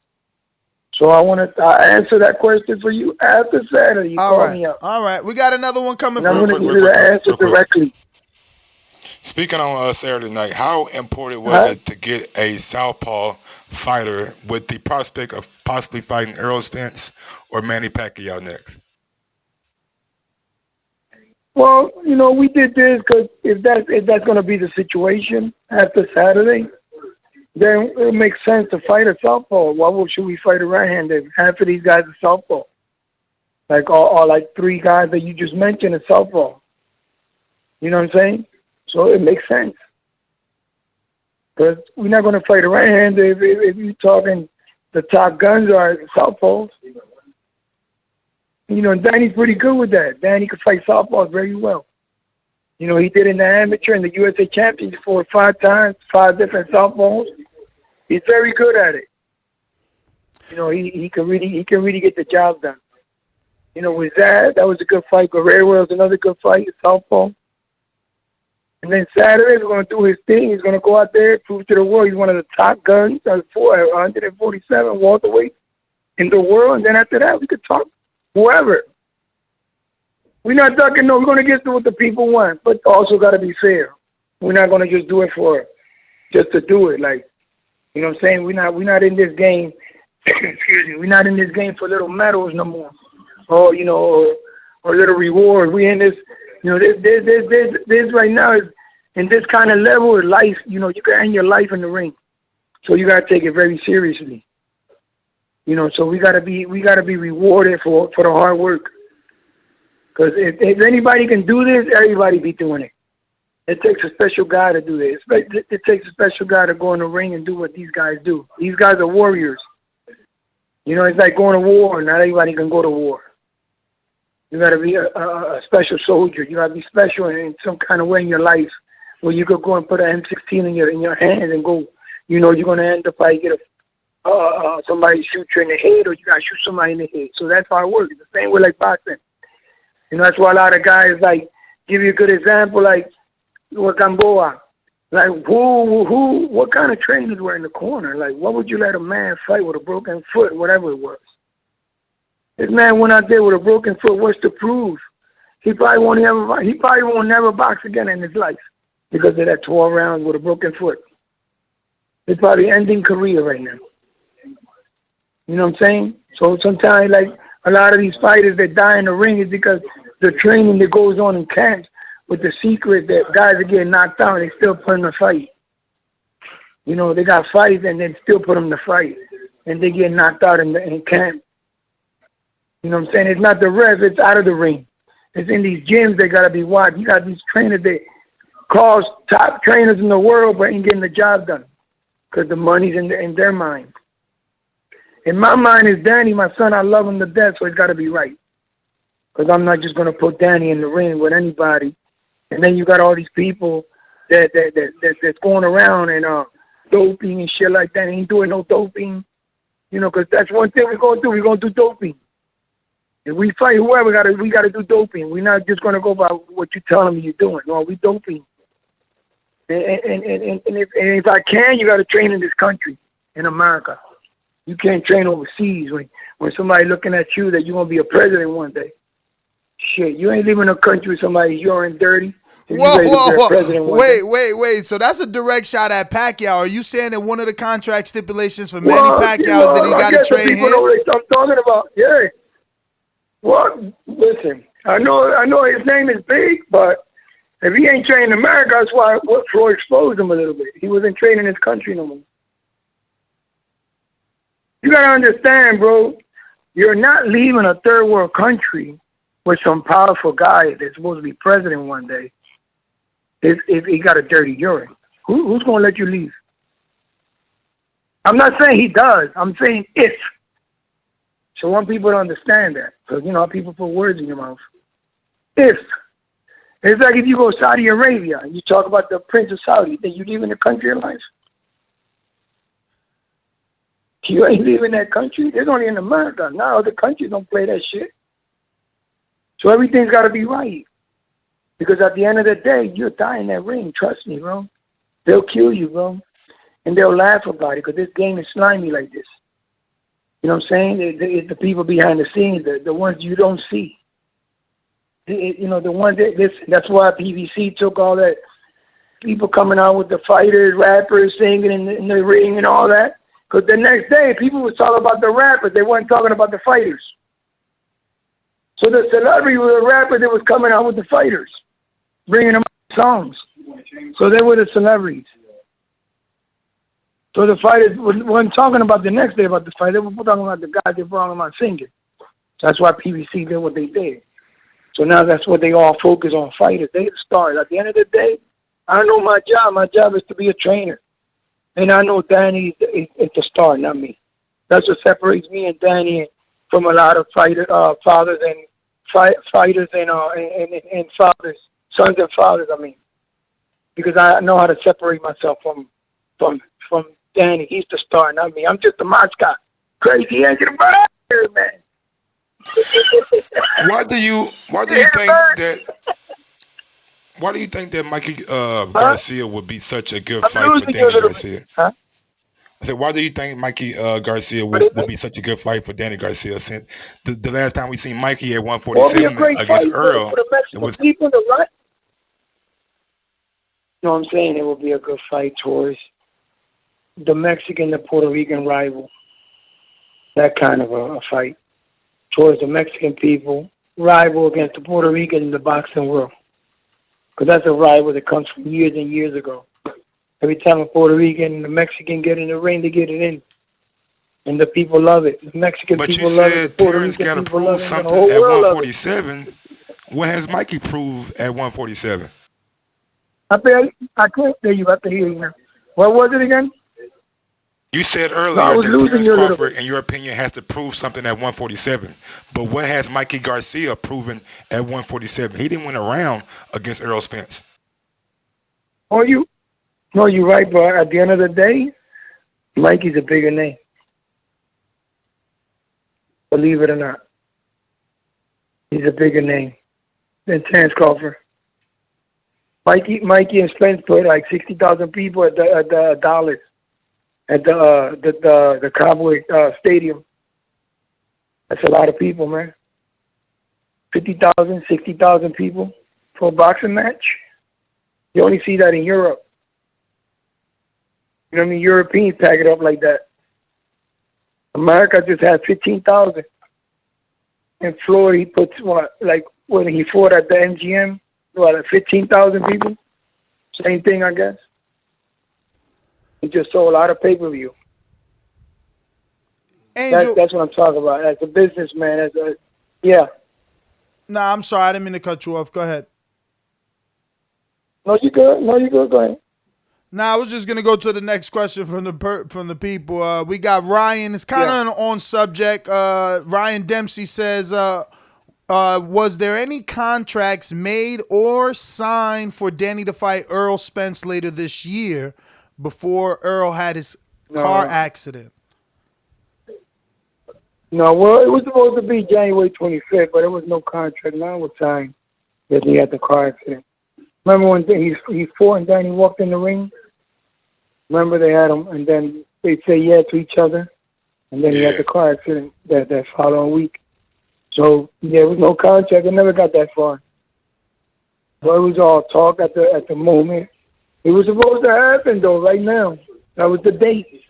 So I want to answer that question for you after Saturday. You call me up. All right. We got another one coming from. I'm going to give you the answer directly. Speaking on Saturday night, how important was it to get a southpaw fighter with the prospect of possibly fighting Errol Spence or Manny Pacquiao next? Well, you know, we did this because if that's going to be the situation after Saturday, then it makes sense to fight a southpaw. Why should we fight a right-handed? Half of these guys are southpaw. Like all like three guys that you just mentioned are southpaw. You know what I'm saying? So it makes sense. Because we're not going to fight a right-handed if you're talking the top guns are southpaws. You know, Danny's pretty good with that. Danny can fight southpaws very well. You know, he did in the amateur and the USA Championship 4 or 5 times, 5 different southpaws. He's very good at it. You know, he can really get the job done. You know, with that was a good fight. Guerrero was another good fight, southpaw. And then Saturday, we're going to do his thing. He's going to go out there, prove to the world he's one of the top guns, 147 welterweight in the world. And then after that, we could talk whoever. We're not ducking, no. We're going to get to what the people want, but also got to be fair. We're not going to just do it just to do it. Like, you know what I'm saying? We're not in this game. Excuse me. We're not in this game for little medals no more, or you know, or little reward. We in this. You know, this right now is in this kind of level of life. You know, you can end your life in the ring, so you gotta take it very seriously. You know, so we gotta be rewarded for the hard work. Because if anybody can do this, everybody be doing it. It takes a special guy to do this. It takes a special guy to go in the ring and do what these guys do. These guys are warriors. You know, it's like going to war. Not everybody can go to war. You got to be a special soldier. You got to be special in some kind of way in your life where you could go and put an M16 in your hand and go, you know, you're going to end up like get somebody shoot you in the head or you got to shoot somebody in the head. So that's how it works. It's the same way like boxing. You know, that's why a lot of guys, like, give you a good example, like, with Gamboa. Like, what kind of trainers were in the corner? Like, what would you let a man fight with a broken foot, whatever it was? This man went out there with a broken foot. What's to prove? He probably won't never box again in his life because of that 12 rounds with a broken foot. He's probably ending career right now. You know what I'm saying? So sometimes, like, a lot of these fighters that die in the ring is because the training that goes on in camps with the secret that guys are getting knocked out and they still put them to fight. You know, they got fights and then still put them to fight. And they get knocked out in camp. You know what I'm saying? It's not the ref, it's out of the ring. It's in these gyms they got to be watched. You got these trainers that cause top trainers in the world but ain't getting the job done because the money's in their mind. In my mind is Danny, my son. I love him to death, so it's got to be right. Because I'm not just going to put Danny in the ring with anybody. And then you got all these people that's going around and doping and shit like that. Ain't doing no doping. You know, because that's one thing we're going to do. We're going to do doping. If we fight whoever, we got to do doping. We're not just going to go by what you're telling me you're doing. No, we doping. And if I can, you got to train in this country, in America. You can't train overseas when somebody looking at you that you're going to be a president one day. Shit, you ain't leaving a country with somebody urine dirty. Whoa. Wait. So that's a direct shot at Pacquiao. Are you saying that one of the contract stipulations for Manny Pacquiao is that he got to train people him? Know what I'm talking about. Yeah. Well, listen, I know his name is big, but if he ain't training America, that's why Floyd exposed him a little bit. He wasn't training his country no more. You got to understand, bro, you're not leaving a third world country with some powerful guy that's supposed to be president one day if he got a dirty urine. Who's going to let you leave? I'm not saying he does. I'm saying if. So I want people to understand that. Because, you know, people put words in your mouth. If. It's like if you go to Saudi Arabia and you talk about the Prince of Saudi, then you leaving the country of life. You ain't leaving that country. There's only in America. Now other countries don't play that shit. So everything's got to be right. Because at the end of the day, you'll die in that ring. Trust me, bro. They'll kill you, bro. And they'll laugh about it because this game is slimy like this. You know what I'm saying? It's the people behind the scenes, the ones you don't see. You know, the ones that, listen, that's why PBC took all that people coming out with the fighters, rappers, singing in the ring and all that. Because the next day, people were talking about the rappers. They weren't talking about the fighters. So the celebrity was a rapper that was coming out with the fighters, bringing them songs. So they were the celebrities. So the fighters weren't talking about the next day about the fight. They were talking about the guys that brought them out singing. That's why PBC did what they did. So now that's what they all focus on, fighters. They the stars. At the end of the day, I know my job. My job is to be a trainer. And I know Danny is the star, not me. That's what separates me and Danny from a lot of fathers and fighters and fathers, sons and fathers. I mean, because I know how to separate myself from Danny. He's the star, not me. I'm just a mascot. Crazy engine, man. Why do you think that Mikey Garcia would be such a good fight for Danny Garcia? Huh? I said, why do you think Mikey Garcia would be such a good fight for Danny Garcia? Since the last time we seen Mikey at 147 against Errol, it was people to run. You know what I'm saying? It would be a good fight towards the Mexican, the Puerto Rican rival. That kind of a fight towards the Mexican people, rival against the Puerto Rican in the boxing world. Because that's a rival that comes from years and years ago. Every time a Puerto Rican and the Mexican get in the ring, they get it in. And the people love it. The Mexican people love it. The Puerto Rican people love it. But you said Terrence got to prove something at 147. What has Mikey proved at 147? I can't hear you. I have to hear you now. What was it again? You said earlier that Terrence Crawford, in your opinion, has to prove something at 147. But what has Mikey Garcia proven at 147? He didn't win a round against Errol Spence. No, you're right, but at the end of the day, Mikey's a bigger name. Believe it or not. He's a bigger name than Terrence Crawford. Mikey and Spence put like 60,000 people at the Dollars. At the Cowboy Stadium. That's a lot of people, man. 50,000, 60,000 people for a boxing match. You only see that in Europe. You know what I mean? Europeans pack it up like that. America just had 15,000. In Florida, he puts when he fought at the MGM, 15,000 people. Same thing, I guess. He just sold a lot of pay-per-view. Angel, that's what I'm talking about. As a businessman, yeah. Nah, I'm sorry. I didn't mean to cut you off. Go ahead. No, you good. Go ahead. Nah, I was just gonna go to the next question from the people. We got Ryan. It's kind of on subject. Ryan Dempsey says, was there any contracts made or signed for Danny to fight Errol Spence later this year before Errol had his car accident? No, well, it was supposed to be January 25th, but there was no contract. None was signed that he had the car accident. Remember when he fought and Danny walked in the ring? Remember they had him, and then they say yeah to each other, and then he had the car accident that following week. So there was no contract. It never got that far. So it was all talk at the moment. It was supposed to happen though. Right now, that was the date.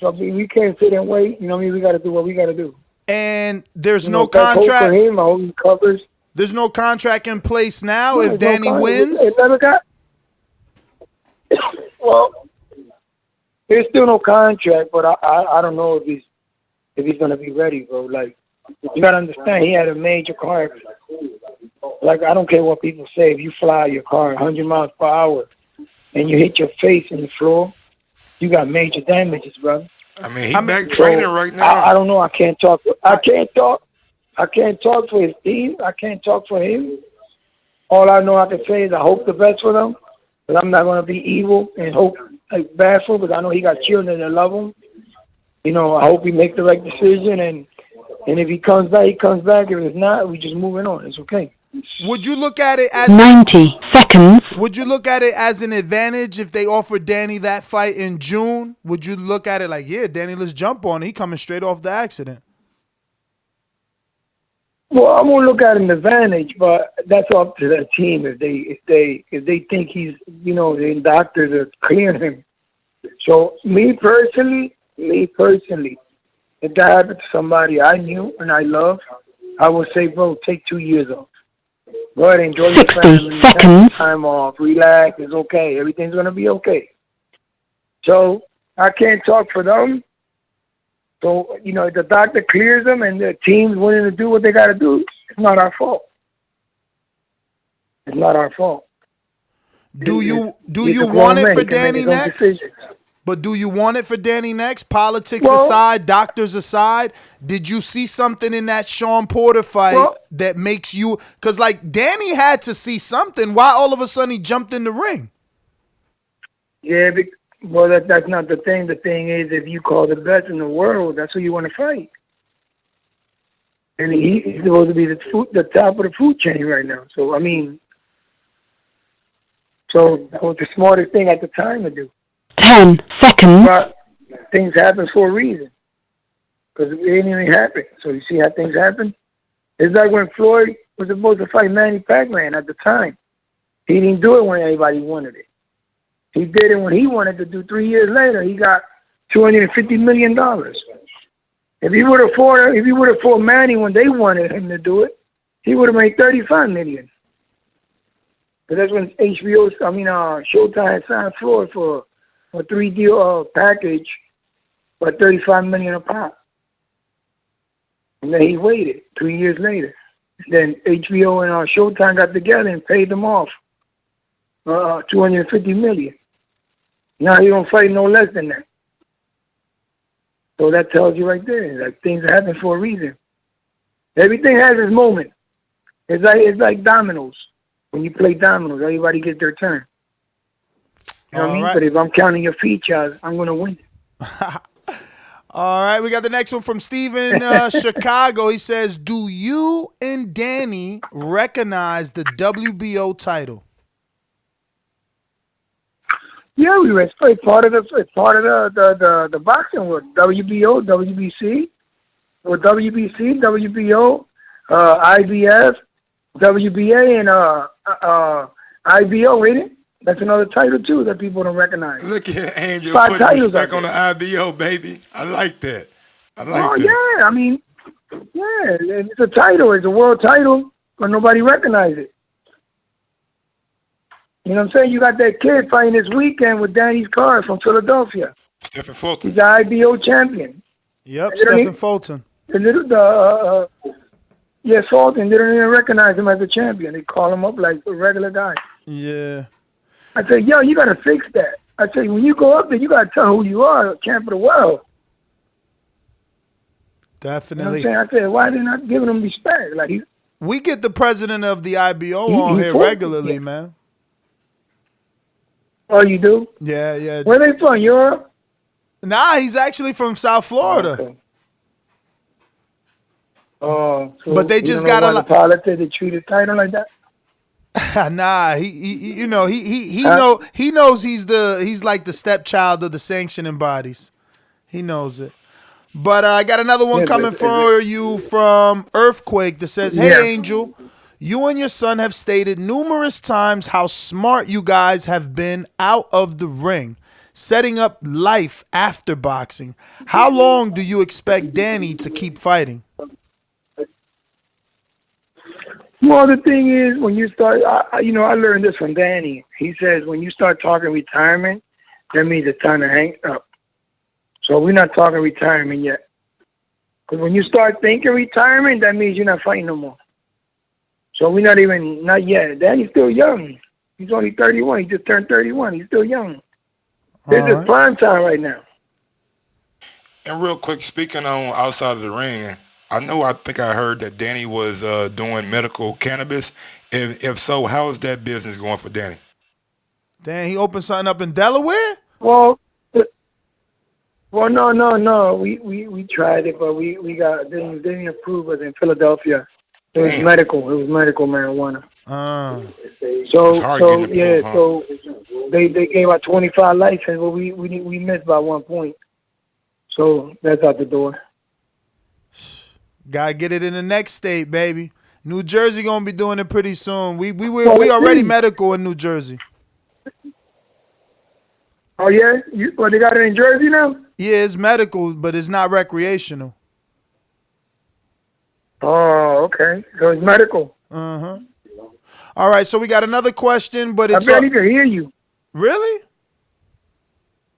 So we can't sit and wait. You know what I mean? We got to do what we got to do. And there's no contract. For him, I hope he covers. There's no contract in place now if Danny wins? It never got. Well, there's still no contract, but I don't know if he's gonna be ready, bro. Like, you gotta understand, he had a major car accident. Like, I don't care what people say. If you fly your car 100 miles per hour and you hit your face in the floor, you got major damages, brother. I mean, he's back training right now. I don't know. I can't talk. I can't talk for his team. I can't talk for him. All I know I can say is I hope the best for them. But I'm not going to be evil and hope bad for him, because I know he got children that love him. You know, I hope he makes the right decision. And if he comes back, he comes back. If it's not, we just moving on. It's okay. Would you look at it as 90 seconds? Would you look at it as an advantage if they offered Danny that fight in June? Would you look at it like, yeah, Danny, let's jump on it. He coming straight off the accident. Well, I'm gonna look at an advantage, but that's up to the team if they think he's, you know, the doctors are clearing him. So me personally, if that happened to somebody I knew and I love, I would say, bro, take 2 years off. Go ahead, enjoy your family, take time off, relax. It's okay. Everything's gonna be okay. So I can't talk for them. So, you know, if the doctor clears them and the team's willing to do what they got to do, it's not our fault. It's not our fault. Do you want it for Danny next? But do you want it for Danny next? Politics aside, doctors aside, did you see something in that Sean Porter fight that makes you... Because, like, Danny had to see something. Why all of a sudden he jumped in the ring? Yeah, well, that's not the thing. The thing is, if you call the best in the world, that's who you want to fight. And he's supposed to be the top of the food chain right now. So, I mean, that was the smartest thing at the time to do. 10 seconds. But things happen for a reason. Because it didn't even happen. So you see how things happen? It's like when Floyd was supposed to fight Manny Pacquiao at the time. He didn't do it when everybody wanted it. He did it when he wanted to do. 3 years later, he got $250 million. If he would have fought Manny when they wanted him to do it, he would have made $35 million. But that's when Showtime signed Floyd for a 3-deal package for $35 million a pop. And then he waited 3 years later. Then HBO and Showtime got together and paid them off $250 million. Now he don't fight no less than that. So that tells you right there, like, things happen for a reason. Everything has its moment. It's like dominoes. When you play dominoes, everybody gets their turn. You know what I mean? But if I'm counting your features, I'm gonna win. All right, we got the next one from Steven Chicago. He says, do you and Danny recognize the WBO title? Yeah, we respect part of the boxing world. WBO, WBC. with WBC, WBO, IBF, WBA, and IBO, ain't it? That's another title too that people don't recognize. Look at Angel 5 putting titles respect out on the IBO, baby. I like that. I like Oh that. yeah, I mean, yeah, it's a title. It's a world title, but nobody recognizes it. You know what I'm saying? You got that kid fighting this weekend with Danny's card from Philadelphia. Stephen Fulton. He's the IBO champion. Yep, Stephen Fulton. Yeah, Fulton. They don't even recognize him as a champion. They call him up like a regular guy. Yeah. I said, yo, you got to fix that. I said, when you go up there, you got to tell who you are, champ of the world. Definitely. You know what I'm saying? I said, why are they not giving him respect? Like we get the president of the IBO on here regularly, man. Oh, you do? Yeah, yeah. Where they from? Europe? Nah, he's actually from South Florida. Okay. Oh, so but they just got a lot. Politics, they treat his title like that. Nah, he knows he's like the stepchild of the sanctioning bodies. He knows it. But I got another one coming for you from Earthquake that says, "Hey Angel, you and your son have stated numerous times how smart you guys have been out of the ring, setting up life after boxing. How long do you expect Danny to keep fighting?" Well, the thing is, when you start, I learned this from Danny. He says when you start talking retirement, that means it's time to hang up. So we're not talking retirement yet. Because when you start thinking retirement, that means you're not fighting no more. So we're not yet. Danny's still young. He's only 31. He just turned 31. He's still young. This is prime time right now. And real quick, speaking on outside of the ring, I think I heard that Danny was doing medical cannabis. If so, how is that business going for Danny? Damn, he opened something up in Delaware? Well, no. We tried it, but we got they didn't approve it in Philadelphia. It was medical. It was medical marijuana. So they gave out 25 licenses, but we missed by 1 point. So that's out the door. Gotta get it in the next state, baby. New Jersey gonna be doing it pretty soon. We already medical in New Jersey. Oh yeah, they got it in Jersey now? Yeah, it's medical, but it's not recreational. Oh, okay. So it's medical. Uh-huh. All right, so we got another question, but it's... I barely can hear you. Really?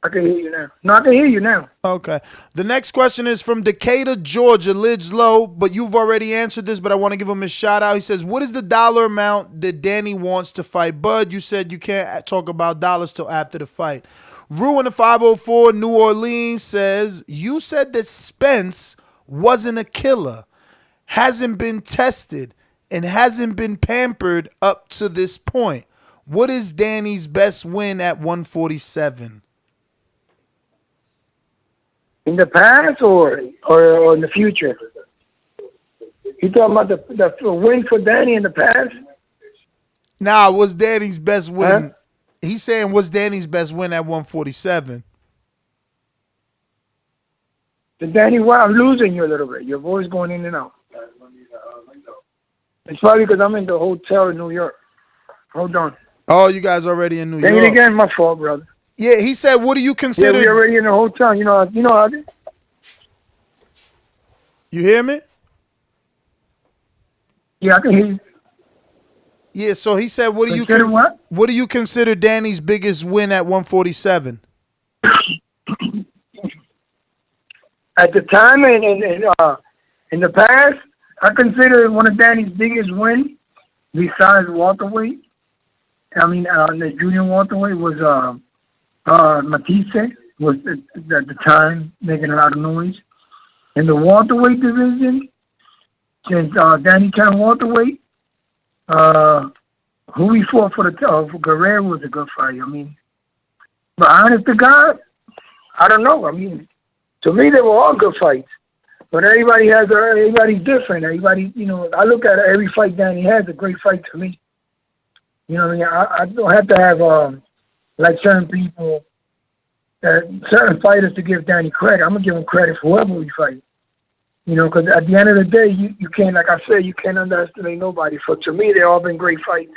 I can hear you now. No, I can hear you now. Okay. The next question is from Decatur, Georgia, Lidge Low, but you've already answered this, but I want to give him a shout out. He says, what is the dollar amount that Danny wants to fight Bud? You said you can't talk about dollars till after the fight. Ruin the 504 New Orleans says, you said that Spence wasn't a killer, hasn't been tested, and hasn't been pampered up to this point. What is Danny's best win at 147? In the past or in the future? You talking about the win for Danny in the past? Nah, what's Danny's best win? Huh? He's saying what's Danny's best win at 147? Danny, well, I'm losing you a little bit. Your voice going in and out. It's probably because I'm in the hotel in New York. Hold on. Oh, you guys already in New York? Say it again, my fault, brother. Yeah, he said, what do you consider? Yeah, we're already in the hotel. You know how it is? You hear me? Yeah, I can hear you. Yeah, so he said, what do you consider Danny's biggest win at 147? At the time and in the past, I consider one of Danny's biggest wins, besides welterweight. The junior welterweight was Matisse was at the time making a lot of noise. In the welterweight division, since Danny turned welterweight, who he fought for Guerrero was a good fight. But honest to God, I don't know. To me, they were all good fights. But everybody's different. Everybody, I look at every fight Danny has a great fight to me. I don't have to have like certain people, certain fighters to give Danny credit. I'm gonna give him credit for whoever we fight. You know, because at the end of the day, you can't, like I said, you can't underestimate nobody. So to me, they've all been great fights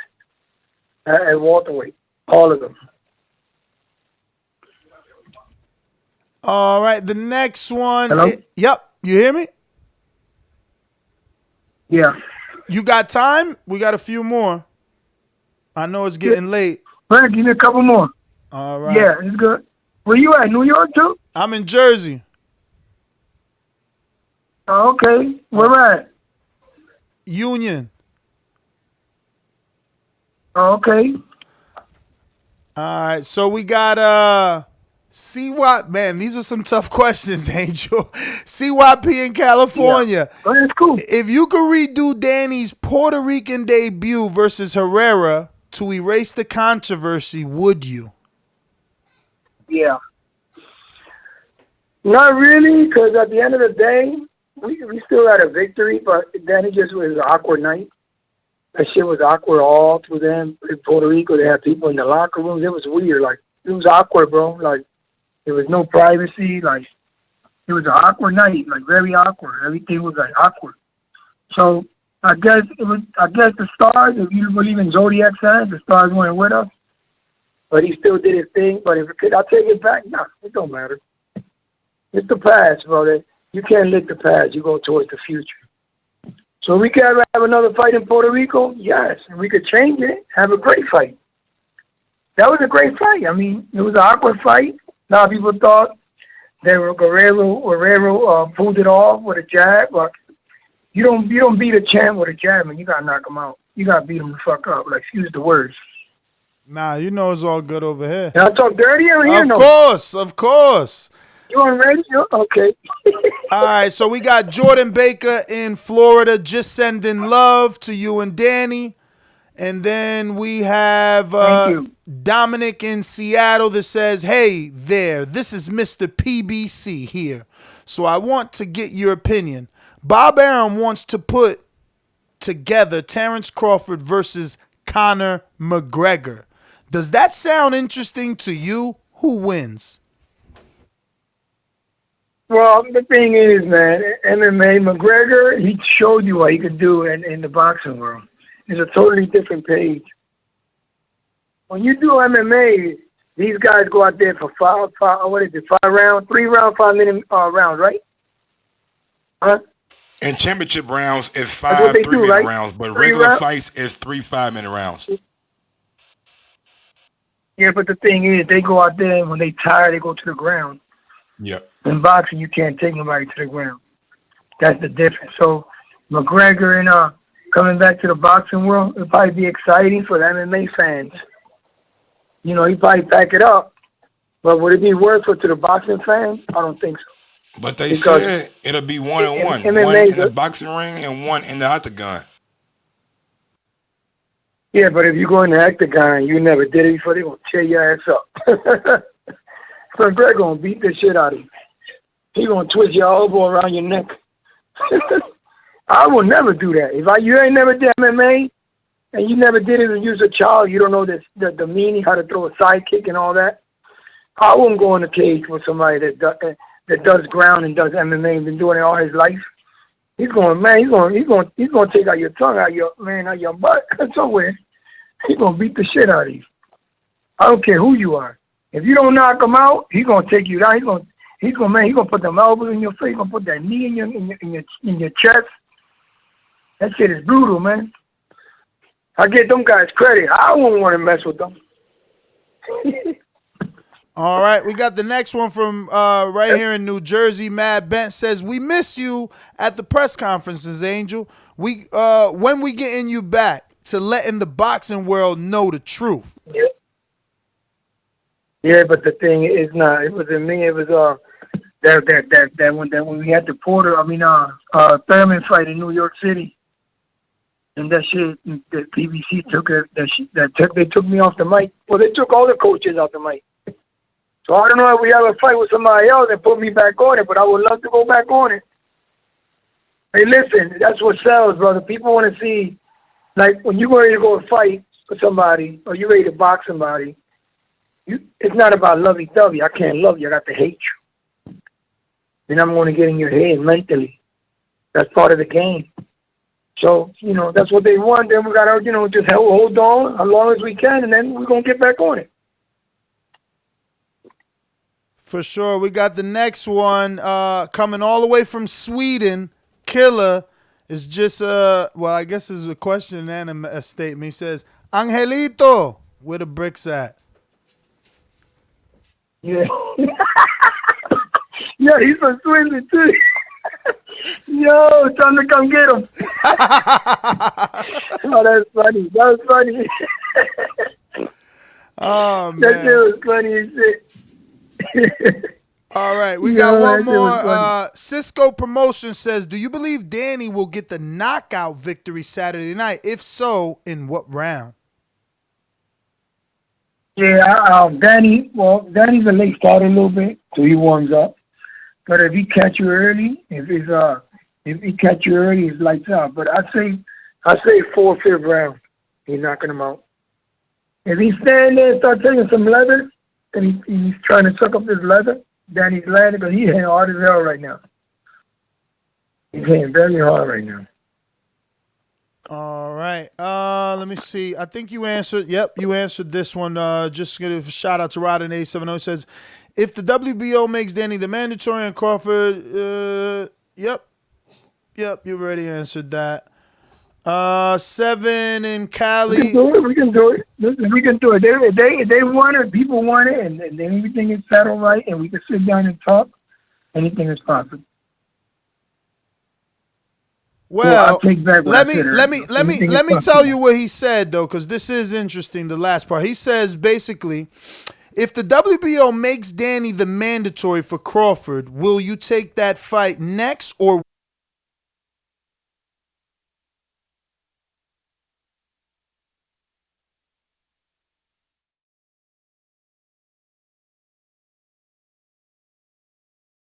at welterweight, all of them. All right, the next one. Hello? Yep, you hear me? Yeah. You got time? We got a few more. I know it's getting late. All right, give me a couple more. All right. Yeah, it's good. Where you at, New York, too? I'm in Jersey. Oh, okay. Where at? Union. Oh, okay. All right, so we got CYP. Man, these are some tough questions, Angel. CYP in California. Yeah. That's cool. If you could redo Danny's Puerto Rican debut versus Herrera to erase the controversy, would you? Yeah. Not really, because at the end of the day, we still had a victory, but then it just was an awkward night. That shit was awkward all through them. In Puerto Rico, they had people in the locker rooms. It was weird. Like, it was awkward, bro. Like, there was no privacy. Like, it was an awkward night. Like, very awkward. Everything was, like, awkward. So, I guess the Stars, if you believe in Zodiac signs, the Stars weren't with us. But he still did his thing. But if I take it back, no, it don't matter. It's the past, brother. You can't lick the past. You go towards the future. So we can have another fight in Puerto Rico? Yes. And we could change it, have a great fight. That was a great fight. I mean, it was an awkward fight. A lot of people thought that Guerrero pulled it off with a jab, but you don't beat a champ with a jab, and you gotta knock him out. You gotta beat him the fuck up. Like, excuse the words. Nah, you know it's all good over here. Can I talk dirty or here? Of course. You on radio? Okay. All right, so we got Jordan Baker in Florida just sending love to you and Danny. And then we have Dominic in Seattle that says, hey there, this is Mr. PBC here. So I want to get your opinion. Bob Arum wants to put together Terrence Crawford versus Conor McGregor. Does that sound interesting to you? Who wins? Well, the thing is, man, MMA, McGregor, he showed you what he could do in the boxing world. It's a totally different page. When you do MMA, these guys go out there for 5 rounds, 3-minute rounds, right? Huh? In championship rounds, it's 5 3-minute rounds, but regular fights is 3 5-minute rounds. Yeah, but the thing is, they go out there and when they tired, they go to the ground. Yep. In boxing, you can't take nobody to the ground. That's the difference. So McGregor and coming back to the boxing world, it'll probably be exciting for the MMA fans. You know, he probably pack it up. But would it be worth it to the boxing fans? I don't think so. But they said it'll be 1-on-1. One in the boxing ring and one in the octagon. Yeah, but if you go in the octagon, you never did it before, they're going to tear your ass up. So McGregor going to beat the shit out of you. He going to twist your elbow around your neck. I will never do that. If you ain't never did MMA and you never did it when you was a child, you don't know the meaning, how to throw a side kick and all that. I wouldn't go in a cage with somebody that does ground and does MMA and been doing it all his life. He's going to take out your tongue out your butt somewhere. He's going to beat the shit out of you. I don't care who you are. If you don't knock him out, he's going to take you down. He's going to put them elbows in your face. He's going to put that knee in your chest. That shit is brutal, man. I give them guys credit. I wouldn't want to mess with them. All right, we got the next one from right here in New Jersey. Mad Bent says, we miss you at the press conferences, Angel. When we getting you back to letting the boxing world know the truth? Yeah, but the thing is not. It wasn't me. It was that when we had the Thurman fight in New York City, and that shit, the PBC took it. They took me off the mic. Well, they took all the coaches off the mic. So I don't know if we have a fight with somebody else and put me back on it, but I would love to go back on it. Hey, listen, that's what sells, brother. People want to see, like, when you're ready to go and fight with somebody or you're ready to box somebody, it's not about lovey-dovey. I can't love you. I got to hate you. Then I'm going to get in your head mentally. That's part of the game. So, that's what they want. Then we got to, just hold on as long as we can, and then we're going to get back on it. For sure. We got the next one coming all the way from Sweden. Killer is just, I guess it's a question and a statement. He says, Angelito, where the bricks at? Yeah. Yeah, he's from Sweden, too. Yo, time to come get him. Oh, that's funny. That was funny. Oh, man. That shit was funny as shit. All right, we got one more. Cisco Promotion says, do you believe Danny will get the knockout victory Saturday night? If so, in what round? Yeah, Danny's a late starter a little bit, so he warms up. But if he catch you early, if he catch you early, it's lights out. But I say 4th, 5th round, he's knocking him out. If he's standing there and start taking some leather, and he's trying to suck up this leather, Danny's leather, but he's hitting hard as hell right now. He's hitting very hard right now. All right. Let me see. I think you answered. Yep, you answered this one. Just give a shout out to Rod and 870. Says, if the WBO makes Danny the mandatory and Crawford, yep, you already answered that. 7 in Cali. We can do it. Listen, we can do it. If they want it, people want it, and then everything is settled right, and we can sit down and talk, anything is possible. Well, let me tell you what he said though, because this is interesting. The last part, he says basically, if the WBO makes Danny the mandatory for Crawford, will you take that fight next, or